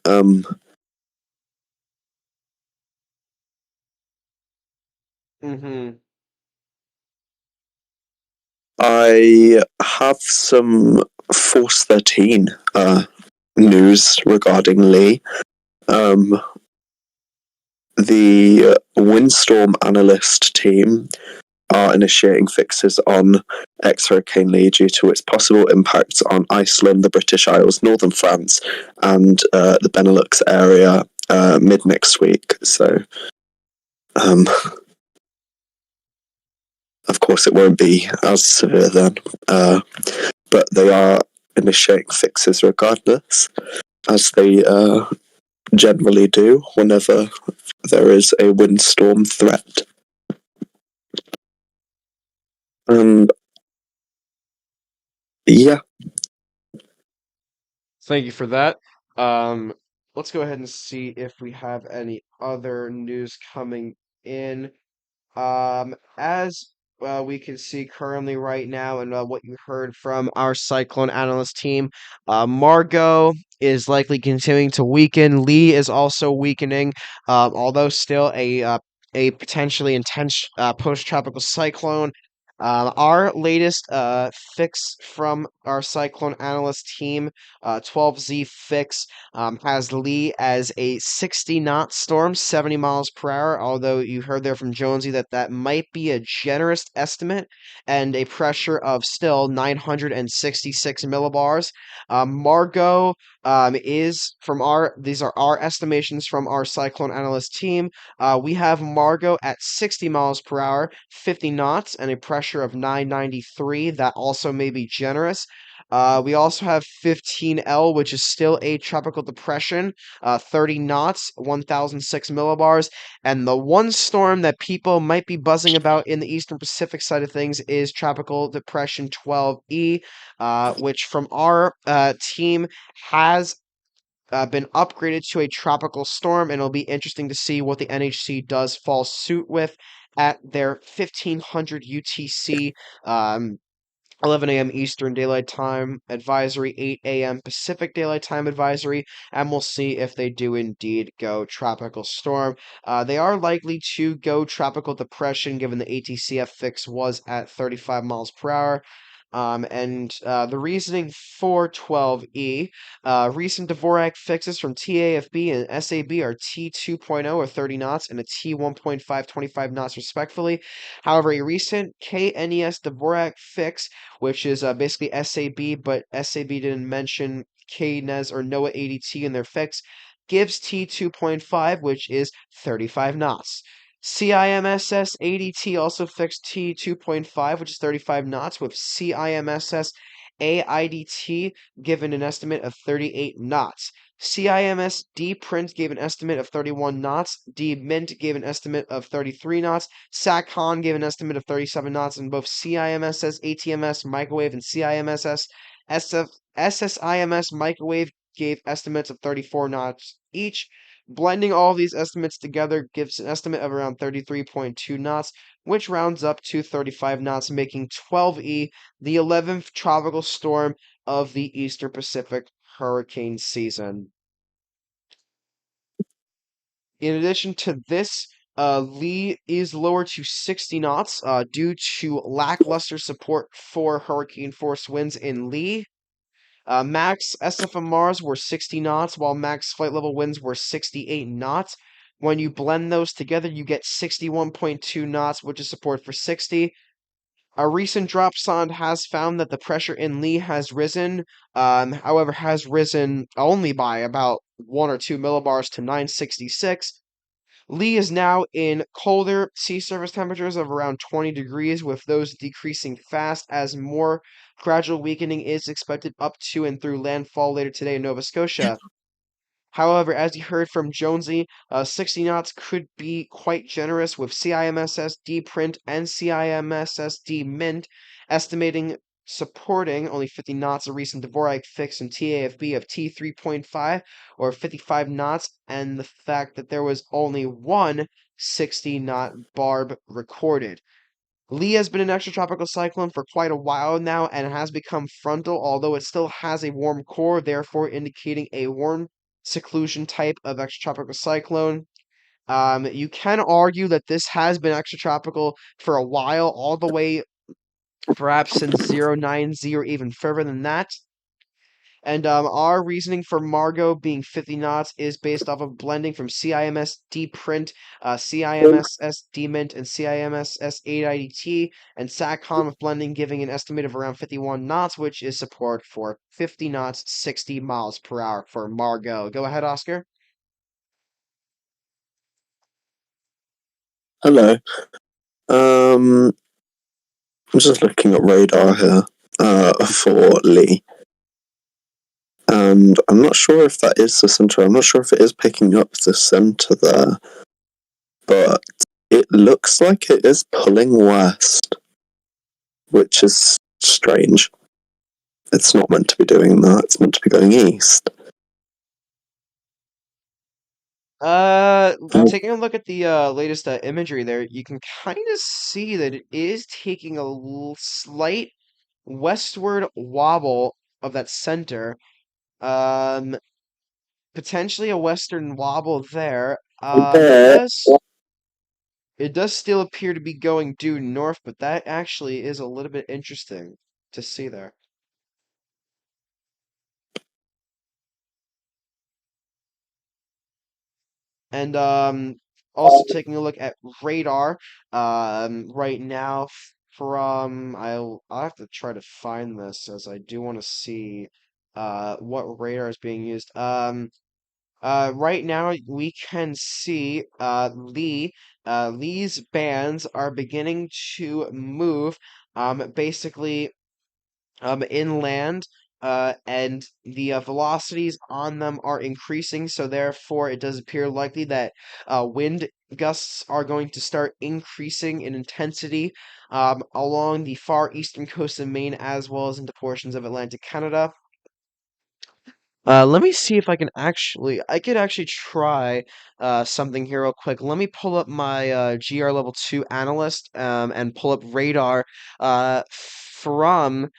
I have some Force 13 news regarding Lee. The windstorm analyst team are initiating fixes on ex-Hurricane Lee due to its possible impacts on Iceland, the British Isles, northern France, and the Benelux area mid next week. So, of course, it won't be as severe then, but they are initiating fixes regardless, as they generally do whenever there is a windstorm threat. And yeah. Thank you for that. Let's go ahead and see if we have any other news coming in. As we can see currently right now and what you heard from our cyclone analyst team, Margot is likely continuing to weaken. Lee is also weakening, although still a potentially intense post-tropical cyclone. Our latest fix from our cyclone analyst team, 12Z fix, has Lee as a 60-knot storm, 70 miles per hour, although you heard there from Jonesy that might be a generous estimate, and a pressure of still 966 millibars. Margot is from these are our estimations from our cyclone analyst team. We have Margot at 60 miles per hour, 50 knots, and a pressure of 993. That also may be generous. We also have 15L, which is still a tropical depression, 30 knots, 1006 millibars. And the one storm that people might be buzzing about in the Eastern Pacific side of things is Tropical Depression 12E, which from our team has been upgraded to a tropical storm, and it'll be interesting to see what the NHC does fall suit with at their 1500 UTC 11 a.m. Eastern Daylight Time advisory, 8 a.m. Pacific Daylight Time advisory, and we'll see if they do indeed go tropical storm. They are likely to go tropical depression given the ATCF fix was at 35 miles per hour. And the reasoning for 12E, recent Dvorak fixes from TAFB and SAB are T2.0 or 30 knots and a T1.5 25 knots respectively. However, a recent KNES Dvorak fix, which is basically SAB, but SAB didn't mention KNES or NOAA ADT in their fix, gives T2.5, which is 35 knots. CIMSS ADT also fixed T2.5, which is 35 knots, with CIMSS AIDT given an estimate of 38 knots. CIMS D Print gave an estimate of 31 knots. D Mint gave an estimate of 33 knots. SACCON gave an estimate of 37 knots, and both CIMSS ATMS Microwave and CIMSS SSIMS Microwave gave estimates of 34 knots each. Blending all these estimates together gives an estimate of around 33.2 knots, which rounds up to 35 knots, making 12E the 11th tropical storm of the Eastern Pacific hurricane season. In addition to this, Lee is lower to 60 knots due to lackluster support for hurricane force winds in Lee. Max SFMRs were 60 knots, while max flight level winds were 68 knots. When you blend those together, you get 61.2 knots, which is support for 60. A recent drop sonde has found that the pressure in Lee has risen, however, has risen only by about 1 or 2 millibars to 966. Lee is now in colder sea surface temperatures of around 20 degrees, with those decreasing fast as more gradual weakening is expected up to and through landfall later today in Nova Scotia. However, as you heard from Jonesy, 60 knots could be quite generous, with CIMSS D Print and CIMSS D Mint estimating supporting only 50 knots. A recent Dvorak fix in TAFB of T3.5 or 55 knots, and the fact that there was only one 60-knot barb recorded. Lee has been an extratropical cyclone for quite a while now and has become frontal, although it still has a warm core, therefore indicating a warm seclusion type of extratropical cyclone. You can argue that this has been extratropical for a while, all the way perhaps since 090 or even further than that. And our reasoning for Margot being 50 knots is based off of blending from CIMS D Print, CIMSS D Mint, and CIMSS 8IDT, and SATCOM with blending giving an estimate of around 51 knots, which is support for 50 knots, 60 miles per hour for Margot. Go ahead, Oscar. Hello. I'm just looking at radar here for Lee. And I'm not sure if that is the center. I'm not sure if it is picking up the center there. But it looks like it is pulling west, which is strange. It's not meant to be doing that. It's meant to be going east. Taking a look at the latest imagery there, you can kind of see that it is taking a slight westward wobble of that center. Um, Potentially a western wobble there. It does still appear to be going due north, but that actually is a little bit interesting to see there. And also taking a look at radar right now from I'll have to try to find this as I do want to see what radar is being used. Right now we can see Lee's bands are beginning to move basically inland, and the velocities on them are increasing, so therefore it does appear likely that wind gusts are going to start increasing in intensity along the far eastern coast of Maine as well as into portions of Atlantic Canada. Let me see if I could actually try something here real quick. Let me pull up my GR level 2 analyst and pull up radar from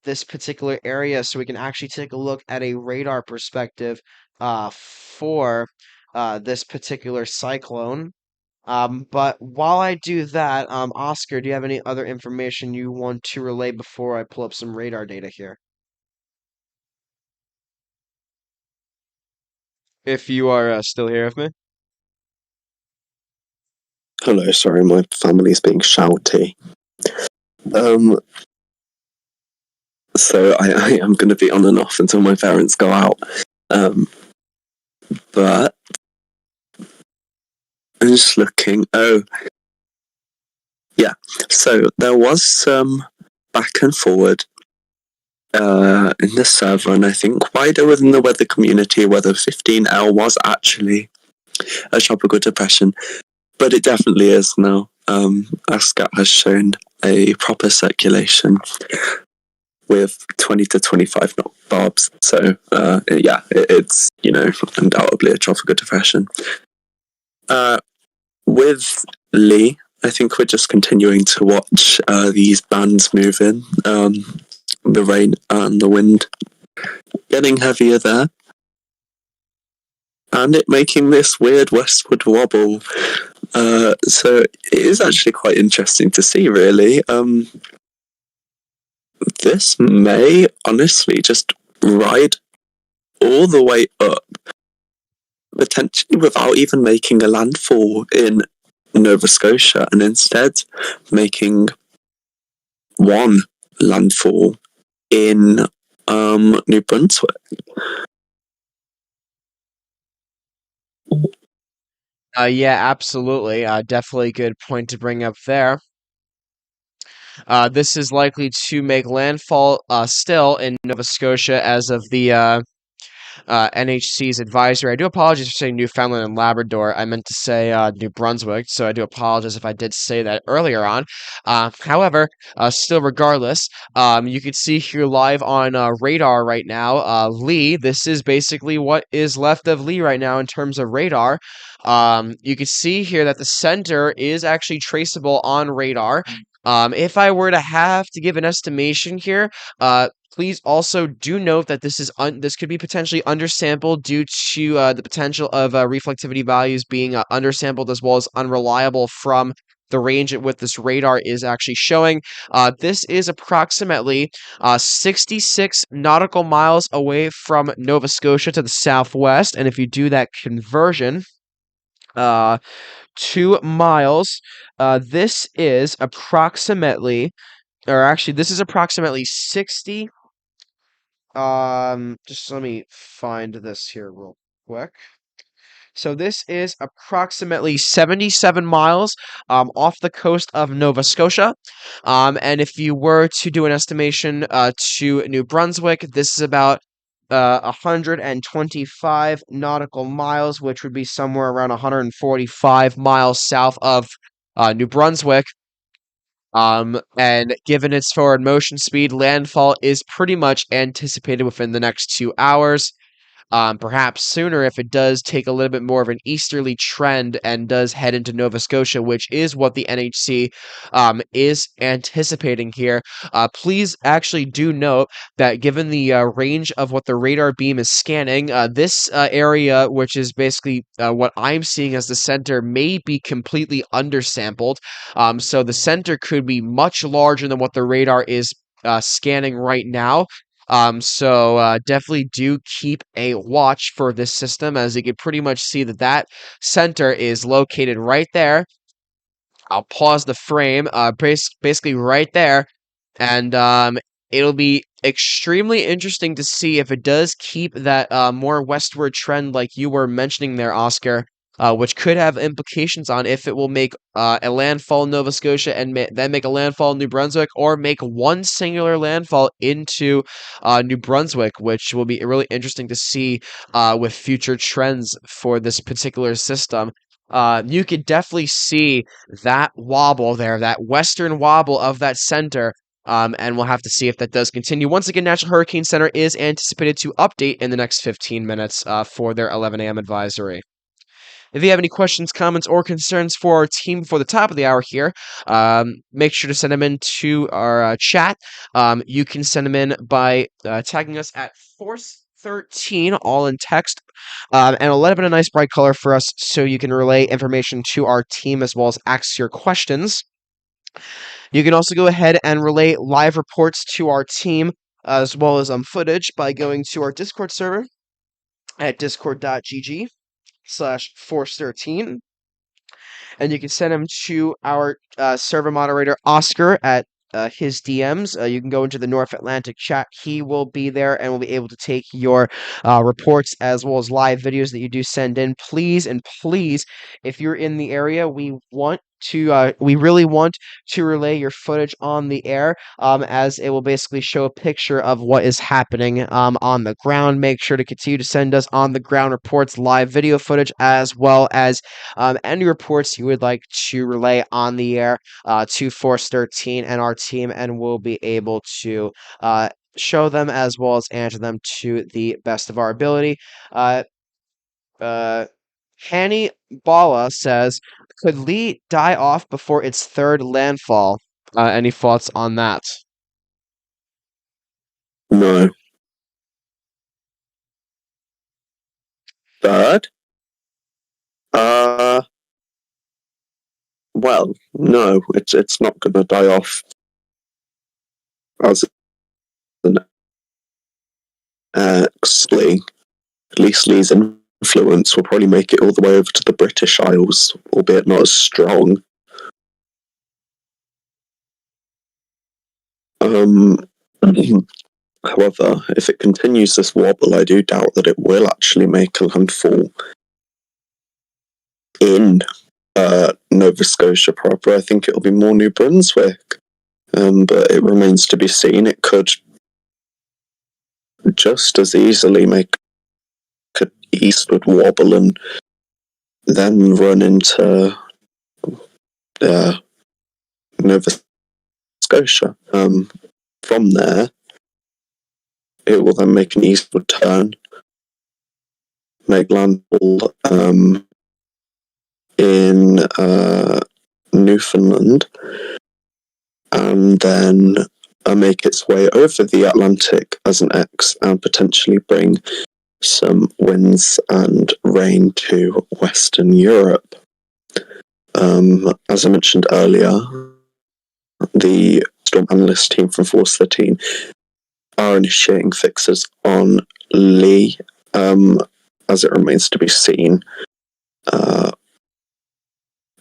this particular area so we can actually take a look at a radar perspective for this particular cyclone. But while I do that, Oscar, do you have any other information you want to relay before I pull up some radar data here? If you are still here with me. Hello, sorry, my family's being shouty. So I am going to be on and off until my parents go out. But I'm just looking. Oh, yeah. So there was some back and forward in the server, and I think wider within the weather community, whether 15L was actually a tropical depression, but it definitely is now. ASCAT has shown a proper circulation with 20 to 25 knot barbs. So, it's, undoubtedly a tropical depression. With Lee, I think we're just continuing to watch these bands move in. The rain and the wind getting heavier there. And it making this weird westward wobble. So it is actually quite interesting to see, really. This may honestly just ride all the way up, potentially without even making a landfall in Nova Scotia, and instead making one landfall in New Brunswick. Yeah, absolutely. Definitely a good point to bring up there. This is likely to make landfall still in Nova Scotia as of the NHC's advisory. I do apologize for saying Newfoundland and Labrador. I meant to say New Brunswick, so I do apologize if I did say that earlier on. However, still regardless, you can see here live on radar right now, Lee. This is basically what is left of Lee right now in terms of radar. You can see here that the center is actually traceable on radar. If I were to have to give an estimation here, please also do note that this could be potentially undersampled due to the potential of reflectivity values being undersampled as well as unreliable from the range at what this radar is actually showing. This is approximately 66 nautical miles away from Nova Scotia to the southwest, and if you do that conversion, 2 miles, this is approximately, this is approximately 60. Just let me find this here real quick. So this is approximately 77 miles off the coast of Nova Scotia. And if you were to do an estimation to New Brunswick, this is about 125 nautical miles, which would be somewhere around 145 miles south of New Brunswick. And given its forward motion speed, landfall is pretty much anticipated within the next 2 hours. perhaps sooner if it does take a little bit more of an easterly trend and does head into Nova Scotia, which is what the NHC is anticipating here. Please actually do note that given the range of what the radar beam is scanning, this area, which is basically what I'm seeing as the center, may be completely undersampled. So the center could be much larger than what the radar is scanning right now. So definitely do keep a watch for this system, as you can pretty much see that that center is located right there. I'll pause the frame, basically right there, and it'll be extremely interesting to see if it does keep that more westward trend, like you were mentioning there, Oscar. Which could have implications on if it will make a landfall in Nova Scotia and then make a landfall in New Brunswick, or make one singular landfall into New Brunswick, which will be really interesting to see with future trends for this particular system. You could definitely see that wobble there, that western wobble of that center. And we'll have to see if that does continue. Once again, National Hurricane Center is anticipated to update in the next 15 minutes for their 11 a.m. advisory. If you have any questions, comments, or concerns for our team before the top of the hour here, make sure to send them into our chat. You can send them in by tagging us at Force13, all in text, and I'll let them in a nice bright color for us so you can relay information to our team as well as ask your questions. You can also go ahead and relay live reports to our team as well as footage by going to our Discord server at discord.gg/Force13. And you can send them to our server moderator, Oscar, at his DMs. You can go into the North Atlantic chat. He will be there and will be able to take your reports as well as live videos that you do send in. Please and please, if you're in the area, we really want to relay your footage on the air, as it will basically show a picture of what is happening on the ground. Make sure to continue to send us on the ground reports, live video footage, as well as any reports you would like to relay on the air to Force 13 and our team, and we'll be able to show them as well as answer them to the best of our ability. Hanny Bala says, could Lee die off before its third landfall? Any thoughts on that? No. Third? Well, no, it's not going to die off as an ex-Lee. At least Lee's influence will probably make it all the way over to the British Isles, albeit not as strong. However, if it continues this wobble, I do doubt that it will actually make a landfall in Nova Scotia proper. I think it'll be more New Brunswick, but it remains to be seen. It could just as easily make an eastward wobble and then run into Nova Scotia. From there, it will then make an eastward turn, make landfall in Newfoundland, and then make its way over the Atlantic as an X and potentially bring some winds and rain to Western Europe. As I mentioned earlier, the storm analyst team from Force 13 are initiating fixes on Lee, as it remains to be seen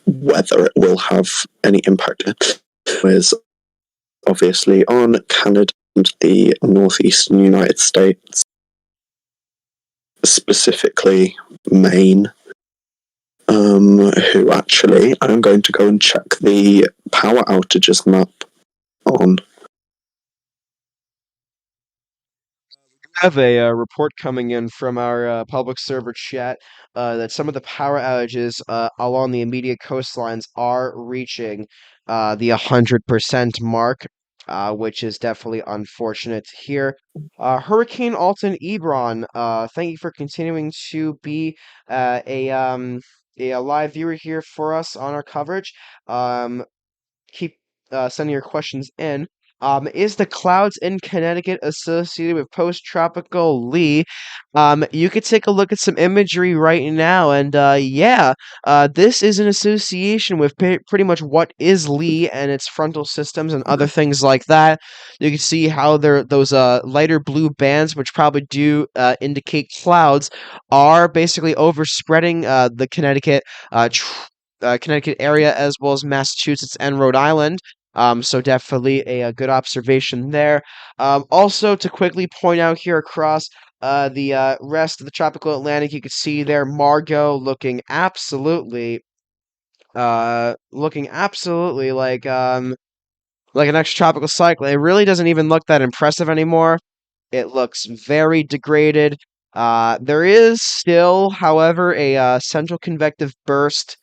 whether it will have any impact. Is obviously on Canada and the northeastern United States, specifically Maine, who actually I'm going to go and check the power outages map on. I have a report coming in from our public server chat that some of the power outages along the immediate coastlines are reaching the 100% mark. which is definitely unfortunate here. Hurricane Alton Ebron, thank you for continuing to be a live viewer here for us on our coverage. Keep sending your questions in. Is the clouds in Connecticut associated with post-tropical Lee? You could take a look at some imagery right now, and yeah, this is an association with pretty much what is Lee and its frontal systems and other things like that. You can see how those lighter blue bands, which probably do indicate clouds, are basically overspreading the Connecticut area as well as Massachusetts and Rhode Island. So definitely a good observation there. Also, to quickly point out here across the rest of the tropical Atlantic, you can see there Margot looking absolutely like an extratropical cyclone. It really doesn't even look that impressive anymore. It looks very degraded. There is still, however, a central convective burst,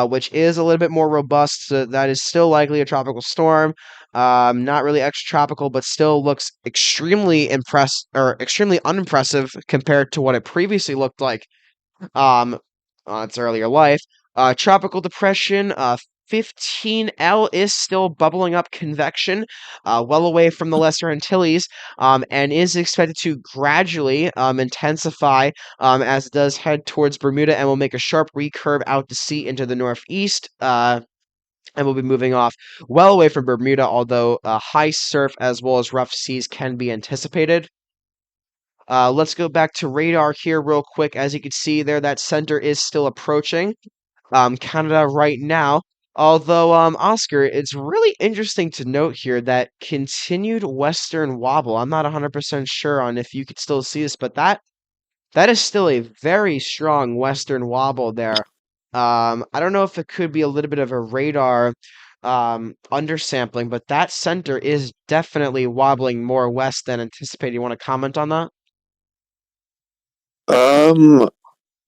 which is a little bit more robust. So that is still likely a tropical storm. Not really extratropical, but still looks extremely extremely unimpressive compared to what it previously looked like um, on its earlier life. Tropical depression, 15L is still bubbling up convection, well away from the Lesser Antilles, and is expected to gradually intensify as it does head towards Bermuda and will make a sharp recurve out to sea into the northeast. And we'll be moving off well away from Bermuda, although high surf as well as rough seas can be anticipated. Let's go back to radar here real quick. As you can see there, that center is still approaching Canada right now. Although, Oscar, it's really interesting to note here that continued western wobble. I'm not 100% sure on if you could still see this, but that is still a very strong western wobble there. I don't know if it could be a little bit of a radar undersampling, but that center is definitely wobbling more west than anticipated. You want to comment on that?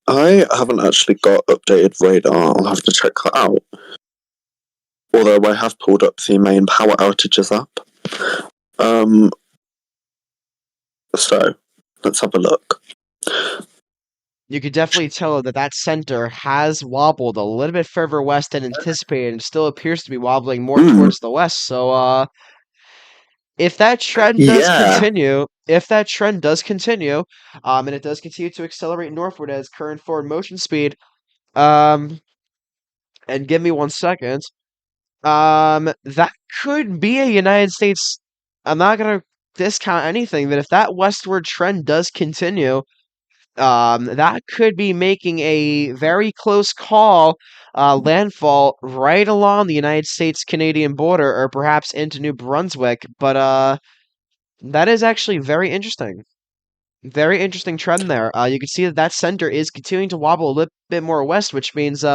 I haven't actually got updated radar. I'll have to check that out. Although I have pulled up the main power outages app. So let's have a look. You could definitely tell that center has wobbled a little bit further west than anticipated and still appears to be wobbling more towards the west. So, if that trend does continue, and it does continue to accelerate northward at its current forward motion speed, and give me 1 second, that could be a United States. I'm not gonna discount anything, but if that westward trend does continue, that could be making a very close call landfall right along the United States-Canadian border, or perhaps into New Brunswick. But that is actually very interesting. Very interesting trend there. You can see that center is continuing to wobble a little bit more west, which means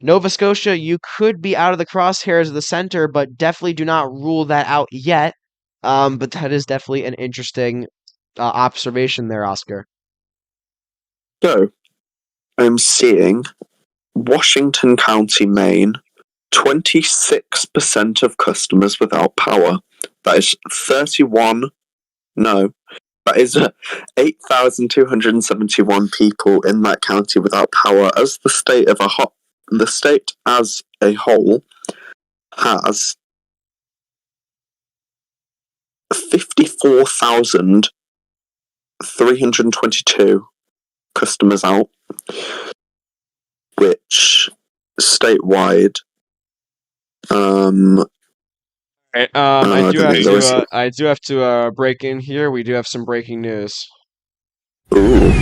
Nova Scotia, you could be out of the crosshairs of the center, but definitely do not rule that out yet. But that is definitely an interesting observation there, Oscar. So, I'm seeing Washington County, Maine, 26% of customers without power. That is 8,271 people in that county without power. As the state as a whole has 54,322 customers out, which statewide, I do have to break in here. We do have some breaking news. Ooh.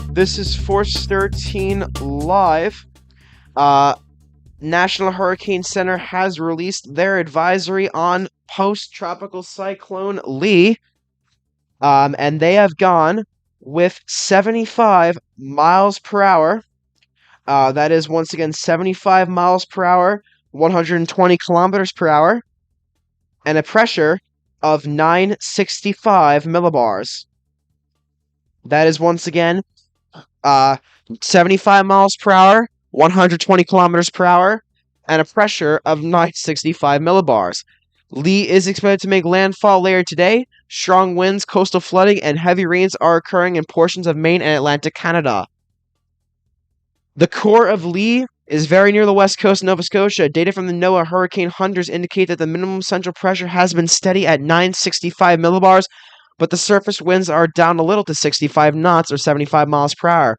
This is Force 13 live. National Hurricane Center has released their advisory on post-tropical cyclone Lee. And they have gone with 75 miles per hour. That is, once again, 75 miles per hour, 120 kilometers per hour. and a pressure of 965 millibars. That is once again 75 miles per hour, 120 kilometers per hour, and a pressure of 965 millibars. Lee is expected to make landfall later today. Strong winds, coastal flooding, and heavy rains are occurring in portions of Maine and Atlantic Canada. The core of Lee is very near the west coast of Nova Scotia. Data from the NOAA Hurricane Hunters indicate that the minimum central pressure has been steady at 965 millibars, but the surface winds are down a little to 65 knots or 75 miles per hour.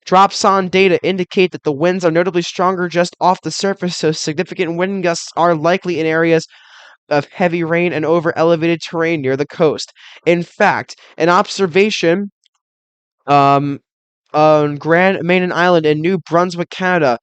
Dropson data indicate that the winds are notably stronger just off the surface, so significant wind gusts are likely in areas of heavy rain and over elevated terrain near the coast. In fact, an observation on Grand Manan Island in New Brunswick, Canada,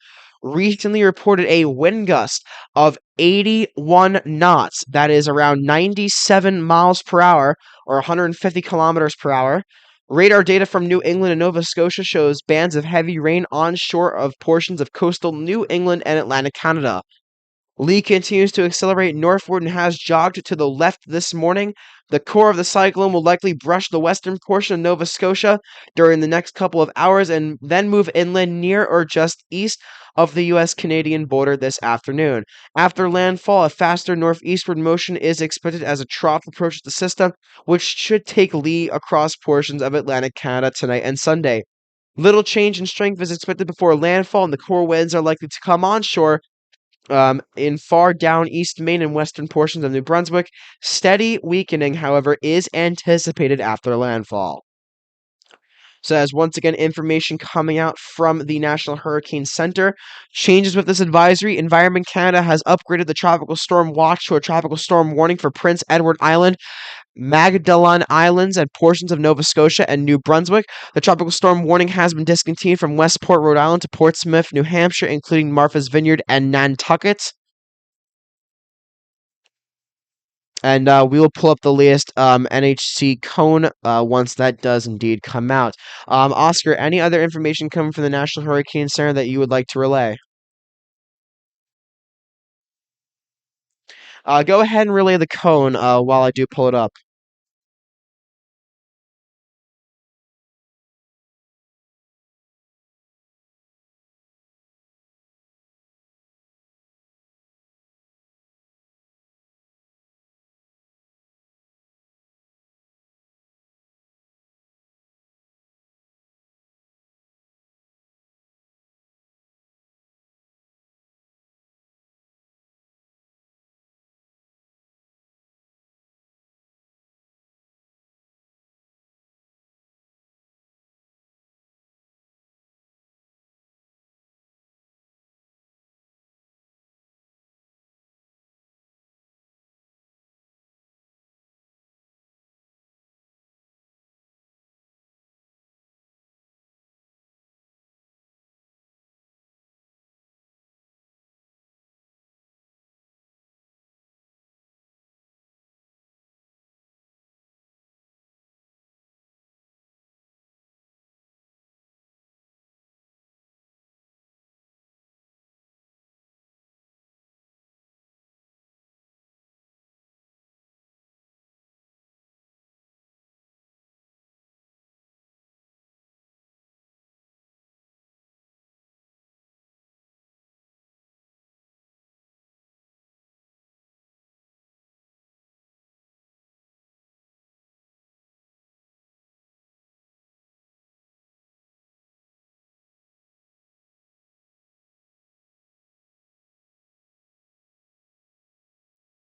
recently reported a wind gust of 81 knots. That is around 97 miles per hour or 150 kilometers per hour. Radar data from New England and Nova Scotia shows bands of heavy rain onshore of portions of coastal New England and Atlantic Canada. Lee continues to accelerate northward and has jogged to the left this morning. The core of the cyclone will likely brush the western portion of Nova Scotia during the next couple of hours and then move inland near or just east of the U.S.-Canadian border this afternoon. After landfall, a faster northeastward motion is expected as a trough approaches the system, which should take Lee across portions of Atlantic Canada tonight and Sunday. Little change in strength is expected before landfall, and the core winds are likely to come onshore in far down east Maine and western portions of New Brunswick. Steady weakening, however, is anticipated after landfall. So as once again information coming out from the National Hurricane Center. Changes with this advisory. Environment Canada has upgraded the tropical storm watch to a tropical storm warning for Prince Edward Island, Magdalen Islands, and portions of Nova Scotia and New Brunswick. The tropical storm warning has been discontinued from Westport, Rhode Island to Portsmouth, New Hampshire, including Martha's Vineyard and Nantucket. And we will pull up the latest NHC cone once that does indeed come out. Oscar, any other information coming from the National Hurricane Center that you would like to relay? Go ahead and relay the cone while I do pull it up.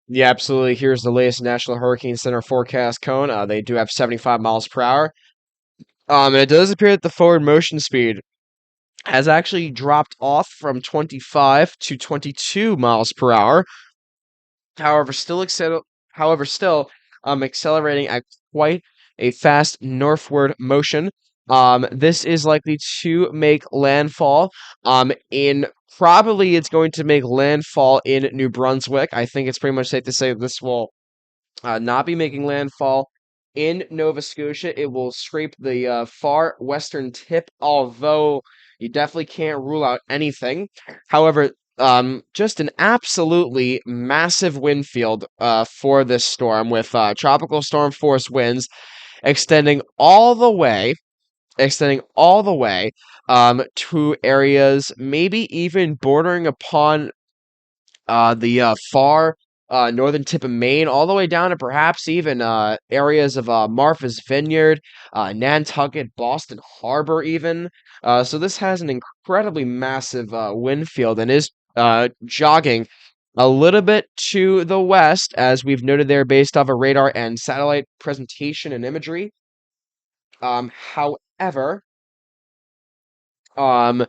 Yeah, absolutely. Here's the latest National Hurricane Center forecast cone. They do have 75 miles per hour. And it does appear that the forward motion speed has actually dropped off from 25 to 22 miles per hour. However, still accelerating at quite a fast northward motion. This is likely to make landfall. In probably it's going to make landfall in New Brunswick. I think it's pretty much safe to say this will not be making landfall in Nova Scotia. It will scrape the far western tip, although you definitely can't rule out anything. However, just an absolutely massive wind field for this storm, with tropical storm force winds extending all the way to areas maybe even bordering upon the far northern tip of Maine, all the way down to perhaps even areas of Martha's Vineyard, Nantucket, Boston Harbor, even. So this has an incredibly massive wind field and is jogging a little bit to the west, as we've noted there, based off of radar and satellite presentation and imagery. However, um,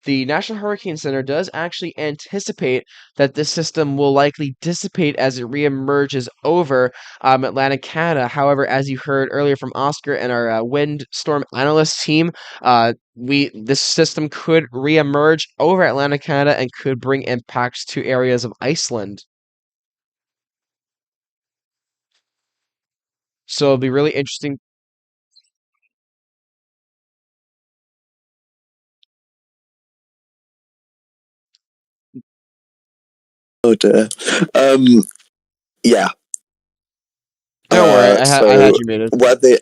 the National Hurricane Center does actually anticipate that this system will likely dissipate as it reemerges over Atlantic Canada. However, as you heard earlier from Oscar and our wind storm analyst team, this system could reemerge over Atlantic Canada and could bring impacts to areas of Iceland. So it'll be really interesting. Oh dear. Yeah. Don't worry, I had So you muted. where the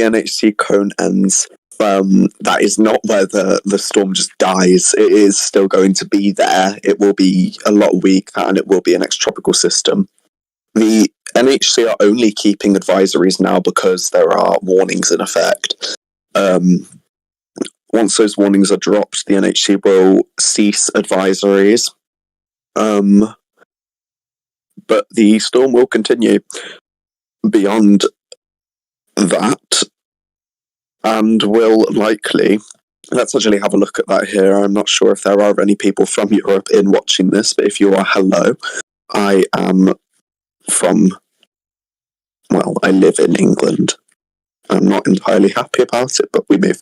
NHC cone ends, that is not where the storm just dies. It is still going to be there. It will be a lot weaker, and it will be an extratropical system. The NHC are only keeping advisories now because there are warnings in effect. Once those warnings are dropped, the NHC will cease advisories. But the storm will continue beyond that, and will likely. Let's actually have a look at that here. I'm not sure if there are any people from Europe in watching this, but if you are, hello. I am from. Well, I live in England. I'm not entirely happy about it, but we move.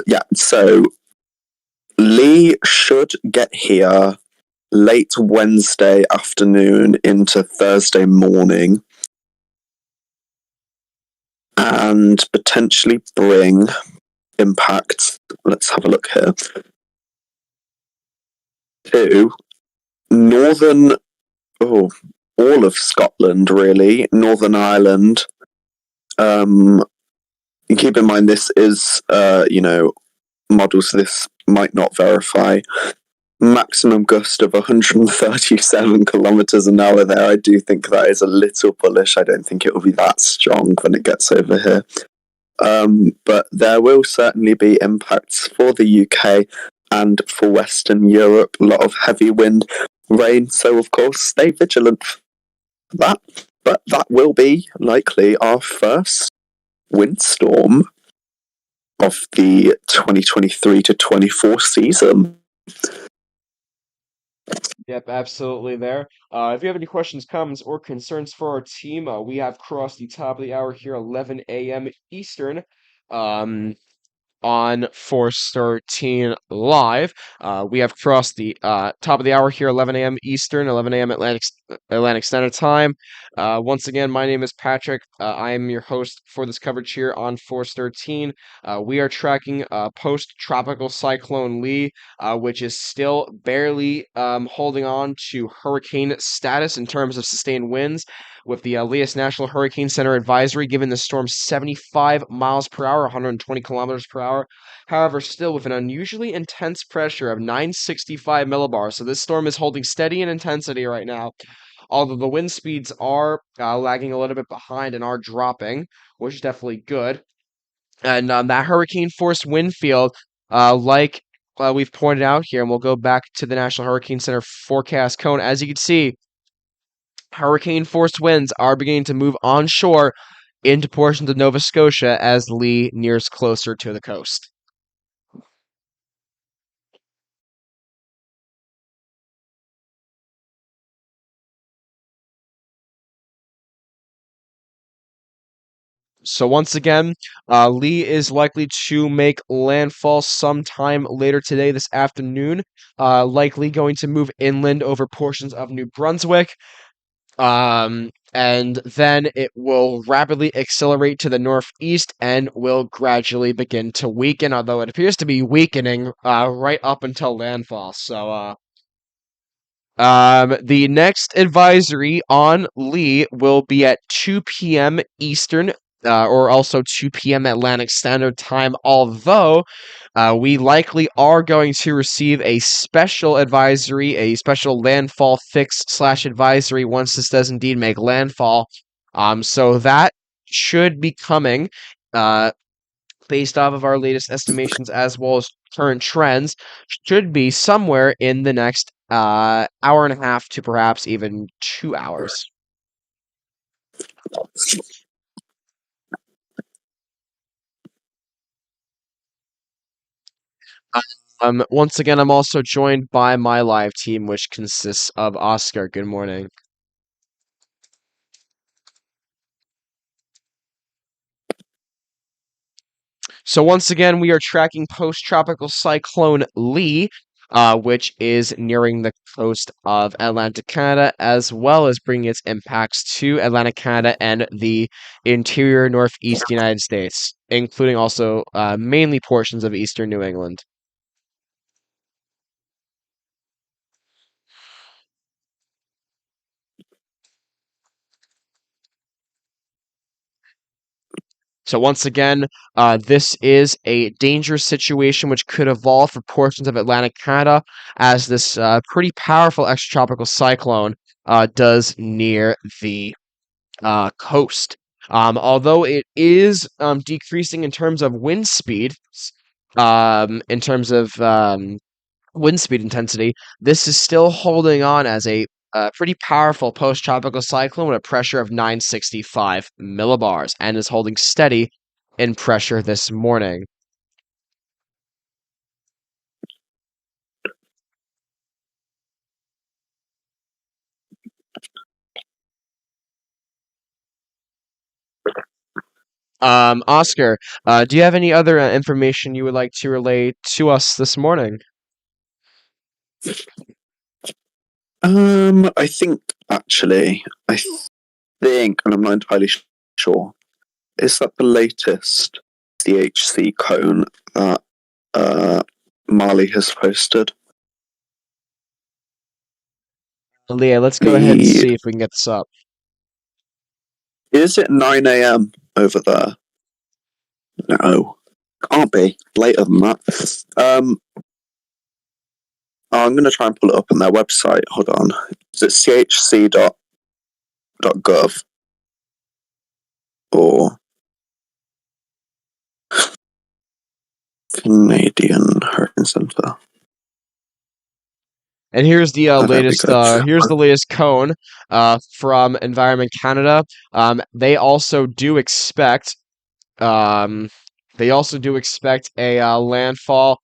Yeah, so Lee should get here late Wednesday afternoon into Thursday morning, and potentially bring impacts. Let's have a look here. To northern, all of Scotland, really, Northern Ireland. Keep in mind, this is, models this might not verify. Maximum gust of 137 kilometers an hour there. I do think that is a little bullish. I don't think it will be that strong when it gets over here. But there will certainly be impacts for the UK and for Western Europe. A lot of heavy wind, rain. So, of course, stay vigilant for that. But that will be likely our first windstorm of the 2023 to 24 season. Yep, absolutely there. If you have any questions, comments, or concerns for our team, we have crossed the top of the hour here, 11 a.m. Eastern. On Force 13 Live. We have crossed the top of the hour here, 11 a.m. Eastern, 11 a.m. Atlantic Standard Time. Once again, my name is Patrick. I am your host for this coverage here on Force 13. We are tracking post-tropical cyclone Lee, which is still barely holding on to hurricane status in terms of sustained winds, with the Elias National Hurricane Center advisory giving the storm 75 miles per hour, 120 kilometers per hour. However, still with an unusually intense pressure of 965 millibars. So this storm is holding steady in intensity right now, although the wind speeds are lagging a little bit behind and are dropping, which is definitely good. And that hurricane force wind field, like we've pointed out here, and we'll go back to the National Hurricane Center forecast cone. As you can see, hurricane-force winds are beginning to move onshore into portions of Nova Scotia as Lee nears closer to the coast. So once again, Lee is likely to make landfall sometime later today, this afternoon, likely going to move inland over portions of New Brunswick, And then it will rapidly accelerate to the northeast and will gradually begin to weaken, although it appears to be weakening right up until landfall. So, the next advisory on Lee will be at 2 p.m. Eastern, or also 2 p.m. Atlantic Standard Time, although we likely are going to receive a special advisory, a special landfall fix/advisory once this does indeed make landfall. So that should be coming, based off of our latest estimations as well as current trends, should be somewhere in the next hour and a half to perhaps even 2 hours. Once again, I'm also joined by my live team, which consists of Oscar. Good morning. So once again, we are tracking post-tropical cyclone Lee, which is nearing the coast of Atlantic Canada, as well as bringing its impacts to Atlantic Canada and the interior northeast United States, including also mainly portions of eastern New England. So once again, this is a dangerous situation which could evolve for portions of Atlantic Canada as this pretty powerful extratropical cyclone does near the coast. Although it is decreasing in terms of wind speed, in terms of wind speed intensity, this is still holding on as a pretty powerful post-tropical cyclone with a pressure of 965 millibars and is holding steady in pressure this morning. Oscar, do you have any other information you would like to relay to us this morning? I think actually, and I'm not entirely sure, is that the latest CHC cone that Marley has posted? Leah, let's go ahead and see if we can get this up. Is it 9 a.m. over there? No, can't be later than that. I'm going to try and pull it up on their website. Hold on. Is it chc.gov or Canadian Hurricane Center? And here's the latest. Here's the latest cone from Environment Canada. They also do expect. They also do expect a landfall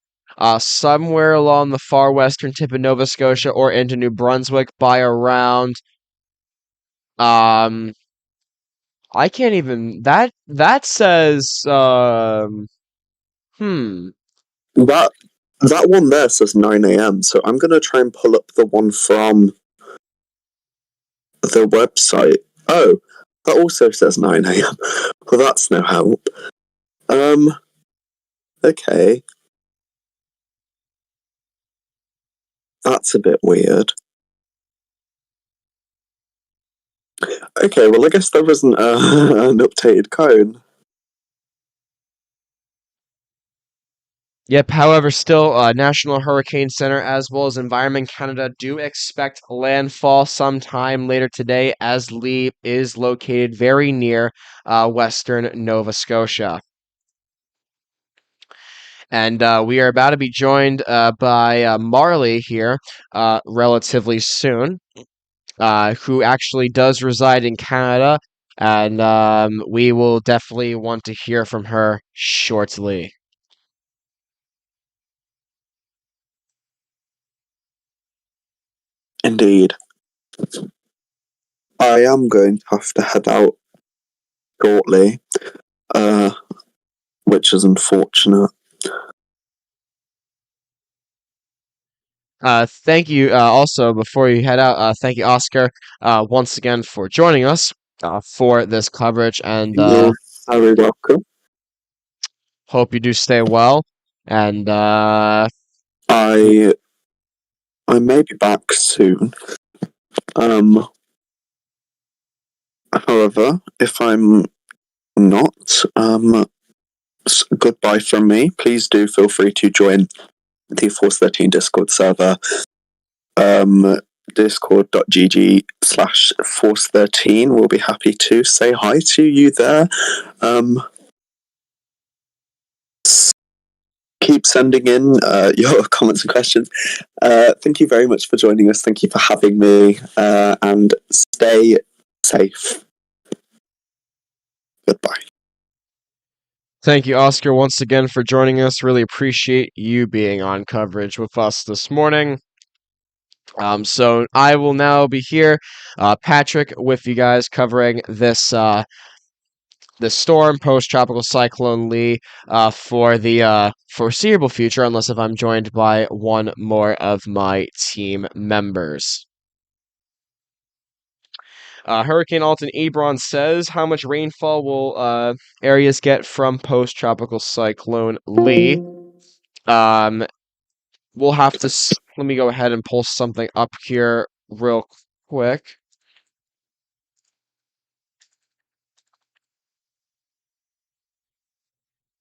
somewhere along the far western tip of Nova Scotia or into New Brunswick by around. I can't even. That says. That one there says 9 a.m. So I'm going to try and pull up the one from the website. Oh, that also says 9 a.m. Well, that's no help. Okay. That's a bit weird. Okay, well, I guess there isn't an updated cone. Yep, however, still, National Hurricane Center as well as Environment Canada do expect landfall sometime later today as Lee is located very near western Nova Scotia. And we are about to be joined by Marley here relatively soon, who actually does reside in Canada, and we will definitely want to hear from her shortly. Indeed. I am going to have to head out shortly, which is unfortunate. Thank you. Also, before you head out, thank you, Oscar, once again for joining us for this coverage, and You're very welcome. hope you do stay well. And I may be back soon. However, if I'm not, goodbye from me. Please do feel free to join the Force 13 Discord server. Discord.gg/Force13. We'll be happy to say hi to you there. Keep sending in your comments and questions. Thank you very much for joining us. Thank you for having me, and stay safe. Goodbye. thank you, Oscar, once again for joining us. Really appreciate you being on coverage with us this morning. So I will now be here, Patrick, with you guys covering this storm, post-tropical cyclone Lee, for the foreseeable future, unless if I'm joined by one more of my team members. Hurricane Alton Ebron says, how much rainfall will areas get from post-tropical cyclone Lee? We'll have to. Let me go ahead and pull something up here real quick.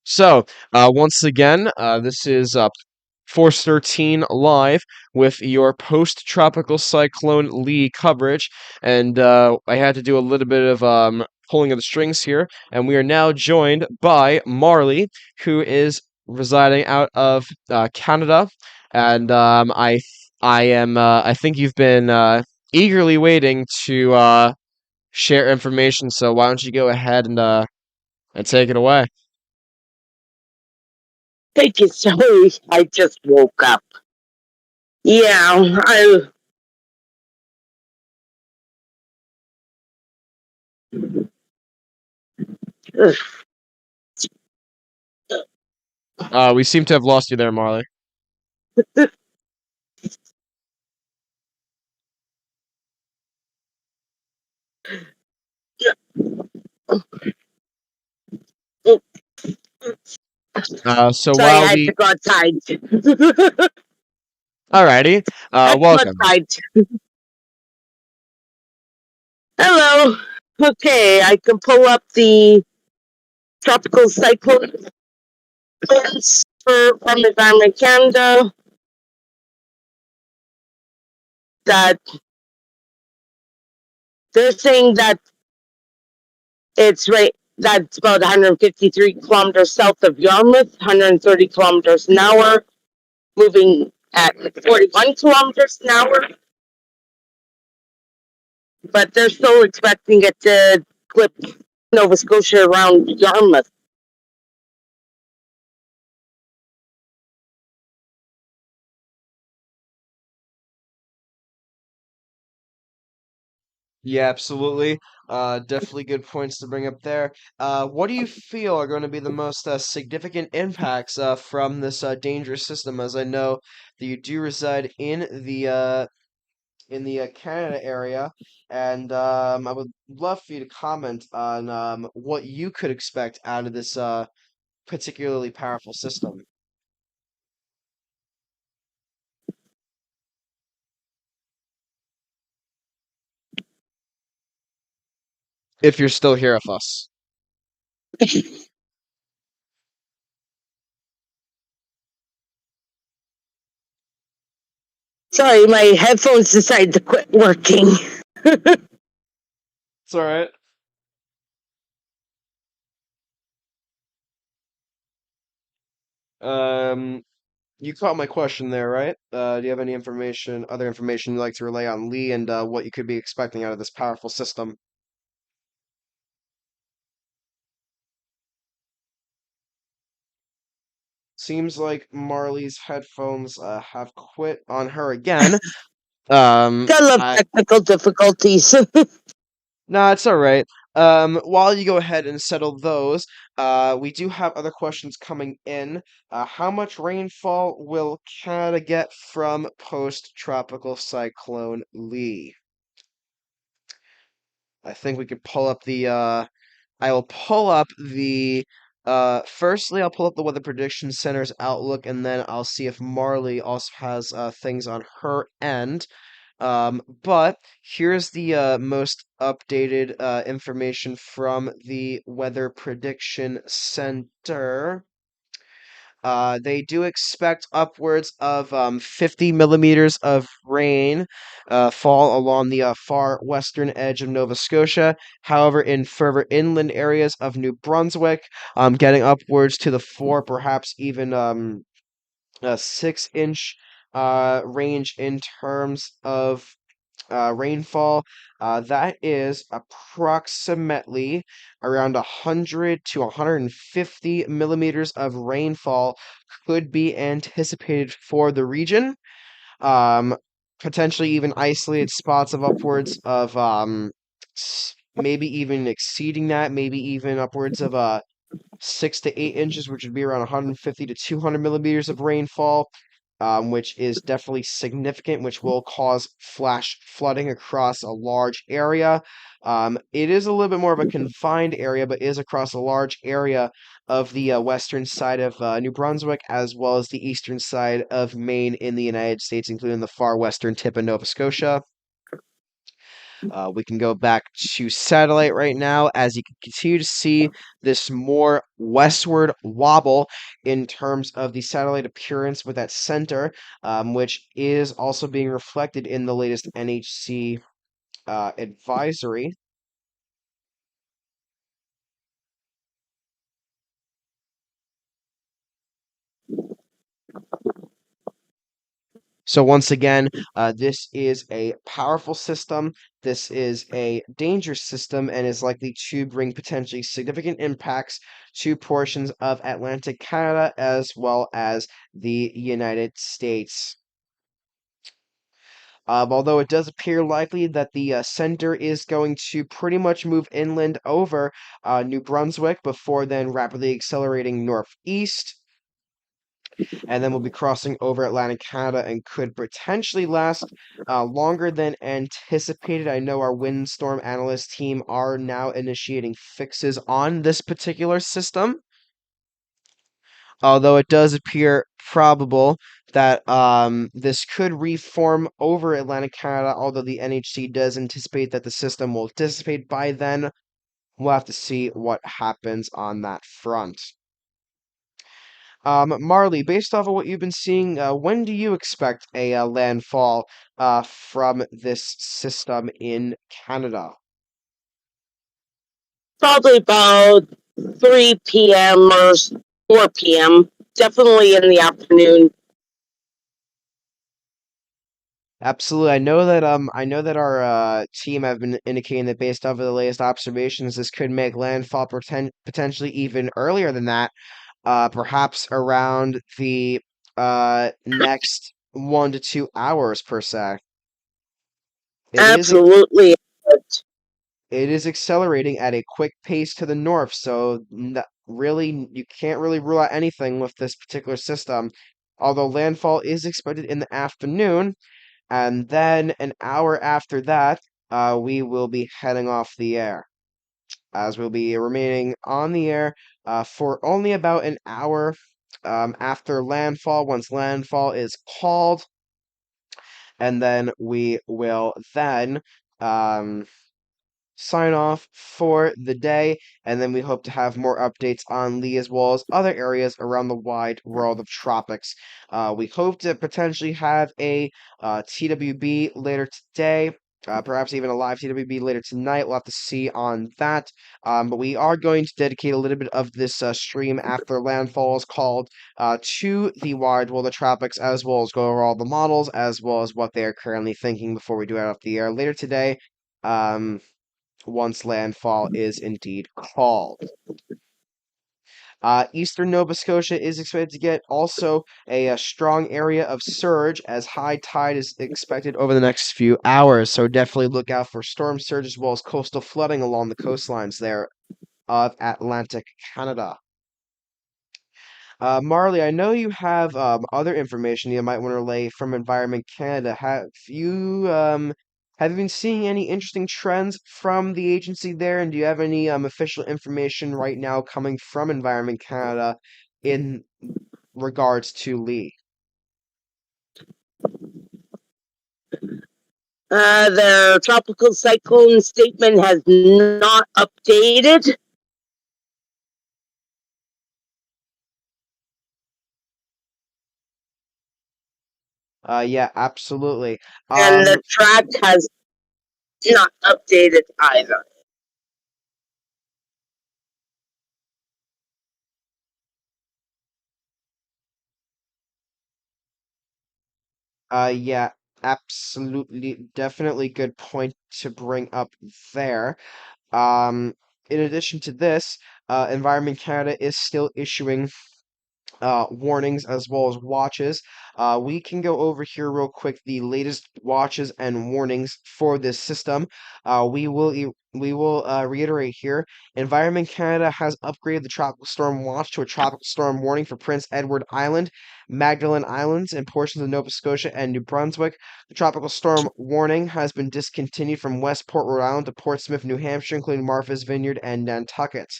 So, once again, this is Force 13 live with your post-tropical cyclone Lee coverage, and I had to do a little bit of pulling of the strings here, and we are now joined by Marley, who is residing out of Canada, and I think you've been eagerly waiting to share information, so why don't you go ahead and take it away. Thank you, sorry. I just woke up. Yeah, We seem to have lost you there, Marley. So sorry, I while had we to go outside. Alrighty, I had to go welcome. outside. Hello. Okay, I can pull up the tropical cyclone plans from Environment Canada that they're saying that it's right. That's about 153 kilometers south of Yarmouth, 130 kilometers an hour, moving at 41 kilometers an hour. But they're still expecting it to clip Nova Scotia around Yarmouth. Yeah, absolutely. Definitely good points to bring up there. What do you feel are going to be the most significant impacts from this dangerous system? As I know that you do reside in the Canada area, and I would love for you to comment on what you could expect out of this particularly powerful system. If you're still here with us. Sorry, my headphones decided to quit working. It's all right. You caught my question there, right? Do you have any other information you'd like to relay on Lee and what you could be expecting out of this powerful system? Seems like Marley's headphones have quit on her again. I love technical difficulties. No, it's all right. While you go ahead and settle those, we do have other questions coming in. How much rainfall will Canada get from post-tropical cyclone Lee? I think we could pull up the, I will pull up the, firstly, I'll pull up the Weather Prediction Center's outlook, and then I'll see if Marley also has, things on her end. But here's the most updated information from the Weather Prediction Center. They do expect upwards of 50 millimeters of rain fall along the far western edge of Nova Scotia. However, in further inland areas of New Brunswick, getting upwards to the 4, perhaps even a 6-inch range in terms of rainfall. That is approximately around 100 to 150 millimeters of rainfall could be anticipated for the region. Um, Potentially even isolated spots of upwards of maybe even exceeding that, maybe even upwards of 6 to 8 inches, which would be around 150 to 200 millimeters of rainfall, which is definitely significant, which will cause flash flooding across a large area. It is a little bit more of a confined area, but is across a large area of the western side of New Brunswick, as well as the eastern side of Maine in the United States, including the far western tip of Nova Scotia. We can go back to satellite right now as you can continue to see this more westward wobble in terms of the satellite appearance with that center, which is also being reflected in the latest NHC advisory. So once again, this is a powerful system. This is a dangerous system and is likely to bring potentially significant impacts to portions of Atlantic Canada as well as the United States. Although it does appear likely that the center is going to pretty much move inland over New Brunswick before then rapidly accelerating northeast, and then we'll be crossing over Atlantic Canada and could potentially last longer than anticipated. I know our windstorm analyst team are now initiating fixes on this particular system, although it does appear probable that this could reform over Atlantic Canada, although the NHC does anticipate that the system will dissipate by then. We'll have to see what happens on that front. Marley, based off of what you've been seeing, when do you expect a landfall from this system in Canada? Probably about 3 p.m. or 4 p.m. Definitely in the afternoon. Absolutely. I know that our team have been indicating that based off of the latest observations, this could make landfall potentially even earlier than that, perhaps around the next 1 to 2 hours per se. Absolutely. It is accelerating at a quick pace to the north, so really you can't really rule out anything with this particular system. Although landfall is expected in the afternoon, and then an hour after that, we will be heading off the air, as we'll be remaining on the air for only about an hour after landfall, once landfall is called, and then we will then sign off for the day, and then we hope to have more updates on Lee as well as other areas around the wide world of tropics. We hope to potentially have a TWB later today. Perhaps even a live TWB later tonight. We'll have to see on that. But we are going to dedicate a little bit of this stream after landfall is called to the wide world of tropics, as well as go over all the models, as well as what they are currently thinking before we do it off the air later today. Once landfall is indeed called. Eastern Nova Scotia is expected to get also a strong area of surge as high tide is expected over the next few hours. So definitely look out for storm surge as well as coastal flooding along the coastlines there of Atlantic Canada. Marley, I know you have other information you might want to relay from Environment Canada. Have you been seeing any interesting trends from the agency there? And do you have any official information right now coming from Environment Canada in regards to Lee? Their tropical cyclone statement has not updated. Yeah, absolutely. And the track has not updated either. Yeah, absolutely, definitely good point to bring up there. Um, in addition to this, Environment Canada is still issuing warnings as well as watches. We can go over here real quick the latest watches and warnings for this system. We will reiterate here. Environment Canada has upgraded the tropical storm watch to a tropical storm warning for Prince Edward Island, Magdalen Islands, and portions of Nova Scotia and New Brunswick. The tropical storm warning has been discontinued from Westport, Rhode Island to Portsmouth, New Hampshire, including Martha's Vineyard and Nantucket.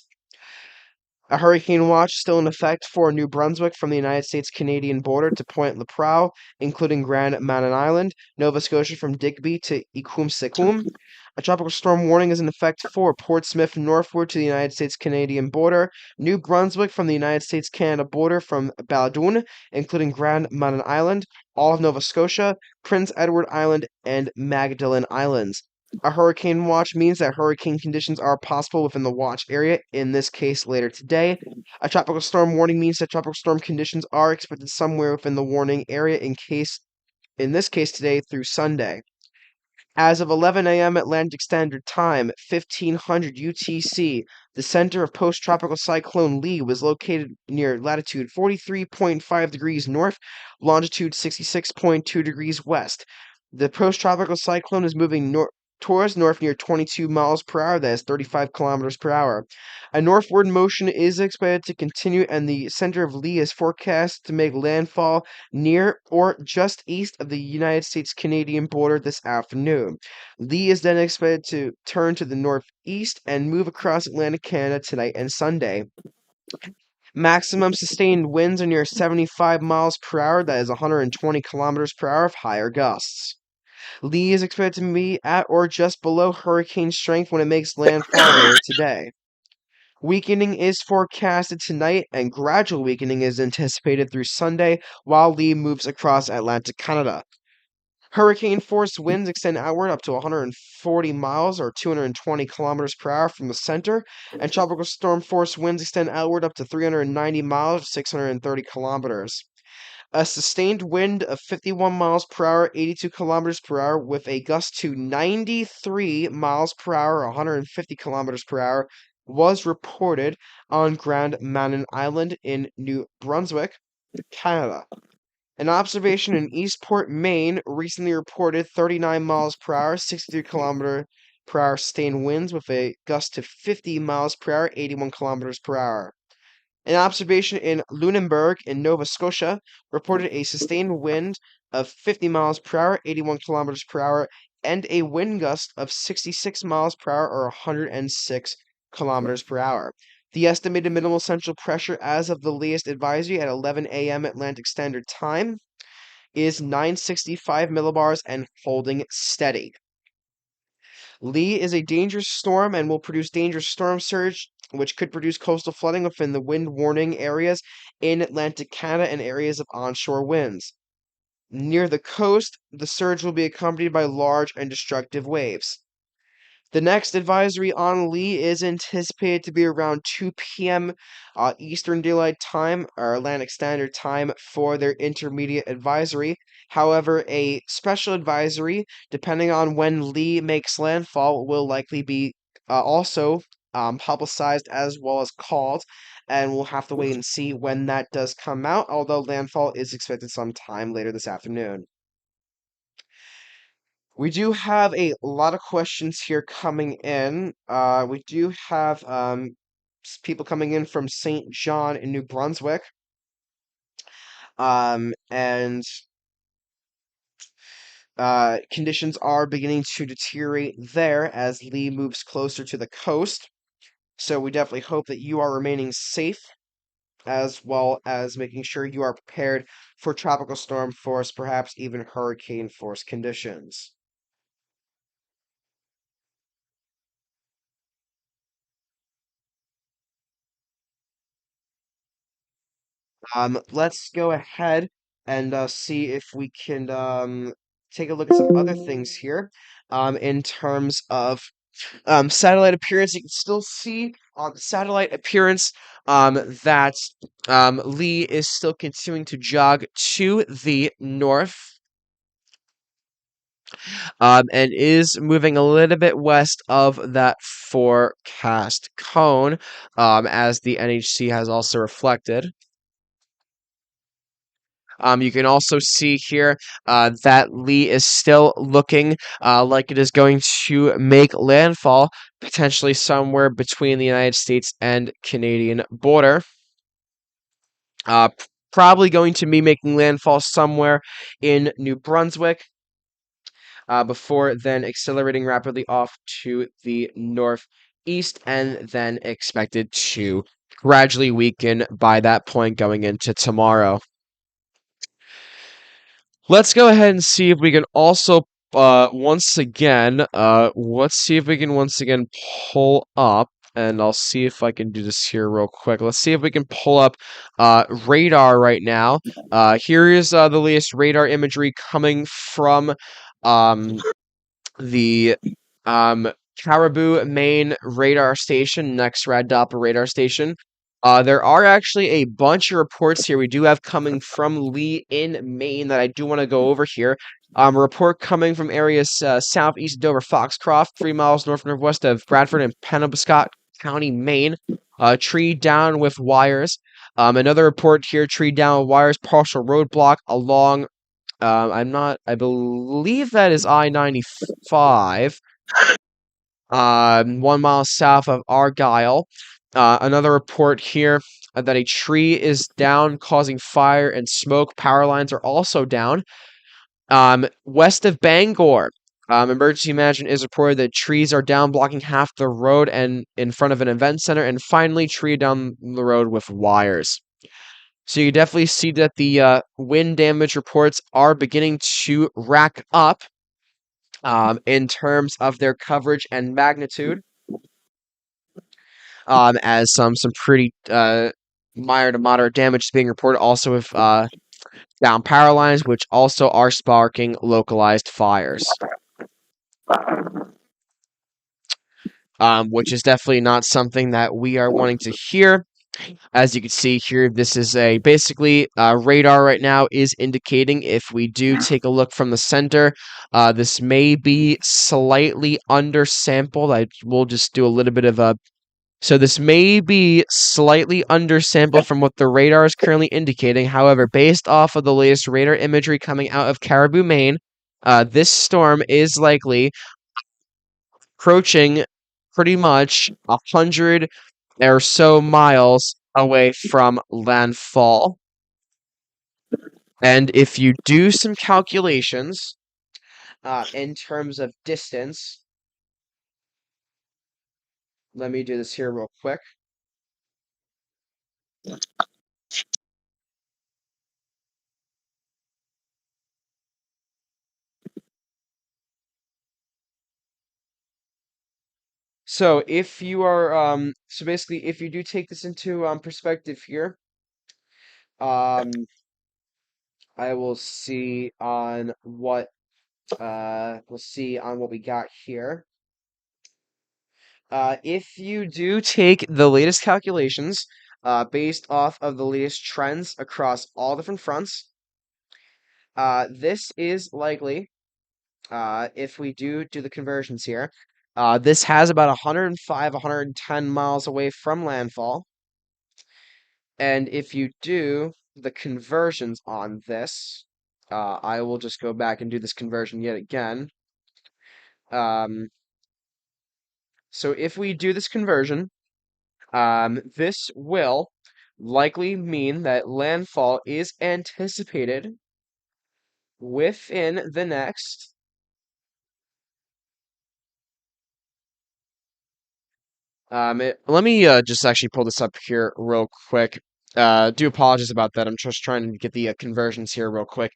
A hurricane watch still in effect for New Brunswick from the United States-Canadian border to Point Lepreau, including Grand Manan Island, Nova Scotia from Digby to Iqaluit. A tropical storm warning is in effect for Portsmouth northward to the United States-Canadian border, New Brunswick from the United States-Canada border from Baldoon, including Grand Manan Island, all of Nova Scotia, Prince Edward Island, and Magdalen Islands. A hurricane watch means that hurricane conditions are possible within the watch area, in this case later today. A tropical storm warning means that tropical storm conditions are expected somewhere within the warning area in this case today through Sunday. As of 11 a.m. Atlantic Standard Time, 1500 UTC, the center of post-tropical cyclone Lee was located near latitude 43.5 degrees north, longitude 66.2 degrees west. The post-tropical cyclone is moving towards north near 22 miles per hour, that is 35 kilometers per hour. A northward motion is expected to continue, and the center of Lee is forecast to make landfall near or just east of the United States-Canadian border this afternoon. Lee is then expected to turn to the northeast and move across Atlantic Canada tonight and Sunday. Maximum sustained winds are near 75 miles per hour, that is 120 kilometers per hour of higher gusts. Lee is expected to be at or just below hurricane strength when it makes landfall later today. Weakening is forecasted tonight, and gradual weakening is anticipated through Sunday while Lee moves across Atlantic Canada. Hurricane force winds extend outward up to 140 miles or 220 kilometers per hour from the center, and tropical storm force winds extend outward up to 390 miles or 630 kilometers. A sustained wind of 51 miles per hour, 82 kilometers per hour, with a gust to 93 miles per hour, 150 kilometers per hour, was reported on Grand Manan Island in New Brunswick, Canada. An observation in Eastport, Maine, recently reported 39 miles per hour, 63 kilometer per hour sustained winds with a gust to 50 miles per hour, 81 kilometers per hour. An observation in Lunenburg in Nova Scotia reported a sustained wind of 50 miles per hour, 81 kilometers per hour, and a wind gust of 66 miles per hour or 106 kilometers per hour. The estimated minimal central pressure as of the latest advisory at 11 a.m. Atlantic Standard Time is 965 millibars and holding steady. Lee is a dangerous storm and will produce dangerous storm surge, which could produce coastal flooding within the wind warning areas in Atlantic Canada and areas of onshore winds. Near the coast, the surge will be accompanied by large and destructive waves. The next advisory on Lee is anticipated to be around 2 p.m. Eastern Daylight Time or Atlantic Standard Time for their intermediate advisory. However, a special advisory, depending on when Lee makes landfall, will likely be also publicized as well as called, and we'll have to wait and see when that does come out, although landfall is expected sometime later this afternoon. We do have a lot of questions here coming in. We do have people coming in from St. John in New Brunswick. And conditions are beginning to deteriorate there as Lee moves closer to the coast. So we definitely hope that you are remaining safe, as well as making sure you are prepared for tropical storm force, perhaps even hurricane force conditions. Let's go ahead and see if we can take a look at some other things here. In terms of satellite appearance, you can still see on the satellite appearance that Lee is still continuing to jog to the north. And is moving a little bit west of that forecast cone, as the NHC has also reflected. You can also see here that Lee is still looking like it is going to make landfall, potentially somewhere between the United States and Canadian border. Probably going to be making landfall somewhere in New Brunswick, before then accelerating rapidly off to the northeast, and then expected to gradually weaken by that point going into tomorrow. Let's go ahead and see if we can also once again pull up, and I'll see if I can do this here real quick. Let's see if we can pull up radar right now. Here is the latest radar imagery coming from the Caribou Main radar station, next Doppler radar station. There are actually a bunch of reports here we do have coming from Lee in Maine that I do want to go over here. A report coming from areas southeast of Dover Foxcroft, 3 miles northwest of Bradford and Penobscot County, Maine. Tree down with wires. Another report here, tree down with wires, partial roadblock along I believe that is I-95, 1 mile south of Argyle. Another report here that a tree is down, causing fire and smoke. Power lines are also down. West of Bangor, emergency management is reported that trees are down, blocking half the road and in front of an event center. And finally, tree down the road with wires. So you definitely see that the wind damage reports are beginning to rack up in terms of their coverage and magnitude, as some pretty minor to moderate damage is being reported, also with down power lines, which also are sparking localized fires. Which is definitely not something that we are wanting to hear. As you can see here, this is basically radar right now is indicating, if we do take a look from the center, this may be slightly undersampled. I will just do a little bit of so this may be slightly undersampled from what the radar is currently indicating. However, based off of the latest radar imagery coming out of Caribou, Maine, this storm is likely approaching pretty much 100 or so miles away from landfall. And if you do some calculations in terms of distance, let me do this here real quick. So if you are so basically, if you do take this into perspective here, I will see on what we'll see on what we got here. If you do take the latest calculations based off of the latest trends across all different fronts, this is likely, if we do the conversions here, This has about 105, 110 miles away from landfall. And if you do the conversions on this, I will just go back and do this conversion yet again. So if we do this conversion, this will likely mean that landfall is anticipated within the next let me just actually pull this up here real quick. Do apologize about that. I'm just trying to get the conversions here real quick.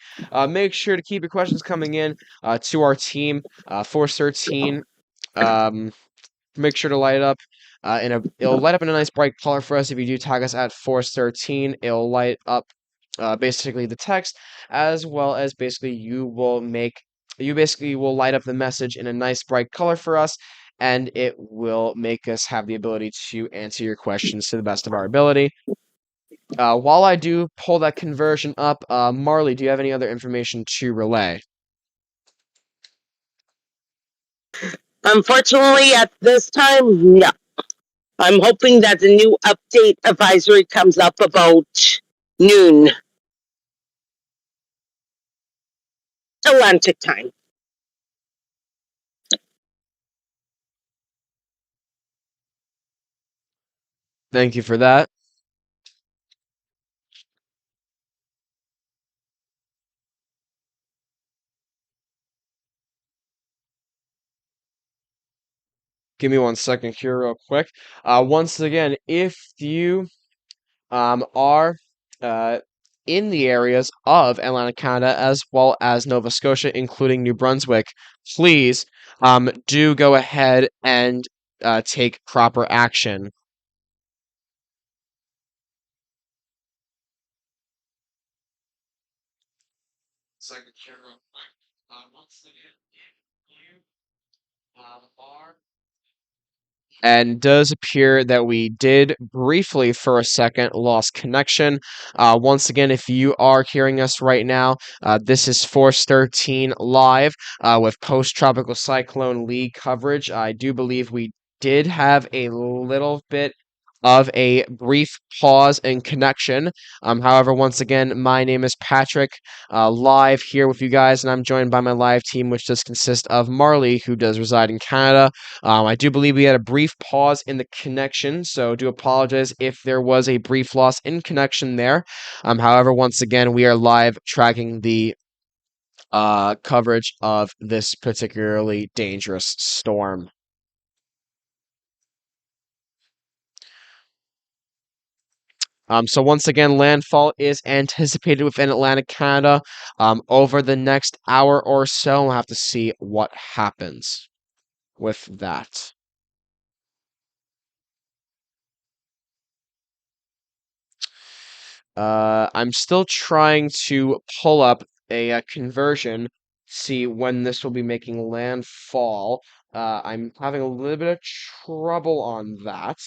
Make sure to keep your questions coming in to our team, Force 13. Make sure to light it up it'll light up in a nice bright color for us if you do tag us at Force 13. It'll light up basically the text, as well as basically you basically will light up the message in a nice bright color for us, and it will make us have the ability to answer your questions to the best of our ability. While I do pull that conversion up, Marley, do you have any other information to relay? Unfortunately, at this time, no. I'm hoping that the new update advisory comes up about noon Atlantic time. Thank you for that. Give me 1 second here real quick. Once again, if you are in the areas of Atlantic Canada as well as Nova Scotia, including New Brunswick, please do go ahead and take proper action. Once again, if you are and does appear that we did briefly for a second lost connection. Once again, if you are hearing us right now, this is Force 13 live with post-tropical cyclone Lee coverage. I do believe we did have a little bit of a brief pause in connection. However, once again, my name is Patrick, live here with you guys, and I'm joined by my live team, which does consist of Marley, who does reside in Canada. I do believe we had a brief pause in the connection, so do apologize if there was a brief loss in connection there. However, once again, we are live tracking the coverage of this particularly dangerous storm. So once again, landfall is anticipated within Atlantic Canada over the next hour or so. We'll have to see what happens with that. I'm still trying to pull up a conversion, see when this will be making landfall. I'm having a little bit of trouble on that.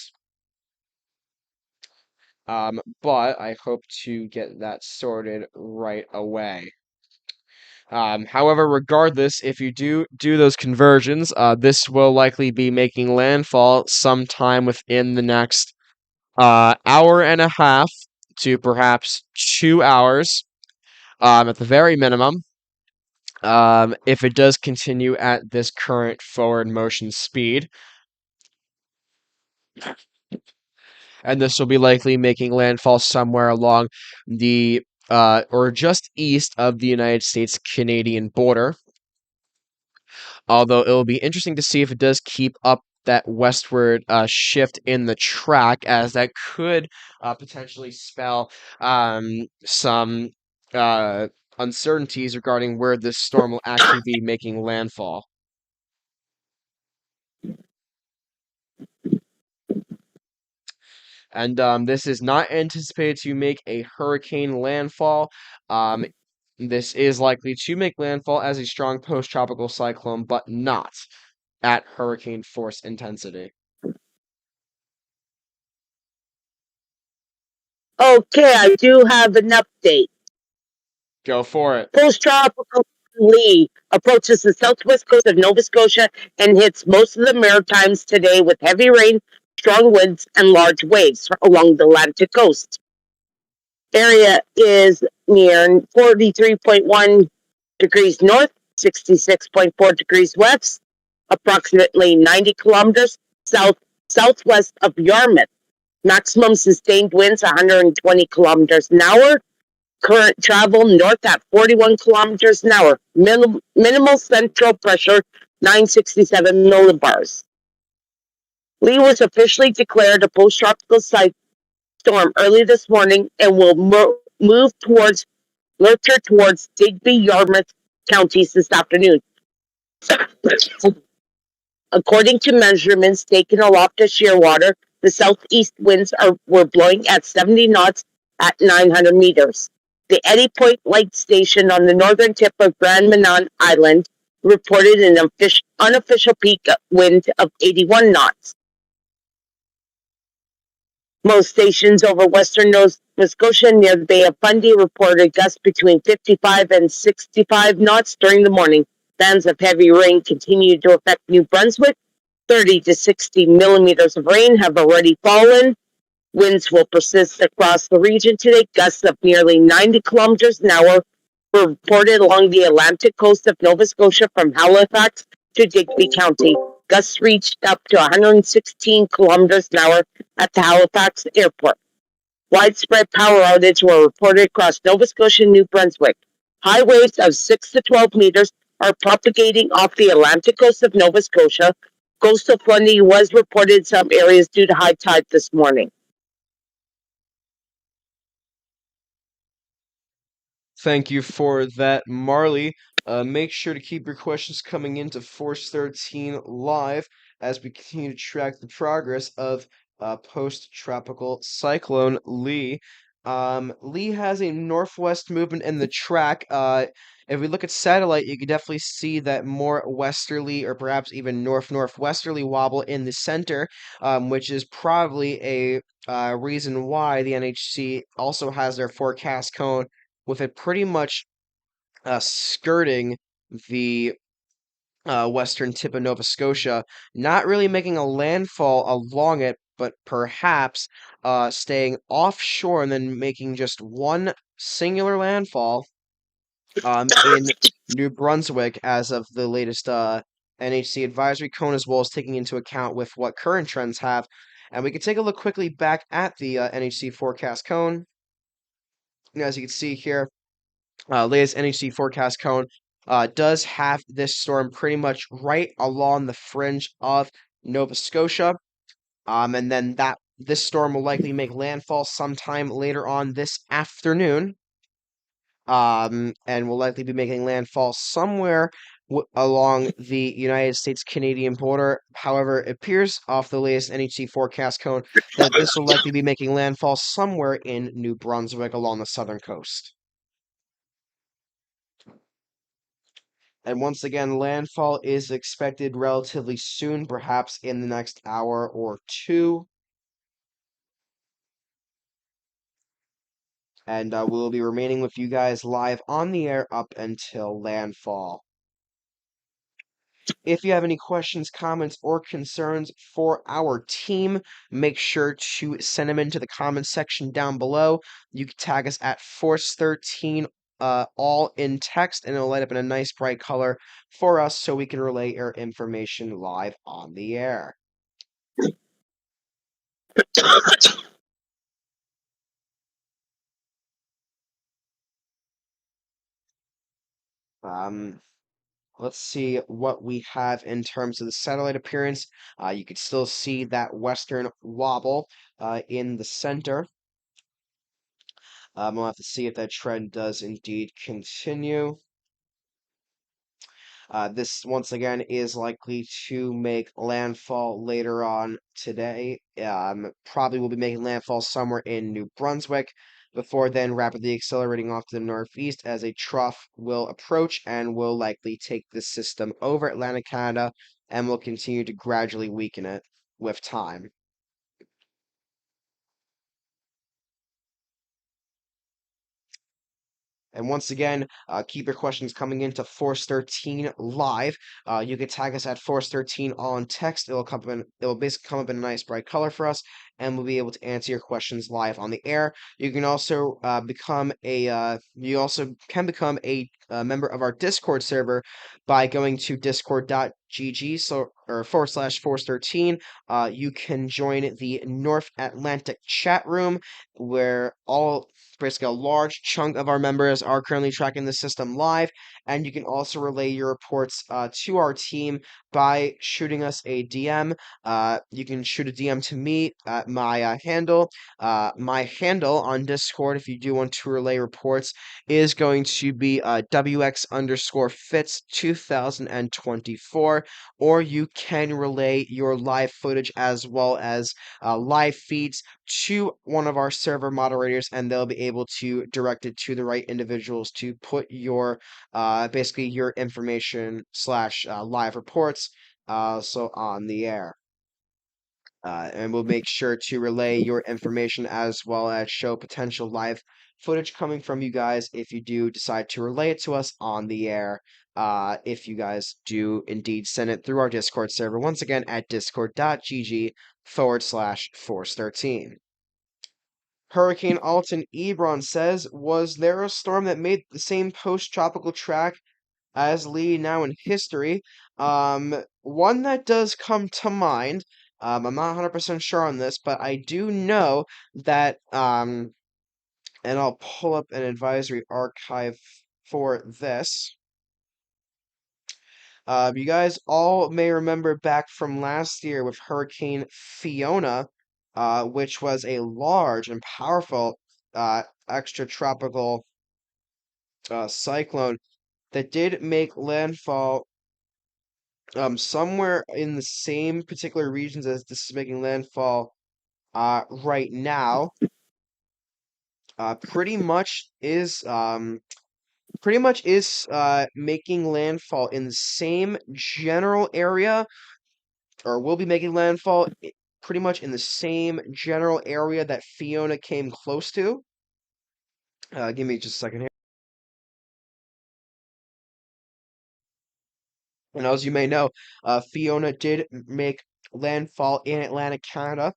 But I hope to get that sorted right away. However, regardless, if you do those conversions, this will likely be making landfall sometime within the next hour and a half to perhaps 2 hours, at the very minimum. If it does continue at this current forward motion speed. And this will be likely making landfall somewhere along the or just east of the United States-Canadian border. Although it will be interesting to see if it does keep up that westward shift in the track, as that could potentially spell some uncertainties regarding where this storm will actually be making landfall. And this is not anticipated to make a hurricane landfall. This is likely to make landfall as a strong post-tropical cyclone, but not at hurricane force intensity. Okay, I do have an update. Go for it. Post-tropical Lee approaches the southwest coast of Nova Scotia and hits most of the Maritimes today with heavy rain, strong winds, and large waves along the Atlantic coast. Area is near 43.1 degrees north, 66.4 degrees west, approximately 90 kilometers southwest of Yarmouth. Maximum sustained winds 120 kilometers an hour. Current travel north at 41 kilometers an hour. Minimal central pressure 967 millibars. Lee was officially declared a post-tropical storm early this morning and will move towards lurcher towards Digby, Yarmouth counties this afternoon. According to measurements taken aloft to Shearwater, the southeast winds were blowing at 70 knots at 900 meters. The Eddy Point Light Station on the northern tip of Grand Manan Island reported an unofficial peak wind of 81 knots. Most stations over western Nova Scotia near the Bay of Fundy reported gusts between 55 and 65 knots during the morning. Bands of heavy rain continue to affect New Brunswick. 30 to 60 millimeters of rain have already fallen. Winds will persist across the region today. Gusts of nearly 90 kilometers an hour were reported along the Atlantic coast of Nova Scotia from Halifax to Digby County. Gusts reached up to 116 kilometers an hour at the Halifax airport. Widespread power outages were reported across Nova Scotia and New Brunswick. High waves of 6 to 12 meters are propagating off the Atlantic coast of Nova Scotia. Coastal flooding was reported in some areas due to high tide this morning. Thank you for that, Marley. Make sure to keep your questions coming into Force 13 live as we continue to track the progress of post-tropical cyclone Lee. Lee has a northwest movement in the track. If we look at satellite, you can definitely see that more westerly or perhaps even northwesterly wobble in the center, which is probably a reason why the NHC also has their forecast cone with it pretty much skirting the western tip of Nova Scotia, not really making a landfall along it, but perhaps staying offshore and then making just one singular landfall in New Brunswick as of the latest NHC advisory cone, as well as taking into account with what current trends have. And we can take a look quickly back at the NHC forecast cone. As you can see here, latest NHC forecast cone does have this storm pretty much right along the fringe of Nova Scotia. And then this storm will likely make landfall sometime later on this afternoon. And will likely be making landfall somewhere along the United States-Canadian border. However, it appears off the latest NHC forecast cone that this will likely be making landfall somewhere in New Brunswick along the southern coast. And once again, landfall is expected relatively soon, perhaps in the next hour or two. And we'll be remaining with you guys live on the air up until landfall. If you have any questions, comments, or concerns for our team, make sure to send them into the comments section down below. You can tag us at Force13, all in text, and it'll light up in a nice bright color for us so we can relay our information live on the air. Let's see what we have in terms of the satellite appearance. You can still see that western wobble in the center. We'll have to see if that trend does indeed continue. This, once again, is likely to make landfall later on today. Probably will be making landfall somewhere in New Brunswick, before then rapidly accelerating off to the northeast as a trough will approach and will likely take the system over Atlantic Canada and will continue to gradually weaken it with time. And once again, keep your questions coming into Force13 Live. You can tag us at Force13 on text. It'll basically come up in a nice bright color for us, and we'll be able to answer your questions live on the air. You can also become a member of our Discord server by going to discord.gg or /force13. You can join the North Atlantic chat room where basically a large chunk of our members are currently tracking the system live, and you can also relay your reports to our team by shooting us a DM. You can shoot a DM to me at my handle. My handle on Discord, if you do want to relay reports, is going to be WX_Fitz2024, or you can relay your live footage as well as live feeds to one of our server moderators, and they'll be able to direct it to the right individuals to put your basically your information / live reports so on the air. And we'll make sure to relay your information as well as show potential live footage coming from you guys if you do decide to relay it to us on the air. If you guys do indeed send it through our Discord server, once again at discord.gg/Force13. Hurricane Alton Ebron says, was there a storm that made the same post-tropical track as Lee now in history? One that does come to mind, I'm not 100% sure on this, but I do know that, and I'll pull up an advisory archive for this. You guys all may remember back from last year with Hurricane Fiona, which was a large and powerful extratropical cyclone that did make landfall somewhere in the same particular regions as this is making landfall right now. Pretty much is making landfall in the same general area, or will be making landfall pretty much in the same general area that Fiona came close to. Give me just a second here. And as you may know, Fiona did make landfall in Atlantic Canada.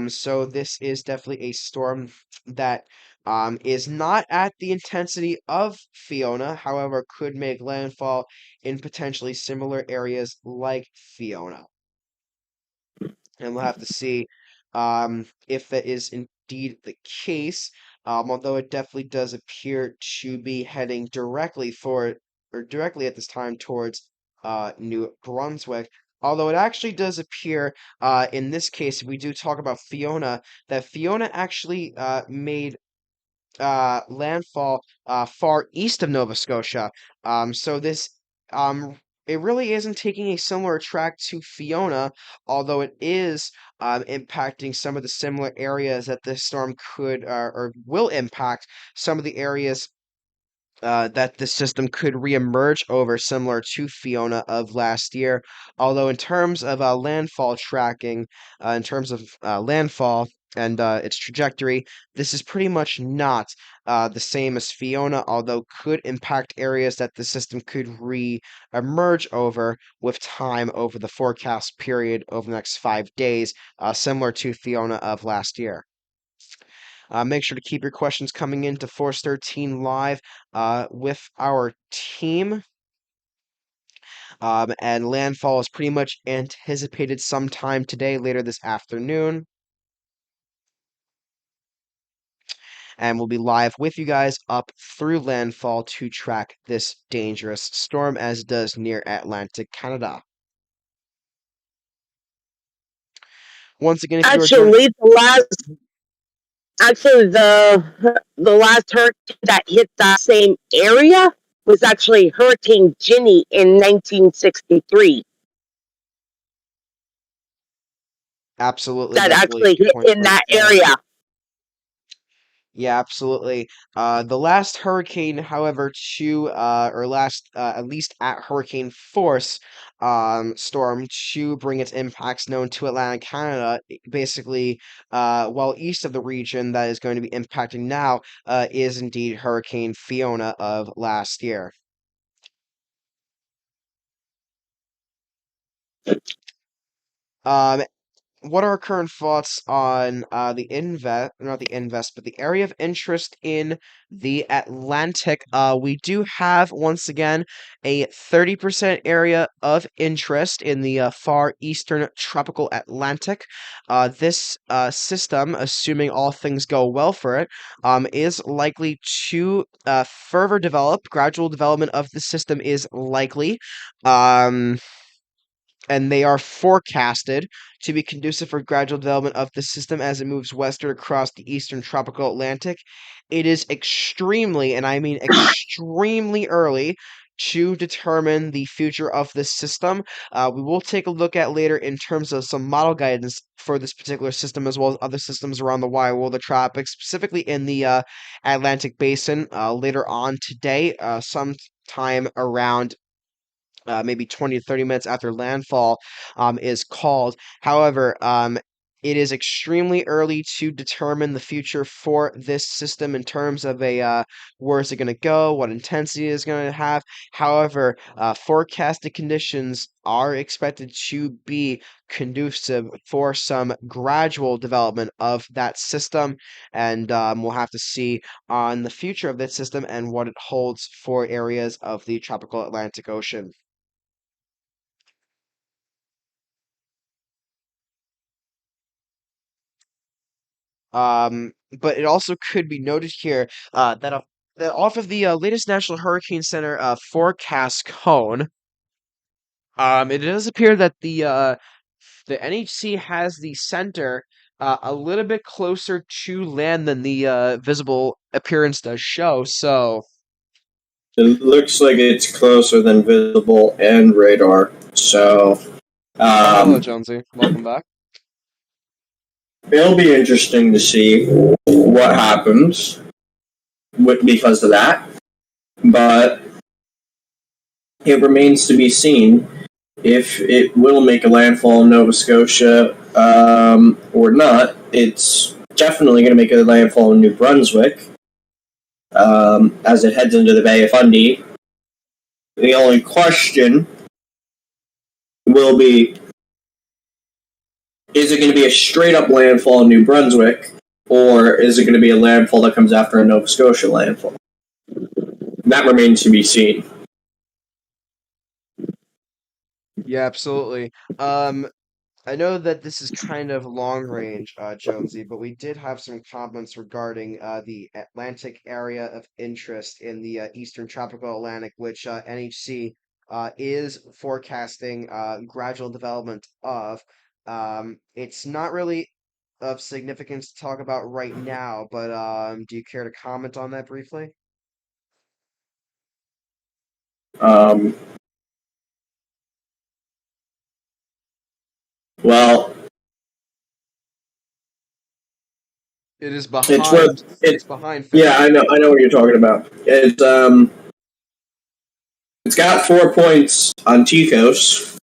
So this is definitely a storm that is not at the intensity of Fiona, however, could make landfall in potentially similar areas like Fiona. And we'll have to see if that is indeed the case, although it definitely does appear to be heading directly at this time towards New Brunswick. Although it actually does appear, in this case, if we do talk about Fiona, that Fiona actually made landfall far east of Nova Scotia. So this it really isn't taking a similar track to Fiona, although it is impacting some of the similar areas that this storm could or will impact some of the areas that the system could reemerge over, similar to Fiona of last year. Although in terms of landfall tracking, in terms of landfall and its trajectory, this is pretty much not the same as Fiona, although could impact areas that the system could re-emerge over with time over the forecast period over the next 5 days, similar to Fiona of last year. Make sure to keep your questions coming into Force13 Live with our team. And landfall is pretty much anticipated sometime today, later this afternoon. And we'll be live with you guys up through landfall to track this dangerous storm as it does near Atlantic Canada. Once again, if Actually, the last hurricane that hit that same area was actually Hurricane Ginny in 1963. Absolutely, That definitely actually hit in that area. Yeah, absolutely. The last hurricane, however, at least at hurricane force, storm to bring its impacts known to Atlantic Canada, basically well east of the region that is going to be impacting now is indeed Hurricane Fiona of last year. What are our current thoughts on not the invest, but the area of interest in the Atlantic? We do have, once again, a 30% area of interest in the far eastern tropical Atlantic. This system, assuming all things go well for it, is likely to further develop. Gradual development of the system is likely. And they are forecasted to be conducive for gradual development of the system as it moves westward across the eastern tropical Atlantic. It is extremely, and I mean extremely early, to determine the future of this system. We will take a look at later in terms of some model guidance for this particular system, as well as other systems around the wide world of tropics, specifically in the Atlantic Basin, later on today, sometime around maybe 20 to 30 minutes after landfall is called. However, it is extremely early to determine the future for this system in terms of where is it going to go, what intensity is going to have. However, forecasted conditions are expected to be conducive for some gradual development of that system, and we'll have to see on the future of that system and what it holds for areas of the tropical Atlantic Ocean. But it also could be noted here that off of the latest National Hurricane Center forecast cone, it does appear that the NHC has the center a little bit closer to land than the visible appearance does show. So it looks like it's closer than visible and radar. So, hello, Jonesy. Welcome back. It'll be interesting to see what happens because of that, but it remains to be seen if it will make a landfall in Nova Scotia or not. It's definitely going to make a landfall in New Brunswick as it heads into the Bay of Fundy. The only question will be, is it going to be a straight-up landfall in New Brunswick, or is it going to be a landfall that comes after a Nova Scotia landfall? That remains to be seen. Yeah, absolutely. I know that this is kind of long range, Jonesy, but we did have some comments regarding the Atlantic area of interest in the Eastern Tropical Atlantic, which NHC is forecasting gradual development of. It's not really of significance to talk about right now, but do you care to comment on that briefly? Well, It is behind. It's behind. Yeah, I know what you're talking about. It's got 4 points on TCOS,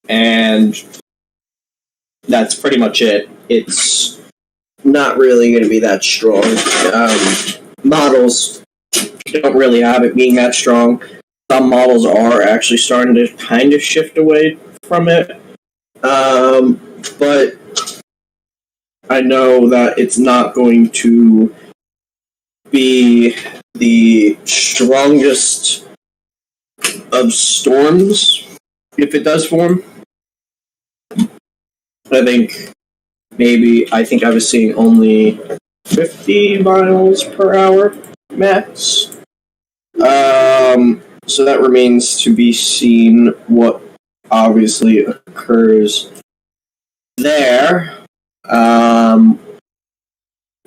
and that's pretty much it. It's not really going to be that strong. Models don't really have it being that strong. Some models are actually starting to kind of shift away from it. But I know that it's not going to be the strongest of storms if it does form. I think I was seeing only 50 miles per hour max. So that remains to be seen what obviously occurs there.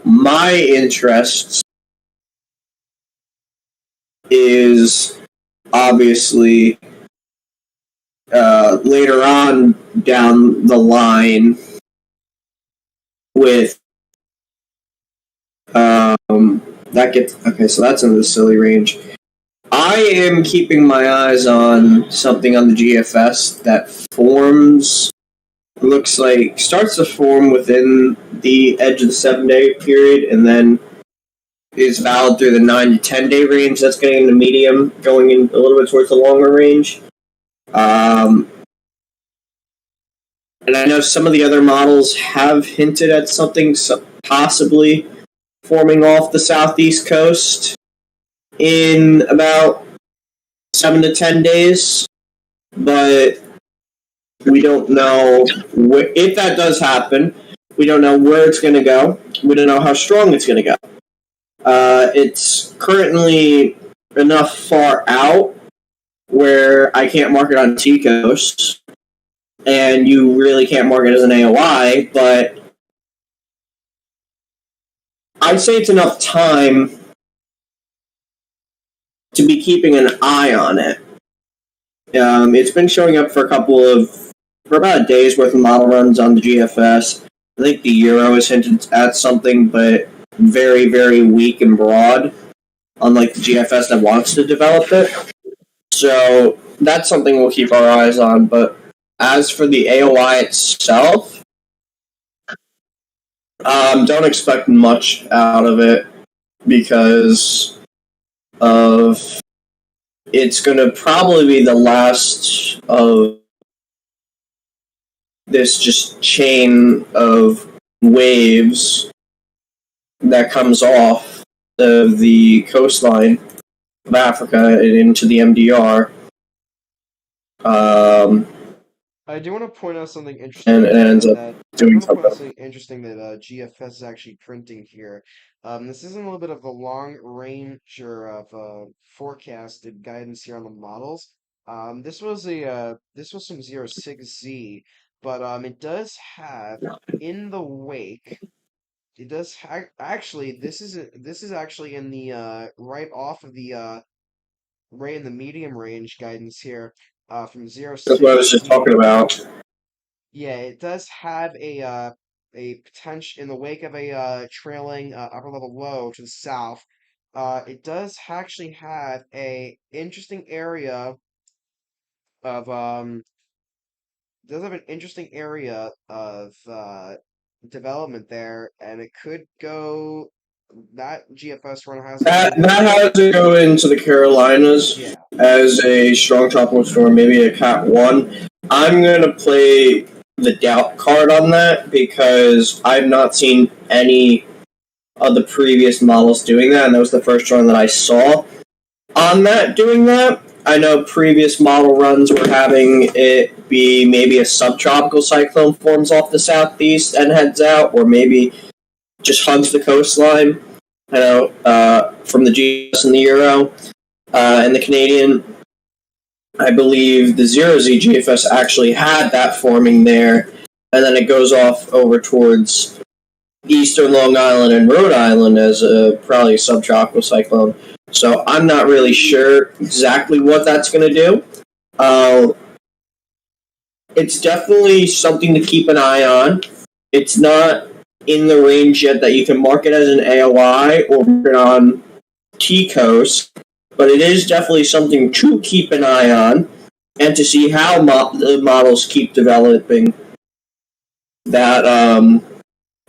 My interest is obviously later on down the line with that gets okay, so that's in the silly range. I am keeping my eyes on something on the GFS that forms. Looks like starts to form within the edge of the 7-day period, and then is valid through the 9 to 10-day range. That's getting into medium, going in a little bit towards the longer range. And I know some of the other models have hinted at something possibly forming off the southeast coast in about 7 to 10 days, but we don't know if that does happen. We don't know where it's going to go. We don't know how strong it's going to go. It's currently enough far out where I can't mark it on T-Coast, and you really can't mark it as an AOI, but I'd say it's enough time to be keeping an eye on it. It's been showing up for about a day's worth of model runs on the GFS. I think the Euro has hinted at something, but very, very weak and broad, unlike the GFS that wants to develop it. So that's something we'll keep our eyes on. But as for the AOI itself, don't expect much out of it because of it's going to probably be the last of this just chain of waves that comes off of the coastline of Africa and into the MDR. I do want to point out something interesting. And it ends up doing something. Interesting that GFS is actually printing here. This is a little bit of a long ranger of forecasted guidance here on the models. This was from 06Z, but it does have in the wake. It does actually. This is actually in the right off of the right in the medium range guidance here. From 06. That's what I was just talking about. Yeah, it does have a potential in the wake of a trailing upper level low to the south. It does actually have a interesting area of does have an interesting area of development there, and it could go. That GFS run has that has to go into the Carolinas as a strong tropical storm, maybe a Cat 1. I'm going to play the doubt card on that because I've not seen any of the previous models doing that, and that was the first run that I saw on that doing that. I know previous model runs were having it be maybe a subtropical cyclone forms off the southeast and heads out, or maybe just hugs the coastline. I know from the GS and the Euro and the Canadian, I believe the 0Z GFS actually had that forming there, and then it goes off over towards eastern Long Island and Rhode Island as probably a subtropical cyclone. So I'm not really sure exactly what that's going to do. It's definitely something to keep an eye on. It's not in the range yet that you can mark it as an AOI or put it on T-Coast, but it is definitely something to keep an eye on and to see how the models keep developing that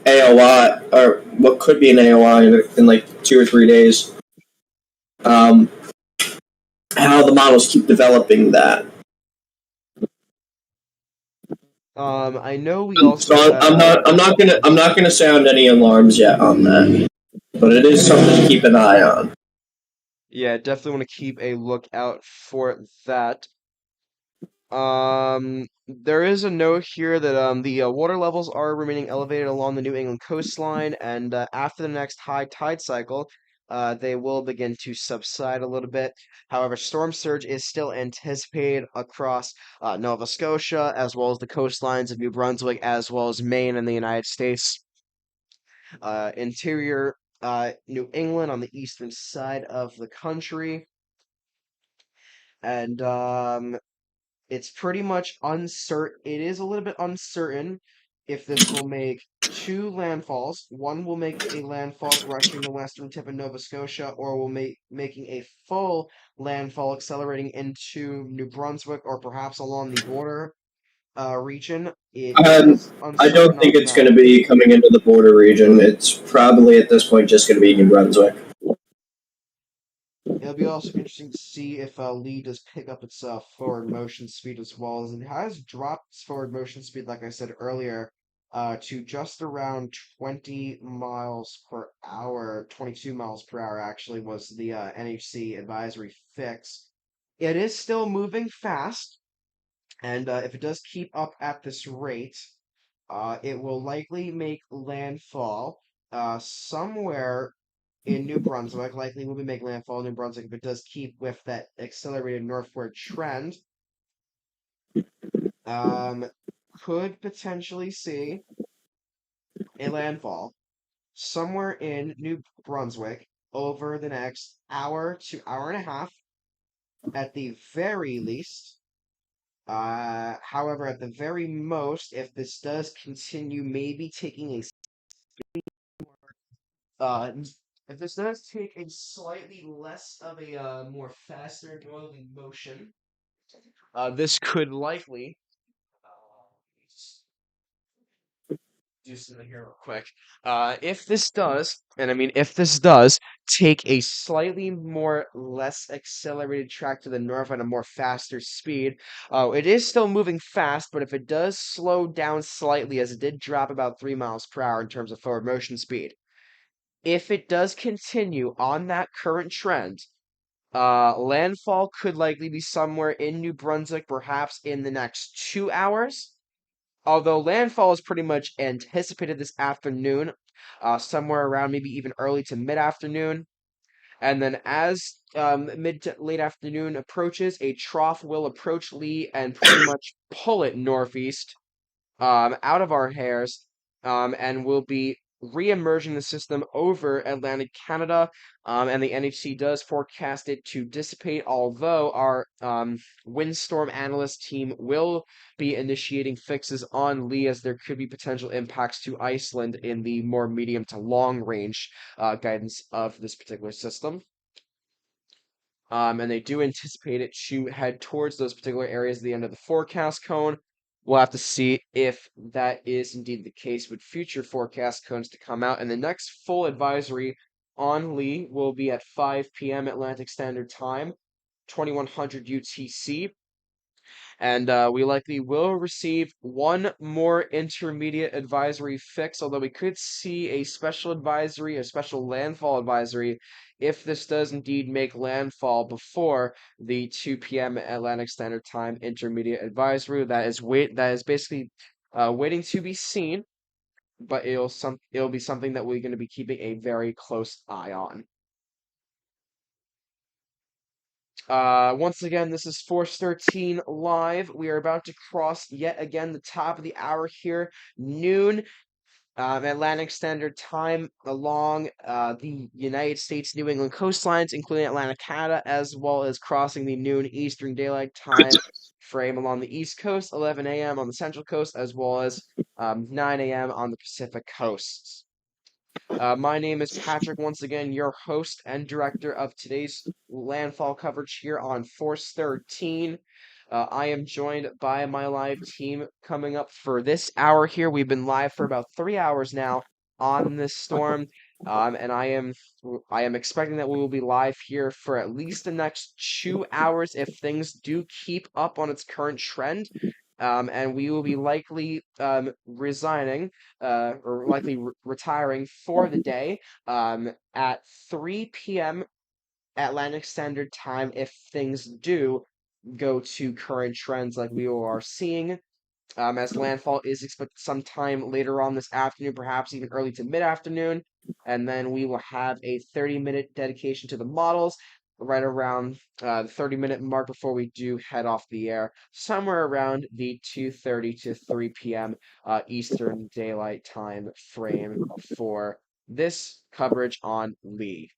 AOI, or what could be an AOI in like 2 or 3 days. How the models keep developing that. I know we also. So I'm not gonna sound any alarms yet on that, but it is something to keep an eye on. Yeah, definitely want to keep a lookout for that. There is a note here that the water levels are remaining elevated along the New England coastline, and after the next high tide cycle, they will begin to subside a little bit. However, storm surge is still anticipated across Nova Scotia, as well as the coastlines of New Brunswick, as well as Maine and the United States. Interior New England on the eastern side of the country. And it's pretty much uncertain. It is a little bit uncertain if this will make two landfalls. One will make a landfall brushing the western tip of Nova Scotia, or will making a full landfall accelerating into New Brunswick or perhaps along the border region. It is I don't uncertain think on it's going that. to be coming into the border region. It's probably at this point just going to be New Brunswick. It'll be also interesting to see if Lee does pick up its forward motion speed as well, as it has dropped its forward motion speed, like I said earlier, to just around 20 miles per hour. 22 miles per hour actually was the NHC advisory fix. It is still moving fast, and if it does keep up at this rate, it will likely make landfall somewhere in New Brunswick. Likely will be making landfall in New Brunswick if it does keep with that accelerated northward trend. Could potentially see a landfall somewhere in New Brunswick over the next hour to hour and a half at the very least. However, at the very most, if this does continue, maybe taking a uh, if this does take a slightly less of a more faster doily motion, this could likely do something here real quick. If this does, and I mean if this does take a slightly more less accelerated track to the north at a more faster speed, it is still moving fast, but if it does slow down slightly, as it did drop about 3 miles per hour in terms of forward motion speed, if it does continue on that current trend, landfall could likely be somewhere in New Brunswick, perhaps in the next 2 hours. Although landfall is pretty much anticipated this afternoon, somewhere around maybe even early to mid afternoon. And then as mid to late afternoon approaches, a trough will approach Lee and pretty much pull it northeast out of our hairs, and will be re-emerging the system over Atlantic Canada, and the NHC does forecast it to dissipate, although our windstorm analyst team will be initiating fixes on Lee, as there could be potential impacts to Iceland in the more medium to long range guidance of this particular system. And they do anticipate it to head towards those particular areas at the end of the forecast cone. We'll have to see if that is indeed the case with future forecast cones to come out. And the next full advisory on Lee will be at 5 p.m. Atlantic Standard Time, 2100 UTC. And we likely will receive one more intermediate advisory fix, although we could see a special advisory, a special landfall advisory, if this does indeed make landfall before the 2 p.m. Atlantic Standard Time intermediate advisory. That is basically waiting to be seen, but it'll be something that we're going to be keeping a very close eye on. Once again, this is Force 13 live. We are about to cross yet again the top of the hour here, noon, Atlantic Standard Time, along the United States New England coastlines, including Atlantic Canada, as well as crossing the noon Eastern Daylight Time frame along the East Coast, 11 a.m. on the Central Coast, as well as 9 a.m. on the Pacific coasts. My name is Patrick, once again, your host and director of today's landfall coverage here on Force 13. I am joined by my live team coming up for this hour here. We've been live for about 3 hours now on this storm, and I am expecting that we will be live here for at least the next 2 hours if things do keep up on its current trend. And we will be likely resigning or likely retiring for the day at 3 p.m. Atlantic Standard Time if things do go to current trends like we are seeing. As landfall is expected sometime later on this afternoon, perhaps even early to mid-afternoon, and then we will have a 30-minute dedication to the models right around the 30-minute mark before we do head off the air, somewhere around the 2:30 to 3 p.m. Eastern Daylight Time frame for this coverage on Lee.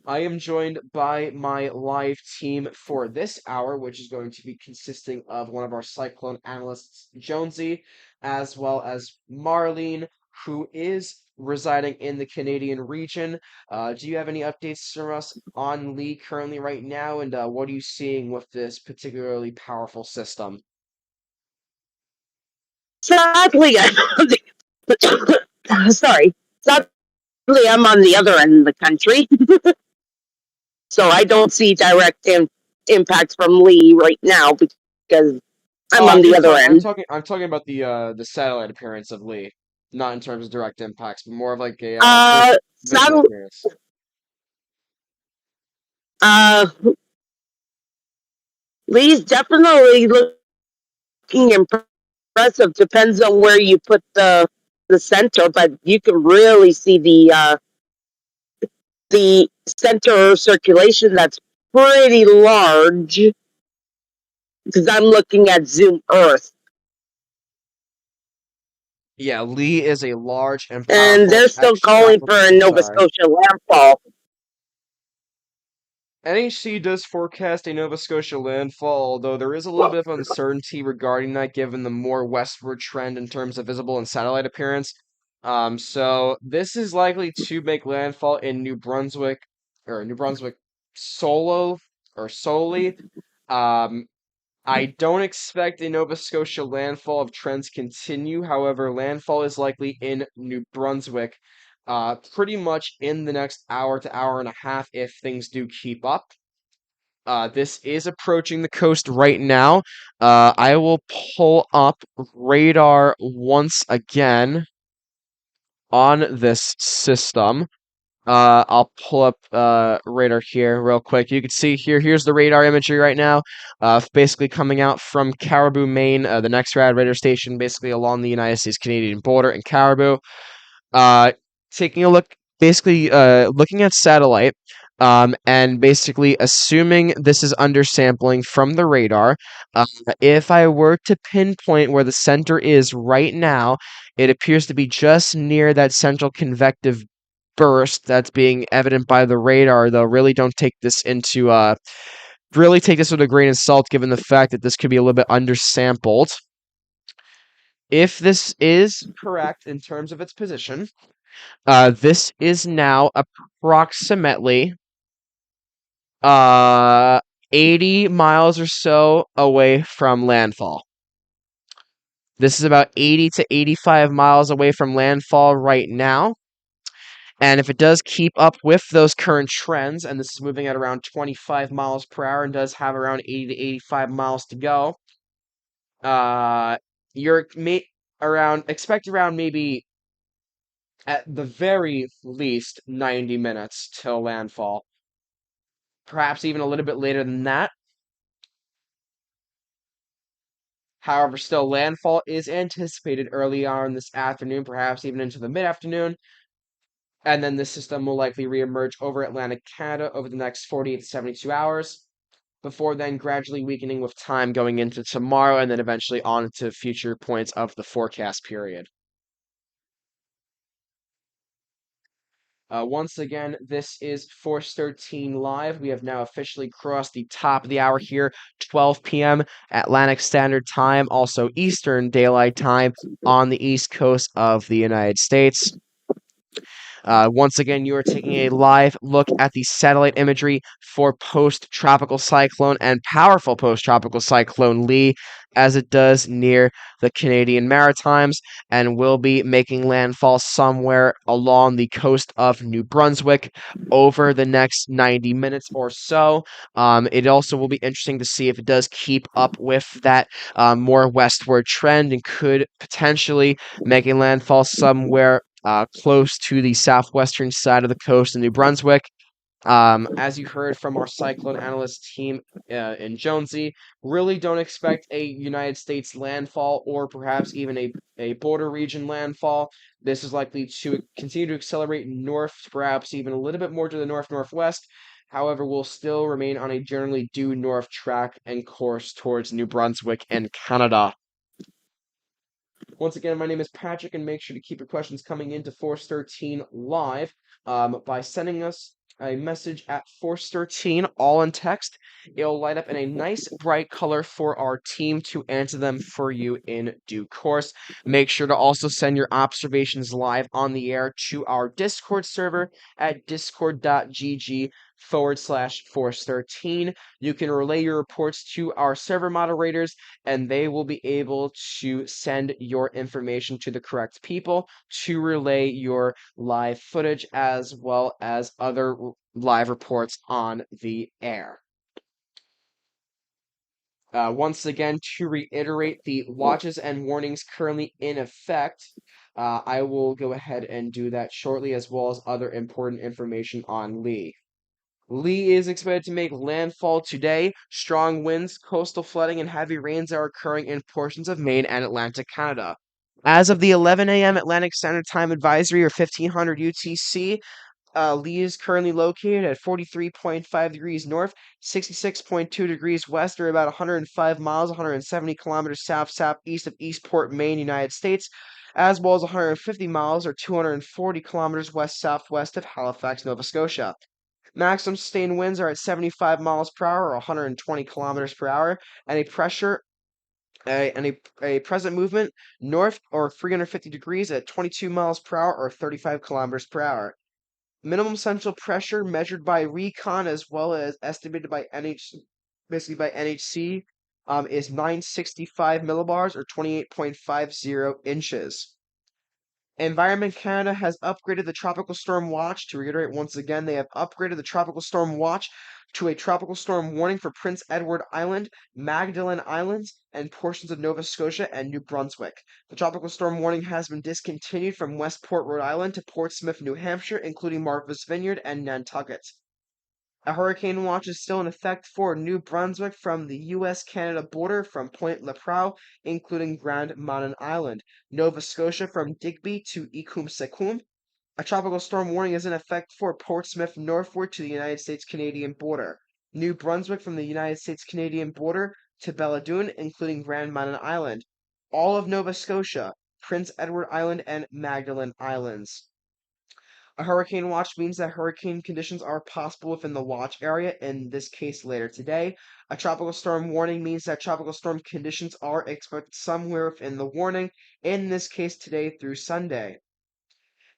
I am joined by my live team for this hour, which is going to be consisting of one of our cyclone analysts, Jonesy, as well as Marlene, who is residing in the Canadian region. Do you have any updates from us on Lee currently right now, and what are you seeing with this particularly powerful system? Sadly, sorry. Sadly, I'm on the other end of the country, so I don't see direct impacts from Lee right now because I'm on the other end. I'm talking about the satellite appearance of Lee, not in terms of direct impacts, but more of like a visual Satellite. appearance. Lee's definitely looking impressive. Depends on where you put the center, but you can really see the center circulation that's pretty large because I'm looking at Zoom Earth. Yeah, Lee is a large and And powerful they're still calling for a Nova sorry. Scotia landfall. NHC does forecast a Nova Scotia landfall, although there is a little bit of uncertainty regarding that given the more westward trend in terms of visible and satellite appearance. So this is likely to make landfall in New Brunswick solo or solely. I don't expect a Nova Scotia landfall if trends continue. However, landfall is likely in New Brunswick pretty much in the next hour to hour and a half if things do keep up. This is approaching the coast right now. I will pull up radar once again on this system. I'll pull up radar here real quick. You can see here's the radar imagery right now. Basically coming out from Caribou, Maine, the next radar station, basically along the United States-Canadian border in Caribou. Taking a look, basically looking at satellite, and basically assuming this is undersampling from the radar. If I were to pinpoint where the center is right now, it appears to be just near that central convective burst that's being evident by the radar, though really don't take this into really take this with a grain of salt given the fact that this could be a little bit undersampled. If this is correct in terms of its position, this is now approximately 80 miles or so away from landfall. This is about 80 to 85 miles away from landfall right now. And if it does keep up with those current trends, and this is moving at around 25 miles per hour and does have around 80 to 85 miles to go, expect around maybe at the very least 90 minutes till landfall. Perhaps even a little bit later than that. However, still, landfall is anticipated early on this afternoon, perhaps even into the mid-afternoon. And then the system will likely reemerge over Atlantic Canada over the next 48 to 72 hours, before then gradually weakening with time going into tomorrow and then eventually on to future points of the forecast period. Once again, this is Force 13 Live. We have now officially crossed the top of the hour here, 12 p.m. Atlantic Standard Time, also Eastern Daylight Time on the East Coast of the United States. Once again, you are taking a live look at the satellite imagery for post-tropical cyclone and powerful post-tropical cyclone Lee as it does near the Canadian Maritimes and will be making landfall somewhere along the coast of New Brunswick over the next 90 minutes or so. It also will be interesting to see if it does keep up with that more westward trend and could potentially make a landfall somewhere close to the southwestern side of the coast in New Brunswick. As you heard from our cyclone analyst team in Jonesy, really don't expect a United States landfall or perhaps even a border region landfall. This is likely to continue to accelerate north, perhaps even a little bit more to the north-northwest. However, will still remain on a generally due north track and course towards New Brunswick and Canada. Once again, my name is Patrick, and make sure to keep your questions coming into Force 13 Live by sending us a message at Force 13, all in text. It'll light up in a nice bright color for our team to answer them for you in due course. Make sure to also send your observations live on the air to our Discord server at discord.gg/Force13. You can relay your reports to our server moderators, and they will be able to send your information to the correct people to relay your live footage as well as other live reports on the air. Once again, to reiterate the watches and warnings currently in effect, I will go ahead and do that shortly, as well as other important information on Lee. Lee is expected to make landfall today. Strong winds, coastal flooding, and heavy rains are occurring in portions of Maine and Atlantic Canada. As of the 11 a.m. Atlantic Standard Time Advisory, or 1500 UTC, Lee is currently located at 43.5 degrees north, 66.2 degrees west, or about 105 miles, 170 kilometers southeast of Eastport, Maine, United States, as well as 150 miles, or 240 kilometers west-southwest of Halifax, Nova Scotia. Maximum sustained winds are at 75 miles per hour, or 120 kilometers per hour, and a present movement north, or 350 degrees, at 22 miles per hour, or 35 kilometers per hour. Minimum central pressure measured by recon as well as estimated by NHC, is 965 millibars, or 28.50 inches. Environment Canada has upgraded the Tropical Storm Watch. To reiterate once again, they have upgraded the Tropical Storm Watch to a Tropical Storm Warning for Prince Edward Island, Magdalen Islands, and portions of Nova Scotia and New Brunswick. The Tropical Storm Warning has been discontinued from Westport, Rhode Island to Portsmouth, New Hampshire, including Martha's Vineyard and Nantucket. A hurricane watch is still in effect for New Brunswick from the U.S.-Canada border from Point Lepreau, including Grand Manan Island, Nova Scotia from Digby to Ekum-Sekum. A tropical storm warning is in effect for Portsmouth northward to the United States-Canadian border, New Brunswick from the United States-Canadian border to Belladune, including Grand Manan Island, all of Nova Scotia, Prince Edward Island, and Magdalen Islands. A hurricane watch means that hurricane conditions are possible within the watch area, in this case later today. A tropical storm warning means that tropical storm conditions are expected somewhere within the warning, in this case today through Sunday.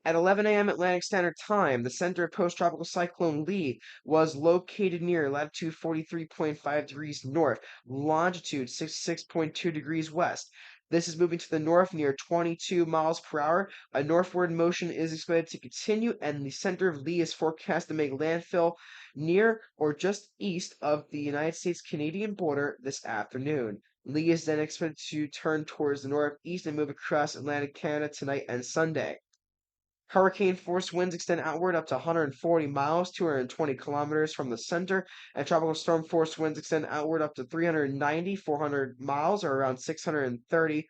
At 11 a.m. Atlantic Standard Time, the center of post-tropical cyclone Lee was located near latitude 43.5 degrees north, longitude 66.2 degrees west. This is moving to the north near 22 miles per hour. A northward motion is expected to continue, and the center of Lee is forecast to make landfall near or just east of the United States-Canadian border this afternoon. Lee is then expected to turn towards the northeast and move across Atlantic Canada tonight and Sunday. Hurricane force winds extend outward up to 140 miles, 220 kilometers from the center, and tropical storm force winds extend outward up to 390, 400 miles, or around 630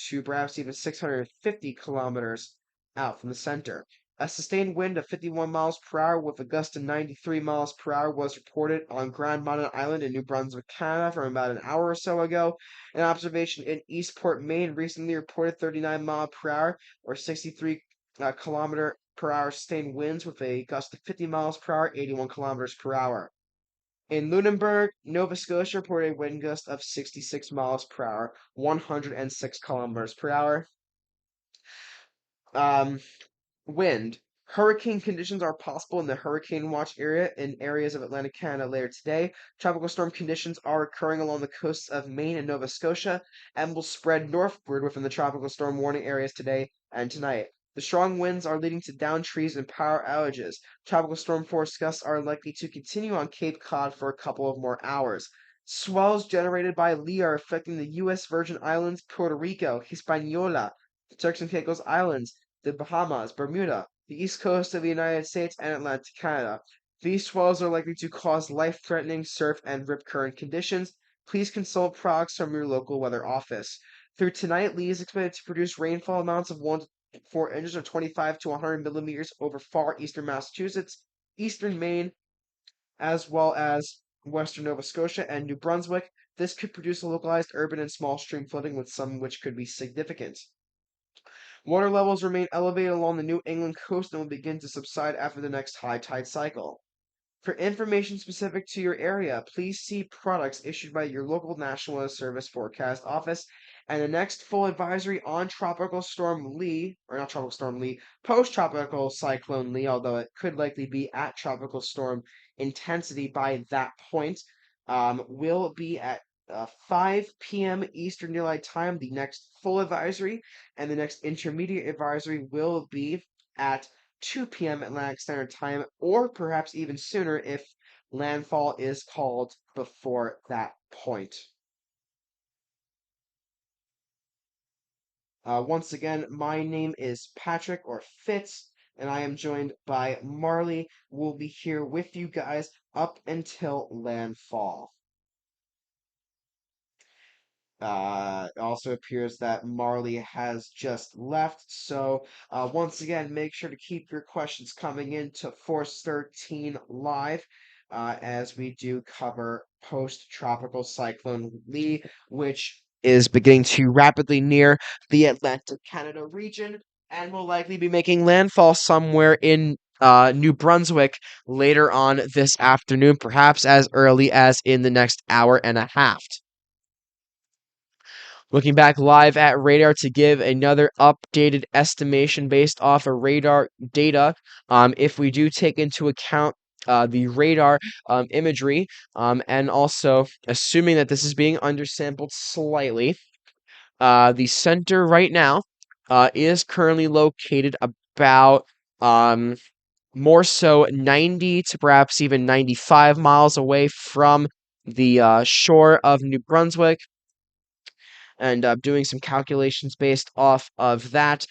to perhaps even 650 kilometers out from the center. A sustained wind of 51 miles per hour with a gust of 93 miles per hour was reported on Grand Manan Island in New Brunswick, Canada from about an hour or so ago. An observation in Eastport, Maine recently reported 39 mile per hour or 63 kilometer per hour sustained winds with a gust of 50 miles per hour, 81 kilometers per hour. In Lunenburg, Nova Scotia, reported a wind gust of 66 miles per hour, 106 kilometers per hour. Wind. Hurricane conditions are possible in the hurricane watch area in areas of Atlantic Canada later today. Tropical storm conditions are occurring along the coasts of Maine and Nova Scotia and will spread northward within the tropical storm warning areas today and tonight. The strong winds are leading to downed trees and power outages. Tropical storm force gusts are likely to continue on Cape Cod for a couple of more hours. Swells generated by Lee are affecting the U.S. Virgin Islands, Puerto Rico, Hispaniola, the Turks and Caicos Islands, the Bahamas, Bermuda, the east coast of the United States, and Atlantic Canada. These swells are likely to cause life-threatening surf and rip current conditions. Please consult products from your local weather office. Through tonight, Lee is expected to produce rainfall amounts of 1 to 4 inches or 25 to 100 millimeters over far eastern Massachusetts, eastern Maine, as well as western Nova Scotia and New Brunswick. This could produce a localized urban and small stream flooding, with some which could be significant. Water levels remain elevated along the New England coast and will begin to subside after the next high tide cycle. For information specific to your area, please see products issued by your local National Weather Service Forecast Office. And the next full advisory on Tropical Storm Lee, or not Tropical Storm Lee, post-Tropical Cyclone Lee, although it could likely be at Tropical Storm intensity by that point, will be at 5 p.m. Eastern Daylight Time, the next full advisory, and the next intermediate advisory will be at 2 p.m. Atlantic Standard Time, or perhaps even sooner if landfall is called before that point. Once again, my name is Patrick, or Fitz, and I am joined by Marley. We'll be here with you guys up until landfall. It also appears that Marley has just left, so once again, make sure to keep your questions coming in to Force 13 Live as we do cover post-tropical cyclone Lee, which is beginning to rapidly near the Atlantic Canada region and will likely be making landfall somewhere in New Brunswick later on this afternoon, perhaps as early as in the next hour and a half. Looking back live at radar to give another updated estimation based off of radar data, if we do take into account the radar imagery, and also assuming that this is being undersampled slightly, the center right now is currently located about more so 90 to perhaps even 95 miles away from the shore of New Brunswick. And doing some calculations based off of that.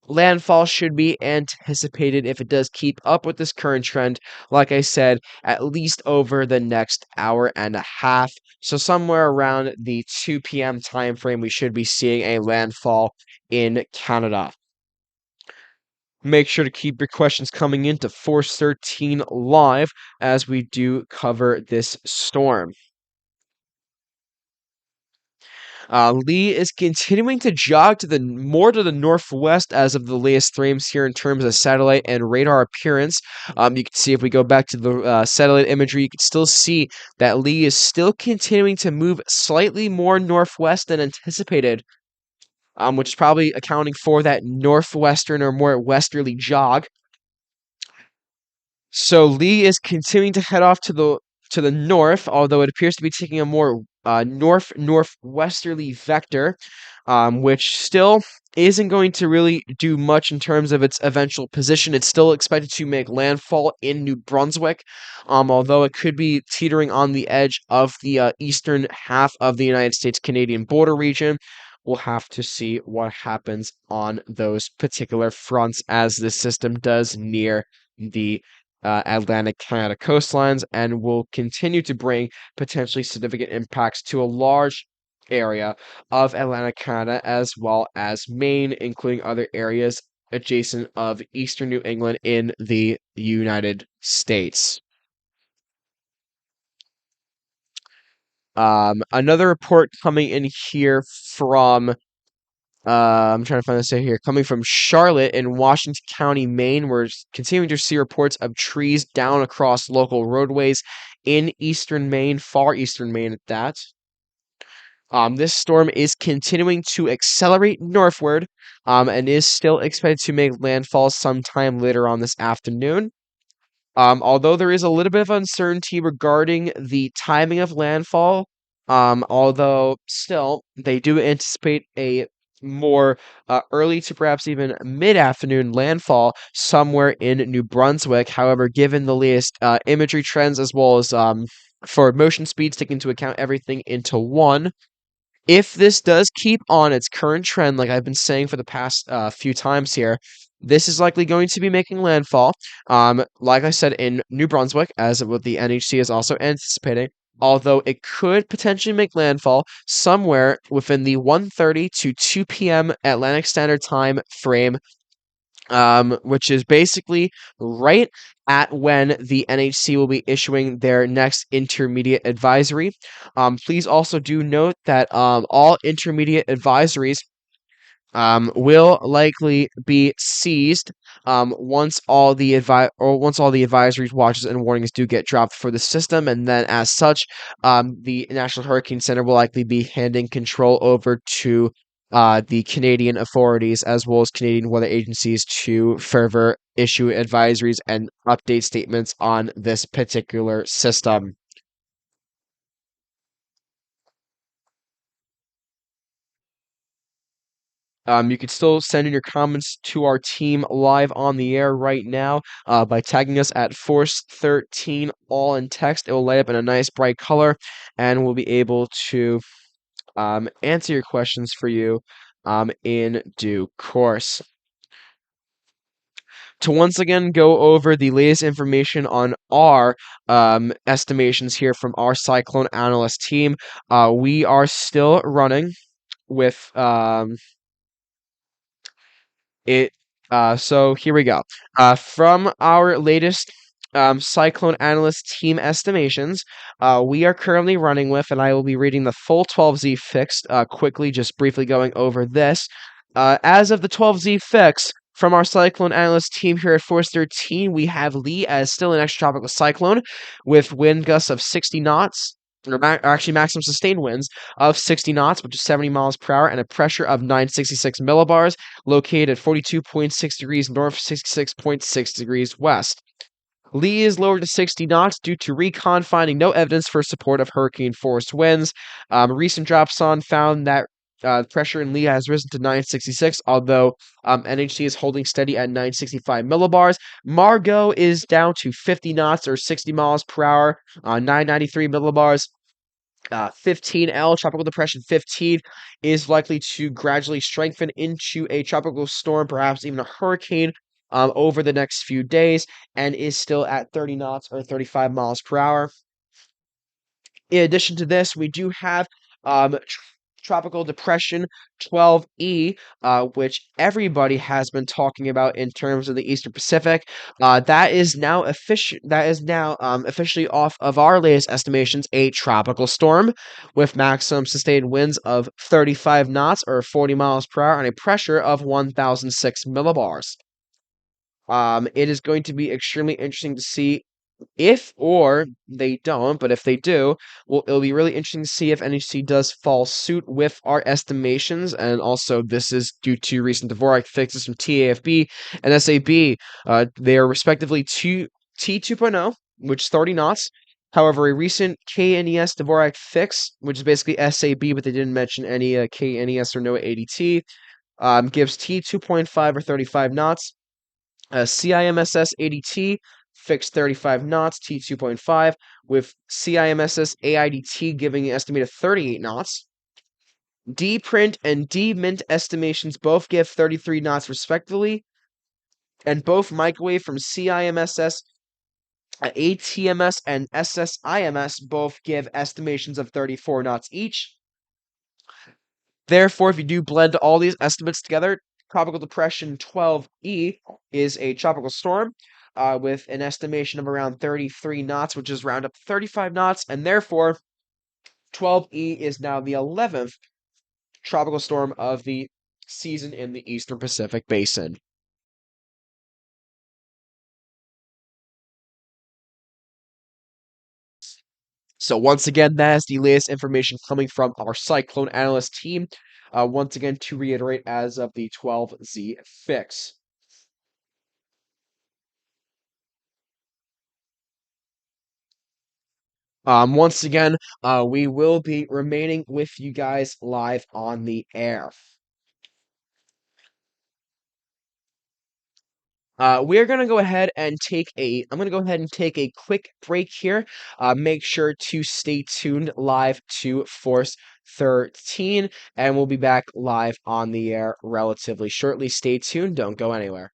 Landfall should be anticipated if it does keep up with this current trend, like I said, at least over the next hour and a half. So somewhere around the 2 p.m. time frame, we should be seeing a landfall in Canada. Make sure to keep your questions coming into Force 13 Live as we do cover this storm. Lee is continuing to jog to the northwest as of the latest frames here in terms of satellite and radar appearance. You can see if we go back to the satellite imagery, you can still see that Lee is still continuing to move slightly more northwest than anticipated, which is probably accounting for that northwestern or more westerly jog. So Lee is continuing to head off to the north, although it appears to be taking a more northwesterly vector, which still isn't going to really do much in terms of its eventual position. It's still expected to make landfall in New Brunswick, although it could be teetering on the edge of the eastern half of the United States-Canadian border region. We'll have to see what happens on those particular fronts as this system does near the Atlantic Canada coastlines and will continue to bring potentially significant impacts to a large area of Atlantic Canada as well as Maine, including other areas adjacent of eastern New England in the United States. Another report coming in here from I'm trying to find this here. Coming from Charlotte in Washington County, Maine, we're continuing to see reports of trees down across local roadways in eastern Maine, far eastern Maine at that. This storm is continuing to accelerate northward and is still expected to make landfall sometime later on this afternoon. Although there is a little bit of uncertainty regarding the timing of landfall, although still they do anticipate a more early to perhaps even mid-afternoon landfall somewhere in New Brunswick. However, given the latest imagery trends as well as for motion speeds, taking into account everything into one, if this does keep on its current trend, like I've been saying for the past few times here, this is likely going to be making landfall, like I said, in New Brunswick, as what the NHC is also anticipating, although it could potentially make landfall somewhere within the 1:30 to 2 p.m. Atlantic Standard Time frame, which is basically right at when the NHC will be issuing their next intermediate advisory. Please also do note that all intermediate advisories will likely be seized once all the advisories, watches, and warnings do get dropped for the system, and then as such, the National Hurricane Center will likely be handing control over to the Canadian authorities as well as Canadian weather agencies to further issue advisories and update statements on this particular system. You can still send in your comments to our team live on the air right now by tagging us at Force13, all in text. It will light up in a nice bright color, and we'll be able to answer your questions for you in due course. To once again go over the latest information on our estimations here from our Cyclone Analyst team, we are still running with it. So here we go. From our latest Cyclone Analyst team estimations, we are currently running with, and I will be reading the full 12Z fixed quickly, just briefly going over this. As of the 12Z fix, from our Cyclone Analyst team here at Force 13, we have Lee as still an extratropical cyclone with wind gusts of 60 knots, or actually maximum sustained winds of 60 knots, which is 70 miles per hour, and a pressure of 966 millibars, located at 42.6 degrees north, 66.6 degrees west. Lee is lowered to 60 knots due to recon finding no evidence for support of hurricane force winds. Recent drops on found that pressure in Lee has risen to 966, although NHC is holding steady at 965 millibars. Margot is down to 50 knots or 60 miles per hour, 993 millibars. 15L, Tropical Depression 15, is likely to gradually strengthen into a tropical storm, perhaps even a hurricane, over the next few days, and is still at 30 knots or 35 miles per hour. In addition to this, we do have Tropical Depression 12E, which everybody has been talking about in terms of the Eastern Pacific. That is now officially off of our latest estimations, a tropical storm with maximum sustained winds of 35 knots or 40 miles per hour and a pressure of 1,006 millibars. It is going to be extremely interesting to see if or they don't, but if they do, well, it'll be really interesting to see if NHC does fall suit with our estimations, and also this is due to recent Dvorak fixes from TAFB and SAB. They are respectively T2.0, which is 30 knots. However, a recent KNES Dvorak fix, which is basically SAB, but they didn't mention any KNES or NOAA ADT, gives T2.5 or 35 knots. CIMSS ADT fixed 35 knots, T2.5, with CIMSS AIDT giving an estimated 38 knots. D-Print and D-Mint estimations both give 33 knots respectively, and both microwave from CIMSS, ATMS, and SSIMS both give estimations of 34 knots each. Therefore, if you do blend all these estimates together, Tropical Depression 12E is a tropical storm with an estimation of around 33 knots, which is round up 35 knots, and therefore 12E is now the 11th tropical storm of the season in the Eastern Pacific Basin. So once again, that is the latest information coming from our Cyclone Analyst team. Once again, to reiterate, as of the 12Z fix. Once again, we will be remaining with you guys live on the air. We're gonna go ahead and I'm gonna go ahead and take a quick break here. Make sure to stay tuned live to Force 13, and we'll be back live on the air relatively shortly. Stay tuned, don't go anywhere.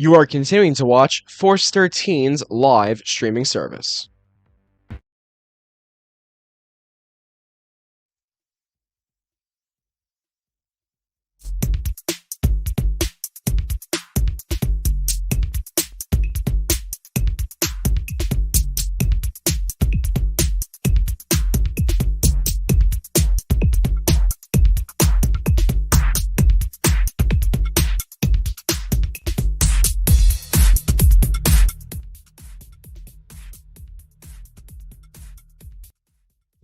You are continuing to watch Force 13's live streaming service.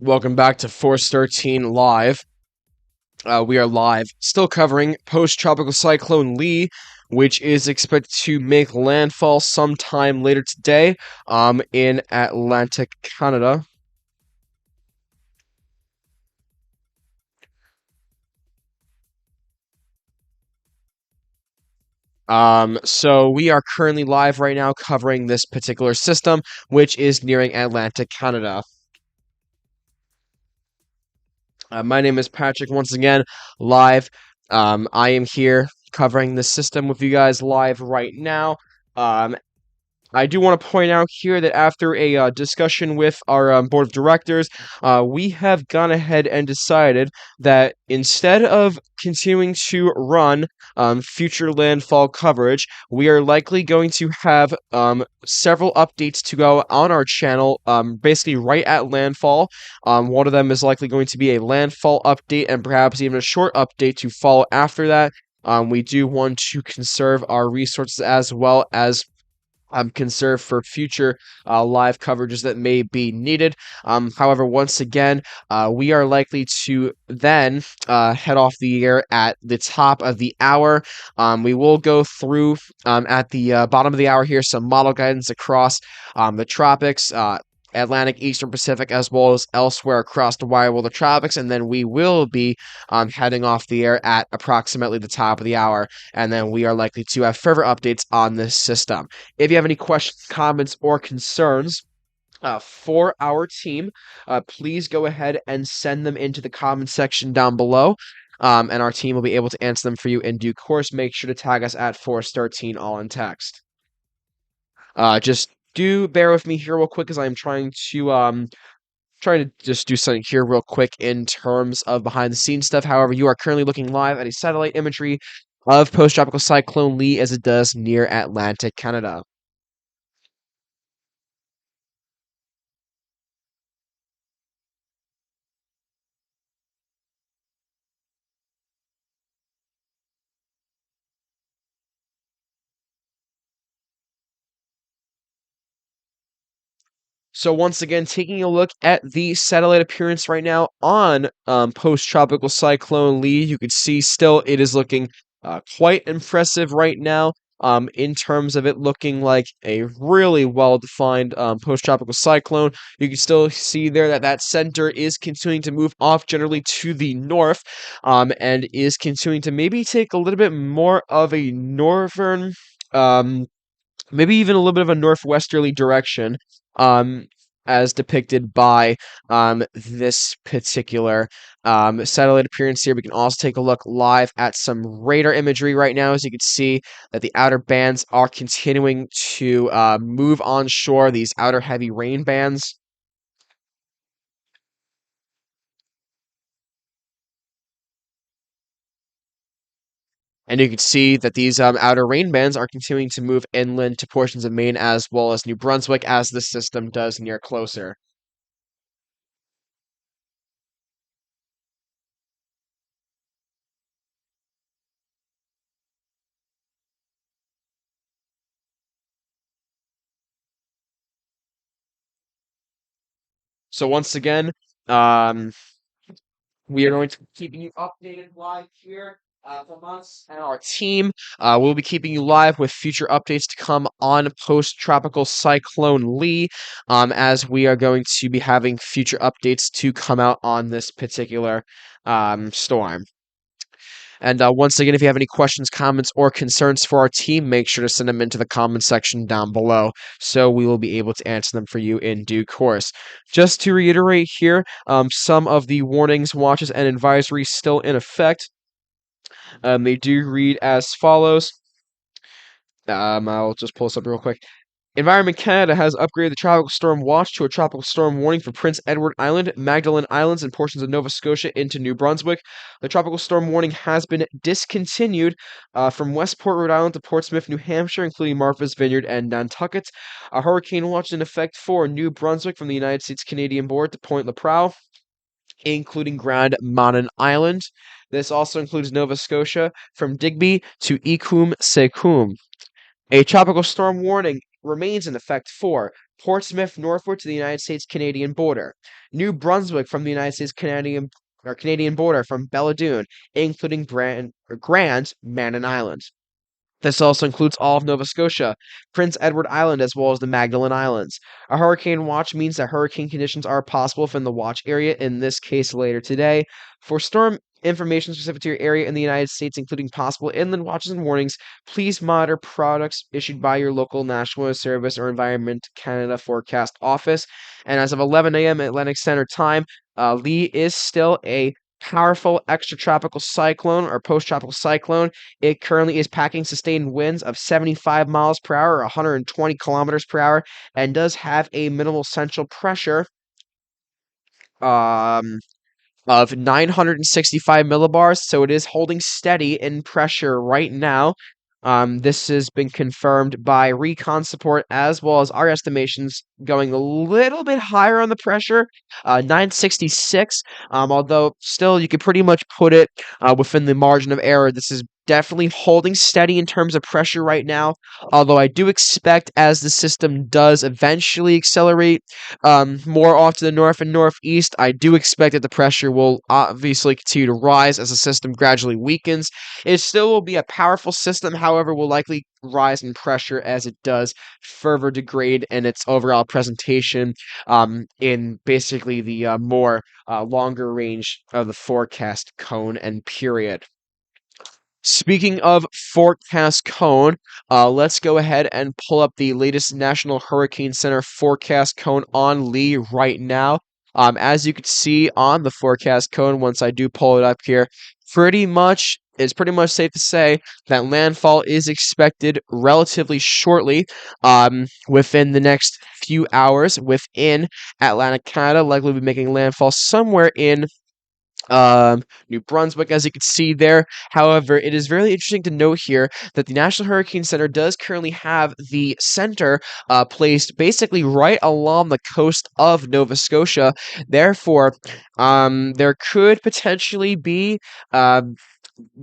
Welcome back to Force 13 Live. We are live, still covering post-tropical cyclone Lee, which is expected to make landfall sometime later today, in Atlantic Canada. So we are currently live right now covering this particular system, which is nearing Atlantic Canada. My name is Patrick, once again, live. I am here covering the system with you guys live right now. I do want to point out here that after a discussion with our board of directors, we have gone ahead and decided that instead of continuing to run future landfall coverage, we are likely going to have several updates to go on our channel, basically right at landfall. One of them is likely going to be a landfall update and perhaps even a short update to follow after that. We do want to conserve our resources as well as conserve for future live coverages that may be needed. However, once again, we are likely to then head off the air at the top of the hour. We will go through at the bottom of the hour here some model guidance across the tropics. Atlantic, Eastern Pacific, as well as elsewhere across the wide world of tropics, and then we will be heading off the air at approximately the top of the hour, and then we are likely to have further updates on this system. If you have any questions, comments, or concerns for our team, please go ahead and send them into the comment section down below. And our team will be able to answer them for you in due course. Make sure to tag us at Force13 all in text. Just do bear with me here real quick as I'm trying to just do something here real quick in terms of behind the scenes stuff. However, you are currently looking live at a satellite imagery of post-tropical cyclone Lee as it does near Atlantic Canada. So once again, taking a look at the satellite appearance right now on post-tropical cyclone Lee, you can see still it is looking quite impressive right now. In terms of it looking like a really well-defined post-tropical cyclone. You can still see there that that center is continuing to move off generally to the north, and is continuing to maybe take a little bit more of a northern, maybe even a little bit of a northwesterly direction, as depicted by this particular satellite appearance here. We can also take a look live at some radar imagery right now, as you can see that the outer bands are continuing to move onshore, these outer heavy rain bands. And you can see that these outer rain bands are continuing to move inland to portions of Maine as well as New Brunswick as the system does near closer. So once again, we are going to be keeping you updated live here from us and our team. We'll be keeping you live with future updates to come on post-tropical cyclone Lee, as we are going to be having future updates to come out on this particular storm. And once again, if you have any questions, comments, or concerns for our team, make sure to send them into the comment section down below, so we will be able to answer them for you in due course. Just to reiterate here, some of the warnings, watches, and advisories still in effect. They do read as follows. I'll just pull this up real quick. Environment Canada has upgraded the tropical storm watch to a tropical storm warning for Prince Edward Island, Magdalen Islands, and portions of Nova Scotia into New Brunswick. The tropical storm warning has been discontinued from Westport, Rhode Island to Portsmouth, New Hampshire, including Martha's Vineyard and Nantucket. A hurricane watch is in effect for New Brunswick from the United States-Canadian border to Point Lepreau, including Grand Manan Island. This also includes Nova Scotia from Digby to Ecum Secum. A tropical storm warning remains in effect for Portsmouth northward to the United States-Canadian border, New Brunswick from the United States-Canadian border from Belledune, including Grand Manan Island. This also includes all of Nova Scotia, Prince Edward Island, as well as the Magdalen Islands. A hurricane watch means that hurricane conditions are possible within the watch area, in this case later today. For storm information specific to your area in the United States, including possible inland watches and warnings, please monitor products issued by your local National Weather Service or Environment Canada Forecast Office. And as of 11 a.m. Atlantic Standard Time, Lee is still a powerful extratropical cyclone or post-tropical cyclone. It currently is packing sustained winds of 75 miles per hour or 120 kilometers per hour and does have a minimal central pressure of 965 millibars, so it is holding steady in pressure right now. This has been confirmed by recon support as well as our estimations going a little bit higher on the pressure, 966, although still you could pretty much put it within the margin of error. This is definitely holding steady in terms of pressure right now, although I do expect as the system does eventually accelerate more off to the north and northeast, I do expect that the pressure will obviously continue to rise as the system gradually weakens. It still will be a powerful system, however, will likely rise in pressure as it does further degrade in its overall presentation in basically the more longer range of the forecast cone and period. Speaking of forecast cone, let's go ahead and pull up the latest National Hurricane Center forecast cone on Lee right now. As you can see on the forecast cone, once I do pull it up here, it's pretty much safe to say that landfall is expected relatively shortly, within the next few hours within Atlantic Canada. Likely be making landfall somewhere in New Brunswick, as you can see there. However, it is very interesting to note here that the National Hurricane Center does currently have the center placed basically right along the coast of Nova Scotia. Therefore, there could potentially be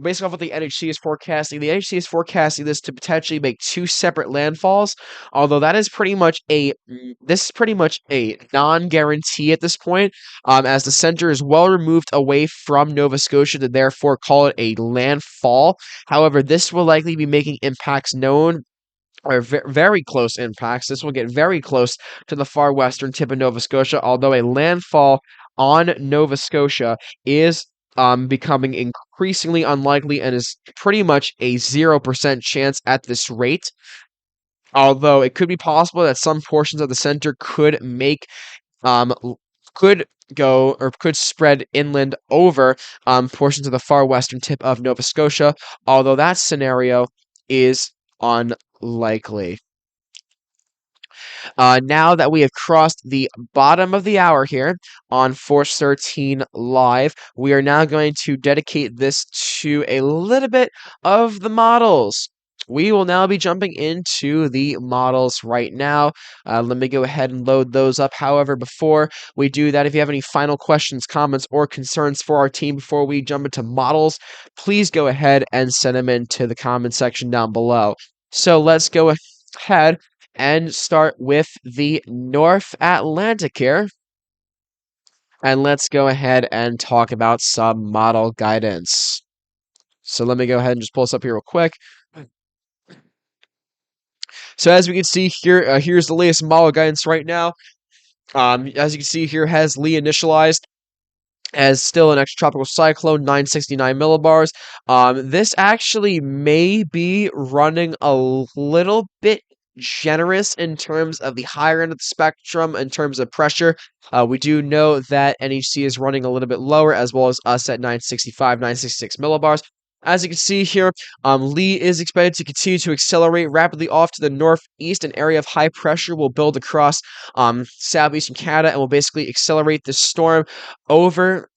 based off what the NHC is forecasting, the NHC is forecasting this to potentially make two separate landfalls, although that is pretty much a non-guarantee at this point, as the center is well removed away from Nova Scotia to therefore call it a landfall. However, this will likely be making impacts known, or very close impacts. This will get very close to the far western tip of Nova Scotia, although a landfall on Nova Scotia is becoming increasingly unlikely and is pretty much a 0% chance at this rate. Although it could be possible that some portions of the center could could spread inland over portions of the far western tip of Nova Scotia, although that scenario is unlikely. Now that we have crossed the bottom of the hour here on Force 13 Live, we are now going to dedicate this to a little bit of the models. We will now be jumping into the models right now. Let me go ahead and load those up. However, before we do that, if you have any final questions, comments, or concerns for our team before we jump into models, please go ahead and send them into the comment section down below. So let's go ahead and start with the North Atlantic here. And let's go ahead and talk about some model guidance. So let me go ahead and just pull this up here real quick. So as we can see here, here's the latest model guidance right now. As you can see here, has Lee initialized as still an extratropical cyclone, 969 millibars. This actually may be running a little bit generous in terms of the higher end of the spectrum in terms of pressure. We do know that NHC is running a little bit lower, as well as us at 965, 966 millibars. As you can see here, Lee is expected to continue to accelerate rapidly off to the northeast. An area of high pressure will build across southeastern Canada and will basically accelerate the storm over,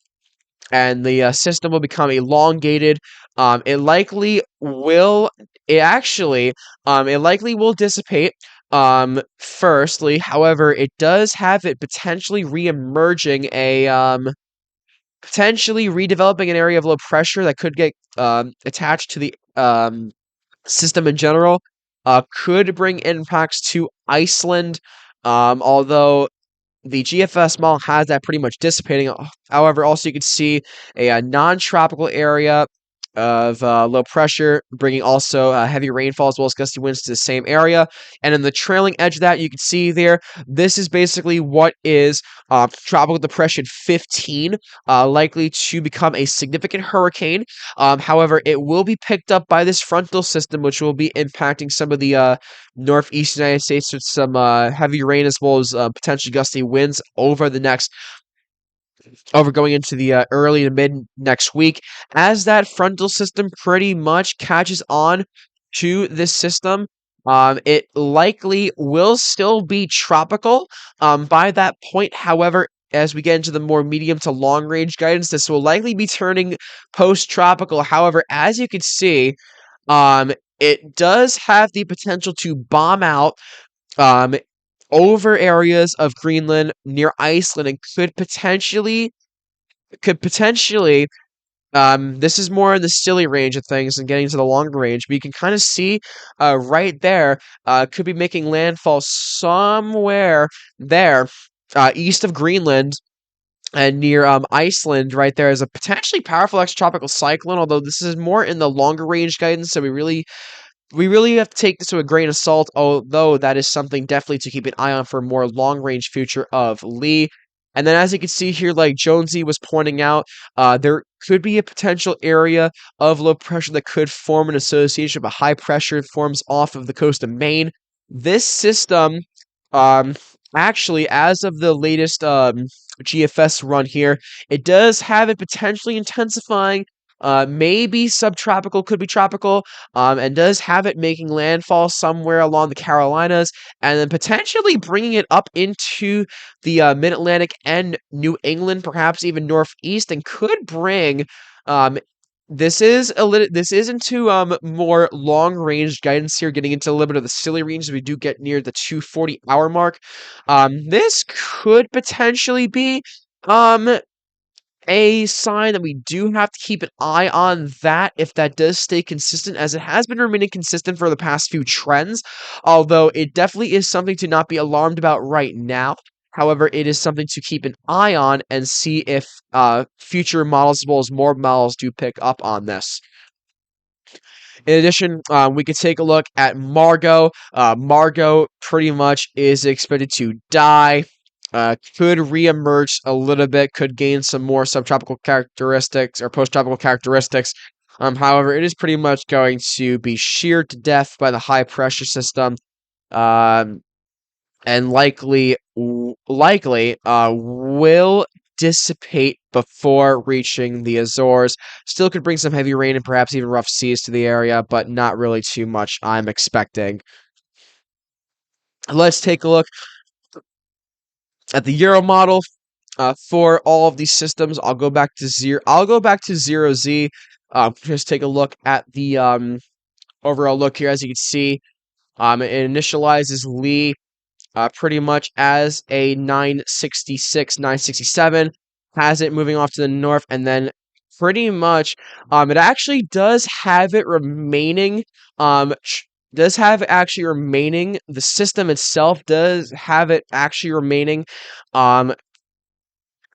and the system will become elongated. It likely will. It likely will dissipate. Firstly, however, it does have it potentially re-emerging potentially redeveloping an area of low pressure that could get attached to the system in general. Could bring impacts to Iceland, although the GFS model has that pretty much dissipating. However, also you can see a non-tropical area of low pressure, bringing also heavy rainfall as well as gusty winds to the same area. And in the trailing edge of that, you can see there, this is basically what is tropical depression 15, likely to become a significant hurricane. However, it will be picked up by this frontal system, which will be impacting some of the northeast United States with some heavy rain as well as potentially gusty winds over going into the early to mid next week. As that frontal system pretty much catches on to this system, it likely will still be tropical by that point. However, as we get into the more medium to long range guidance, this will likely be turning post-tropical. However, as you can see, it does have the potential to bomb out um, over areas of Greenland near Iceland and could potentially this is more in the silly range of things and getting to the longer range, but you can kind of see right there could be making landfall somewhere there east of Greenland and near Iceland. Right there is a potentially powerful extratropical cyclone, although this is more in the longer range guidance, so we really have to take this with a grain of salt, although that is something definitely to keep an eye on for a more long-range future of Lee. And then as you can see here, like Jonesy was pointing out, there could be a potential area of low pressure that could form an association with a high pressure that forms off of the coast of Maine. This system, um, actually, as of the latest GFS run here, it does have it potentially intensifying. Maybe subtropical, could be tropical, and does have it making landfall somewhere along the Carolinas, and then potentially bringing it up into the Mid-Atlantic and New England, perhaps even northeast, and could bring. This is into more long range guidance here, getting into a little bit of the silly range as we do get near the 240-hour mark. This could potentially be a sign that we do have to keep an eye on that if that does stay consistent, as it has been remaining consistent for the past few trends, although it definitely is something to not be alarmed about right now. However, it is something to keep an eye on and see if future models as well as more models do pick up on this. In addition, we could take a look at Margot. Margot pretty much is expected to die. Could reemerge a little bit, could gain some more subtropical characteristics or post-tropical characteristics. However, it is pretty much going to be sheared to death by the high pressure system, and likely will dissipate before reaching the Azores. Still could bring some heavy rain and perhaps even rough seas to the area, but not really too much, I'm expecting. Let's take a look at the Euro model for all of these systems. I'll go back to 0Z. Just take a look at the overall look here. As you can see, it initializes Lee pretty much as a 966, 967, has it moving off to the north, and then pretty much it actually does have it remaining. The system itself does have it actually remaining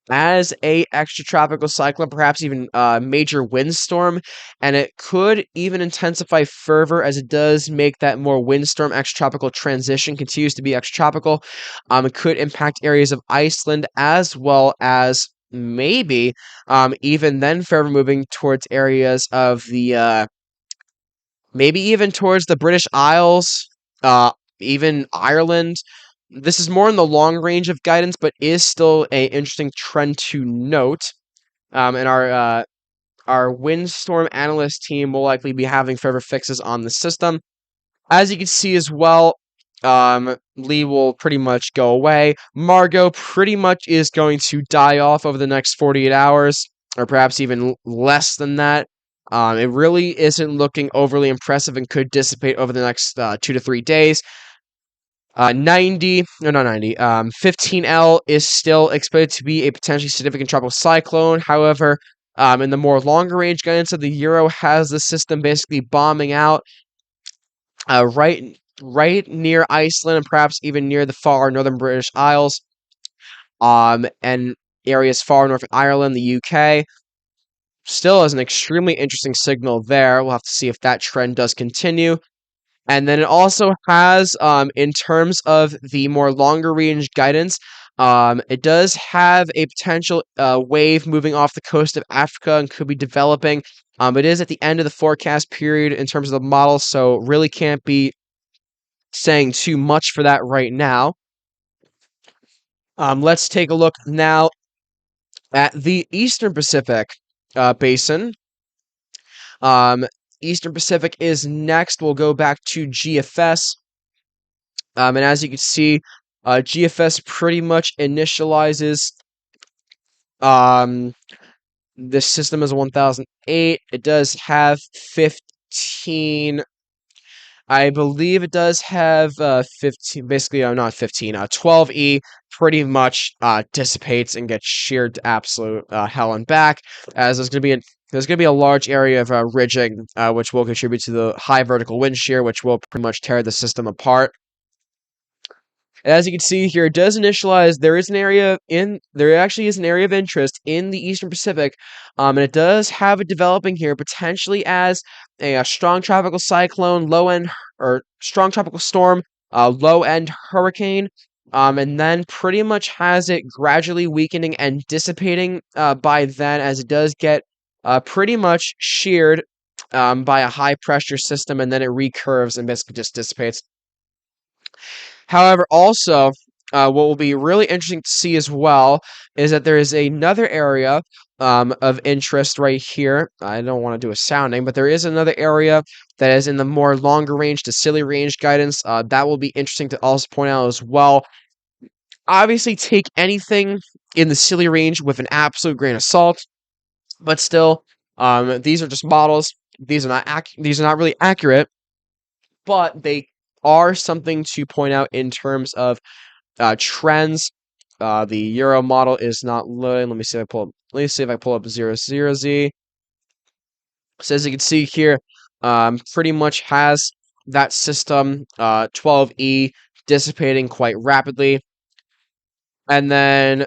as a extratropical cyclone, perhaps even major windstorm, and it could even intensify further as it does make that more windstorm extratropical transition, continues to be extratropical. It could impact areas of Iceland as well as maybe even then further moving towards areas of the maybe even towards the British Isles, even Ireland. This is more in the long range of guidance, but is still an interesting trend to note in our our windstorm analyst team will likely be having further fixes on the system. As you can see as well, Lee will pretty much go away. Margot pretty much is going to die off over the next 48 hours, or perhaps even less than that. It really isn't looking overly impressive and could dissipate over the next 2 to 3 days. 15L is still expected to be a potentially significant tropical cyclone. However, in the more longer range guidance of the Euro has the system basically bombing out right near Iceland and perhaps even near the far northern British Isles, and areas far north of Ireland, the UK. Still is an extremely interesting signal there. We'll have to see if that trend does continue. And then it also has, in terms of the more longer range guidance, it does have a potential wave moving off the coast of Africa and could be developing. It is at the end of the forecast period in terms of the model, so really can't be saying too much for that right now. Let's take a look now at the Eastern Pacific basin. Eastern Pacific is next. We'll go back to GFS. And as you can see, GFS pretty much initializes this system as 1008. It does have 15. I believe it does have 15. Basically, not 15. 12E pretty much dissipates and gets sheared to absolute hell and back, as there's going to be a large area of ridging, which will contribute to the high vertical wind shear, which will pretty much tear the system apart. And as you can see here, it does initialize. There actually is an area of interest in the Eastern Pacific, and it does have it developing here potentially as a strong tropical cyclone, strong tropical storm, low-end hurricane, and then pretty much has it gradually weakening and dissipating by then, as it does get pretty much sheared by a high-pressure system, and then it recurves and basically just dissipates. However, also, what will be really interesting to see as well is that there is another area of interest right here. I don't want to do a sounding, but there is another area that is in the more longer range to silly range guidance. That will be interesting to also point out as well. Obviously, take anything in the silly range with an absolute grain of salt, but still, these are just models. These are not really accurate, but they are something to point out in terms of trends. The Euro model is not loading. Let me see if I pull up 00Z. So as you can see here, pretty much has that system 12E dissipating quite rapidly. And then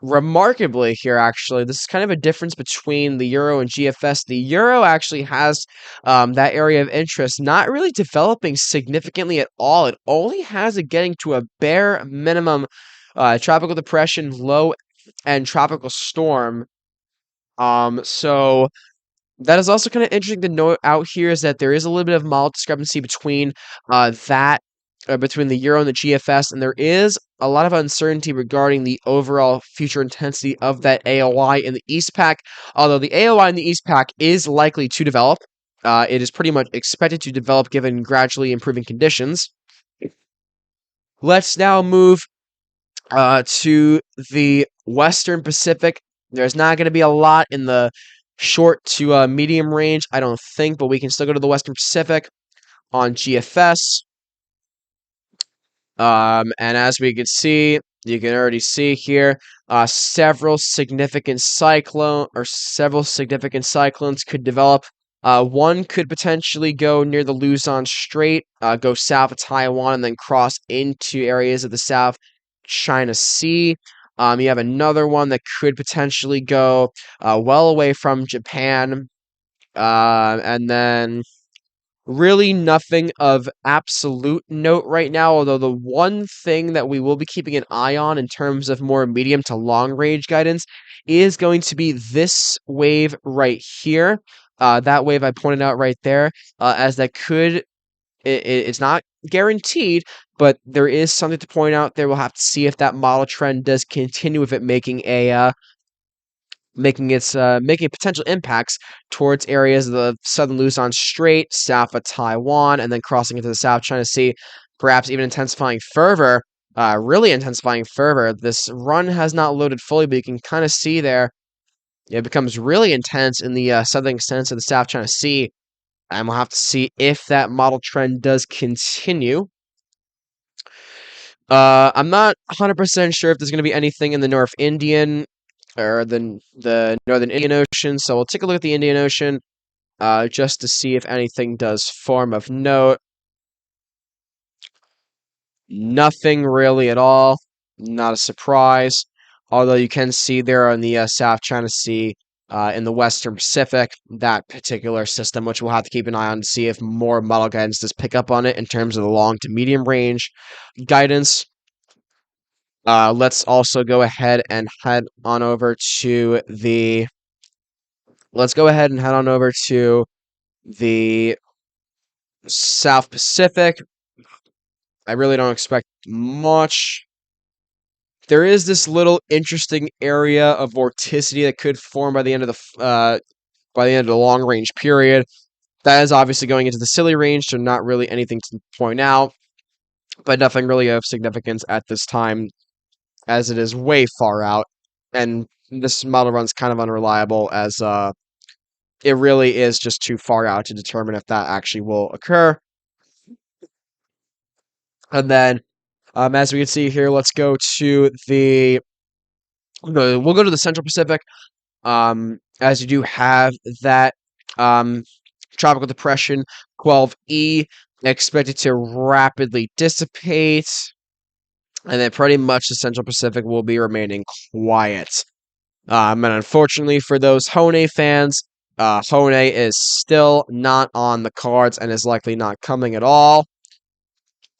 remarkably here, actually, this is kind of a difference between the Euro and GFS. The Euro actually has that area of interest not really developing significantly at all. It only has it getting to a bare minimum tropical depression, low and tropical storm. So that is also kind of interesting to note out here, is that there is a little bit of mild discrepancy between between the Euro and the GFS, and there is a lot of uncertainty regarding the overall future intensity of that AOI in the East Pack. Although the AOI in the East Pack is likely to develop, it is pretty much expected to develop given gradually improving conditions. Let's now move to the Western Pacific. There's not going to be a lot in the short to medium range, I don't think, but we can still go to the Western Pacific on GFS. And as we can see, you can already see here, several significant cyclones could develop. One could potentially go near the Luzon Strait, go south of Taiwan, and then cross into areas of the South China Sea. You have another one that could potentially go well away from Japan, and then really nothing of absolute note right now, although the one thing that we will be keeping an eye on in terms of more medium to long range guidance is going to be this wave right here. That wave I pointed out right there, as that could, it's not guaranteed, but there is something to point out there. We'll have to see if that model trend does continue with it making a making potential impacts towards areas of the southern Luzon Strait, south of Taiwan, and then crossing into the South China Sea, perhaps even really intensifying further. This run has not loaded fully, but you can kind of see there it becomes really intense in the southern extents of the South China Sea, and we'll have to see if that model trend does continue. I'm not 100% sure if there's going to be anything in the North Indian or the Northern Indian Ocean, so we'll take a look at the Indian Ocean just to see if anything does form of note. Nothing really at all. Not a surprise. Although you can see there on the South China Sea in the Western Pacific, that particular system, which we'll have to keep an eye on to see if more model guidance does pick up on it in terms of the long to medium range guidance. Let's also go ahead and head on over to the. Let's go ahead and head on over to the South Pacific. I really don't expect much. There is this little interesting area of vorticity that could form by the end of the long range period. That is obviously going into the Scilly range, so not really anything to point out, but nothing really of significance at this time, as it is way far out, and this model run's kind of unreliable, as it really is just too far out to determine if that actually will occur. And then, as we can see here, let's go to we'll go to the Central Pacific. As you do have that tropical depression 12E expected to rapidly dissipate, and then pretty much the Central Pacific will be remaining quiet. And unfortunately for those Hone fans, Hone is still not on the cards and is likely not coming at all.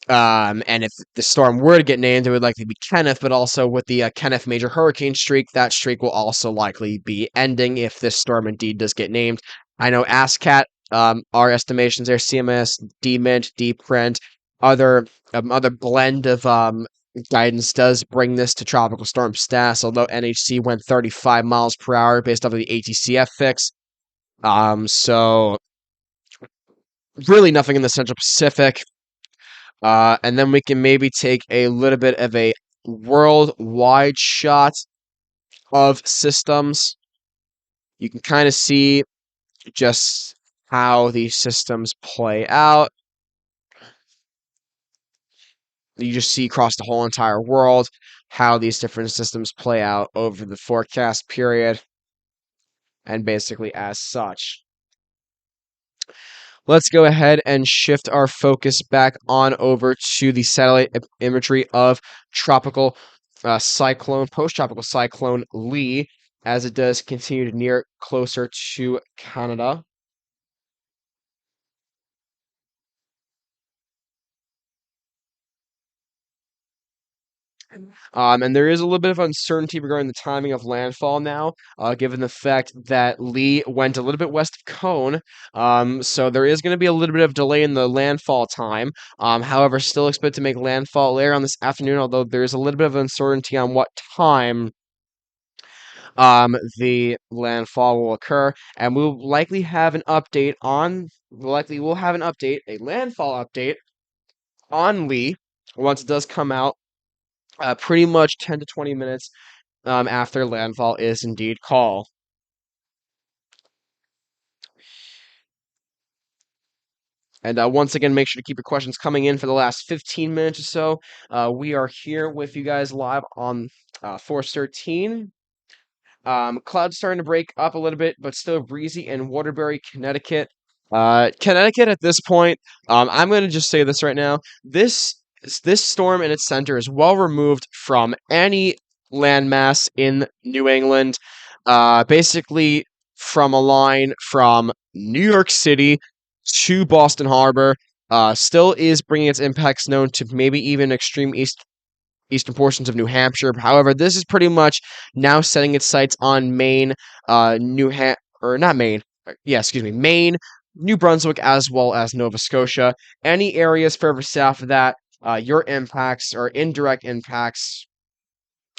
And if the storm were to get named, it would likely be Kenneth, but also with the Kenneth major hurricane streak, that streak will also likely be ending if this storm indeed does get named. I know ASCAT, our estimations there, CMS, DMint, DPrint, other blend of guidance does bring this to tropical storm status, although NHC went 35 miles per hour based off of the ATCF fix. So really nothing in the Central Pacific. And then we can maybe take a little bit of a worldwide shot of systems. You can kind of see just how these systems play out. You just see across the whole entire world how these different systems play out over the forecast period, and basically as such. Let's go ahead and shift our focus back on over to the satellite imagery of post-tropical cyclone Lee, as it does continue to near closer to Canada. And there is a little bit of uncertainty regarding the timing of landfall now, given the fact that Lee went a little bit west of Cone. So there is going to be a little bit of delay in the landfall time. However, still expect to make landfall later on this afternoon, although there is a little bit of uncertainty on what time the landfall will occur, and we'll likely have an update a landfall update on Lee once it does come out. Pretty much 10 to 20 minutes after landfall is indeed called. And once again, make sure to keep your questions coming in for the last 15 minutes or so. We are here with you guys live on Force 13. Clouds starting to break up a little bit, but still breezy in Waterbury, Connecticut. Connecticut at this point, I'm going to just say this right now. This storm in its center is well removed from any landmass in New England. Basically, from a line from New York City to Boston Harbor, still is bringing its impacts known to maybe even extreme eastern portions of New Hampshire. However, this is pretty much now setting its sights on Maine, Maine, New Brunswick, as well as Nova Scotia. Any areas further south of that, your impacts or indirect impacts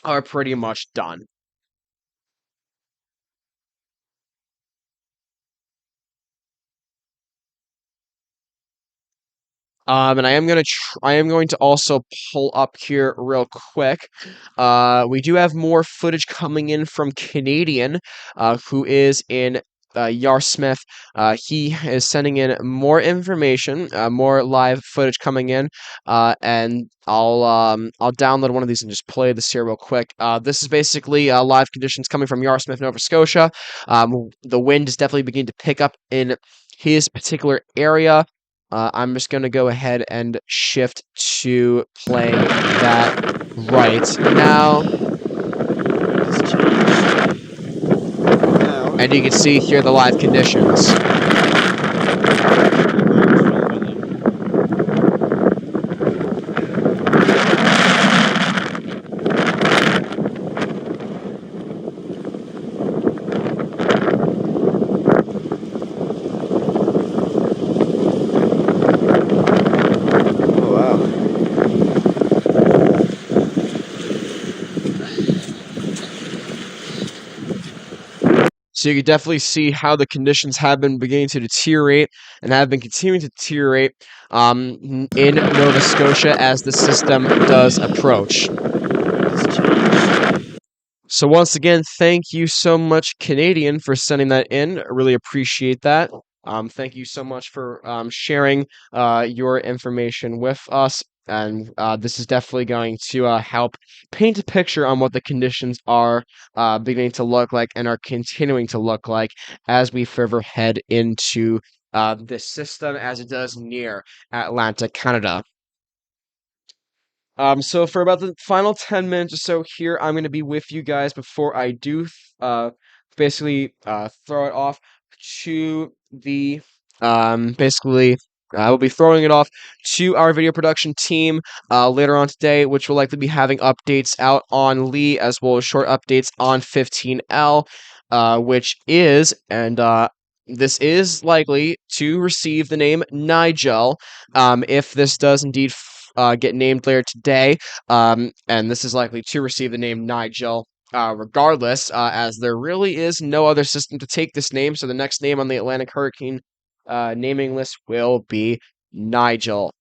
are pretty much done. And I am going to also pull up here real quick. We do have more footage coming in from Canadian, who is in Yarsmith. He is sending in more information, more live footage coming in, and I'll download one of these and just play this here real quick. This is basically live conditions coming from Yarsmith, Nova Scotia. The wind is definitely beginning to pick up in his particular area. I'm just going to go ahead and shift to playing that right now. And you can see here the live conditions. So you can definitely see how the conditions have been beginning to deteriorate and have been continuing to deteriorate in Nova Scotia as the system does approach. So once again, thank you so much, Canadian, for sending that in. I really appreciate that. Thank you so much for sharing your information with us. And this is definitely going to help paint a picture on what the conditions are beginning to look like and are continuing to look like as we further head into this system as it does near Atlantic Canada. So for about the final 10 minutes or so here, I'm going to be with you guys before I do basically throw it off to the basically I will be throwing it off to our video production team later on today, which will likely be having updates out on Lee as well as short updates on 15L, which is this is likely to receive the name Nigel if this does indeed get named later today, and this is likely to receive the name Nigel regardless, as there really is no other system to take this name, so the next name on the Atlantic Hurricane naming list will be Nigel.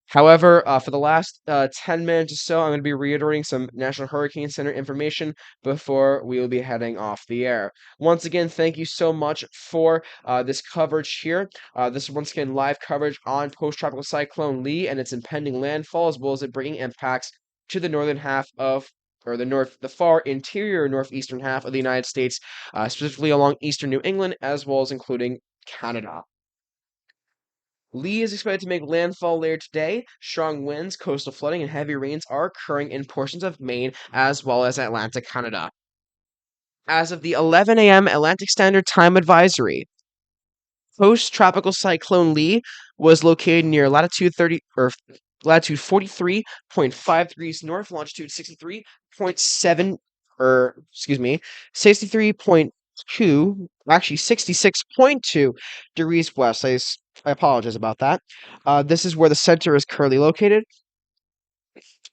However, for the last 10 minutes or so, I'm going to be reiterating some National Hurricane Center information before we will be heading off the air. Once again, thank you so much for this coverage here. This is once again live coverage on post-tropical cyclone Lee and its impending landfall, as well as it bringing impacts to the northern half of or the far interior northeastern half of the United States, specifically along eastern New England, as well as including Canada. Lee is expected to make landfall later today. Strong winds, coastal flooding, and heavy rains are occurring in portions of Maine as well as Atlantic Canada. As of the 11 a.m. Atlantic Standard Time advisory, post-tropical cyclone Lee was located near latitude 43.5 degrees north, longitude 66.2 degrees west. I apologize about that. This is where the center is currently located.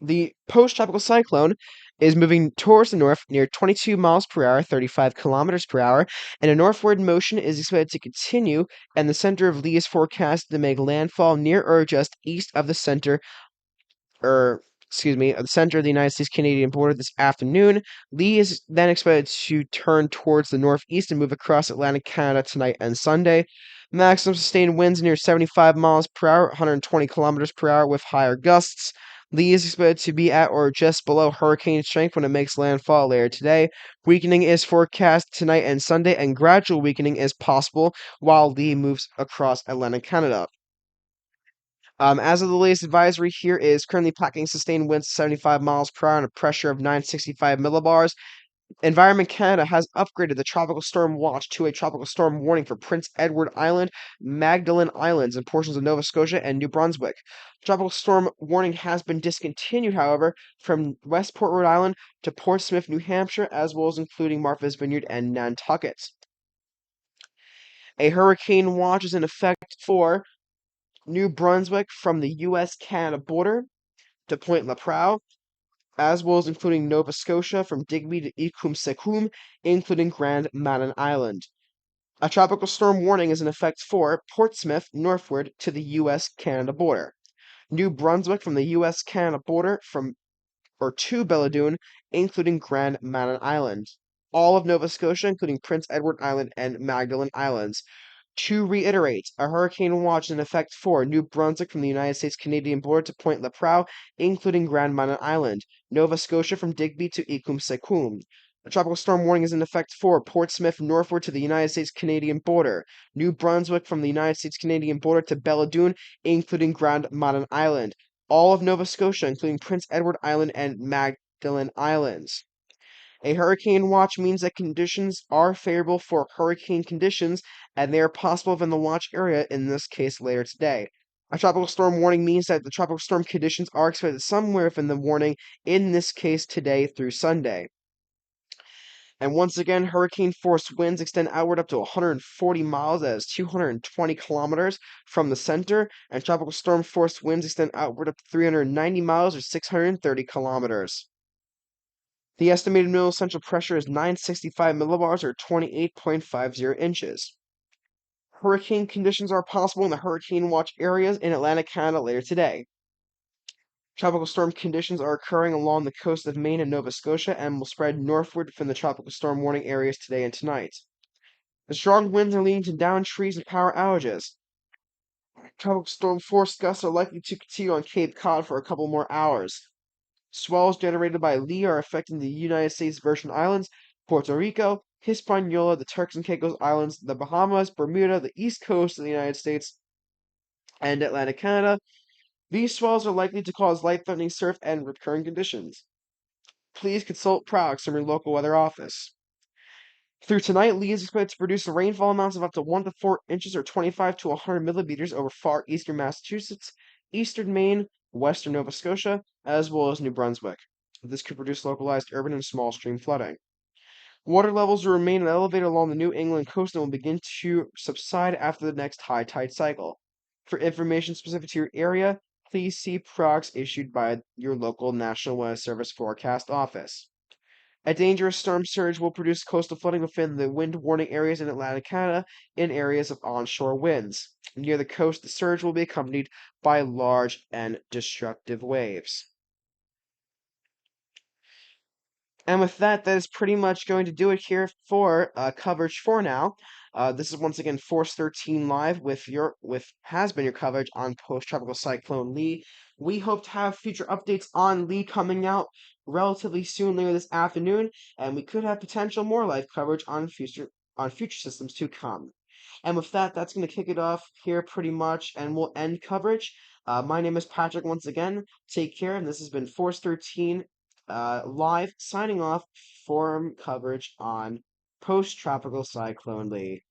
The post-tropical cyclone is moving towards the north near 22 miles per hour, 35 kilometers per hour, and a northward motion is expected to continue, and the center of Lee is forecast to make landfall near or just east of the center of the center of the United States-Canadian border this afternoon. Lee is then expected to turn towards the northeast and move across Atlantic Canada tonight and Sunday. Maximum sustained winds near 75 miles per hour, 120 kilometers per hour with higher gusts. Lee is expected to be at or just below hurricane strength when it makes landfall later today. Weakening is forecast tonight and Sunday, and gradual weakening is possible while Lee moves across Atlantic Canada. As of the latest advisory here is currently packing sustained winds 75 miles per hour and a pressure of 965 millibars. Environment Canada has upgraded the tropical storm watch to a tropical storm warning for Prince Edward Island, Magdalen Islands, and portions of Nova Scotia and New Brunswick. Tropical storm warning has been discontinued, however, from Westport, Rhode Island to Portsmouth, New Hampshire, as well as including Martha's Vineyard and Nantucket. A hurricane watch is in effect for New Brunswick from the U.S.-Canada border to Point Lepreau, as well as including Nova Scotia from Digby to Ikum-Sekum, including Grand Manan Island. A tropical storm warning is in effect for Portsmouth northward to the U.S.-Canada border. New Brunswick from the U.S.-Canada border to Belledune, including Grand Manan Island. All of Nova Scotia, including Prince Edward Island and Magdalen Islands. To reiterate, a hurricane watch is in effect for New Brunswick from the United States-Canadian border to Point Lepreau, including Grand Manan Island, Nova Scotia from Digby to Ikum-Sekum. A tropical storm warning is in effect for Portsmouth northward to the United States-Canadian border, New Brunswick from the United States-Canadian border to Belledune, including Grand Manan Island, all of Nova Scotia, including Prince Edward Island and Magdalen Islands. A hurricane watch means that conditions are favorable for hurricane conditions, and they are possible within the watch area, in this case later today. A tropical storm warning means that the tropical storm conditions are expected somewhere within the warning, in this case today through Sunday. And once again, hurricane force winds extend outward up to 140 miles, that is 220 kilometers from the center, and tropical storm force winds extend outward up to 390 miles or 630 kilometers. The estimated minimum central pressure is 965 millibars or 28.50 inches. Hurricane conditions are possible in the hurricane watch areas in Atlantic Canada later today. Tropical storm conditions are occurring along the coast of Maine and Nova Scotia and will spread northward from the tropical storm warning areas today and tonight. The strong winds are leading to downed trees and power outages. Tropical storm force gusts are likely to continue on Cape Cod for a couple more hours. Swells generated by Lee are affecting the United States Virgin Islands, Puerto Rico, Hispaniola, the Turks and Caicos Islands, the Bahamas, Bermuda, the east coast of the United States, and Atlantic Canada. These swells are likely to cause life-threatening surf and recurring conditions. Please consult products from your local weather office. Through tonight, Lee is expected to produce rainfall amounts of up to 1 to 4 inches or 25 to 100 millimeters over far eastern Massachusetts, eastern Maine, western Nova Scotia, as well as New Brunswick. This could produce localized urban and small stream flooding. Water levels will remain elevated along the New England coast and will begin to subside after the next high tide cycle. For information specific to your area, please see products issued by your local National Weather Service forecast office. A dangerous storm surge will produce coastal flooding within the wind warning areas in Atlantic Canada in areas of onshore winds. Near the coast, the surge will be accompanied by large and destructive waves. And with that, that is pretty much going to do it here for coverage for now. This is once again Force 13 Live with has been your coverage on post-tropical cyclone Lee. We hope to have future updates on Lee coming out relatively soon later this afternoon, and we could have potential more live coverage on future systems to come. And with that, that's going to kick it off here pretty much, and we'll end coverage. My name is Patrick once again. Take care, and this has been Force 13 Live, signing off for coverage on post-tropical cyclone Lee.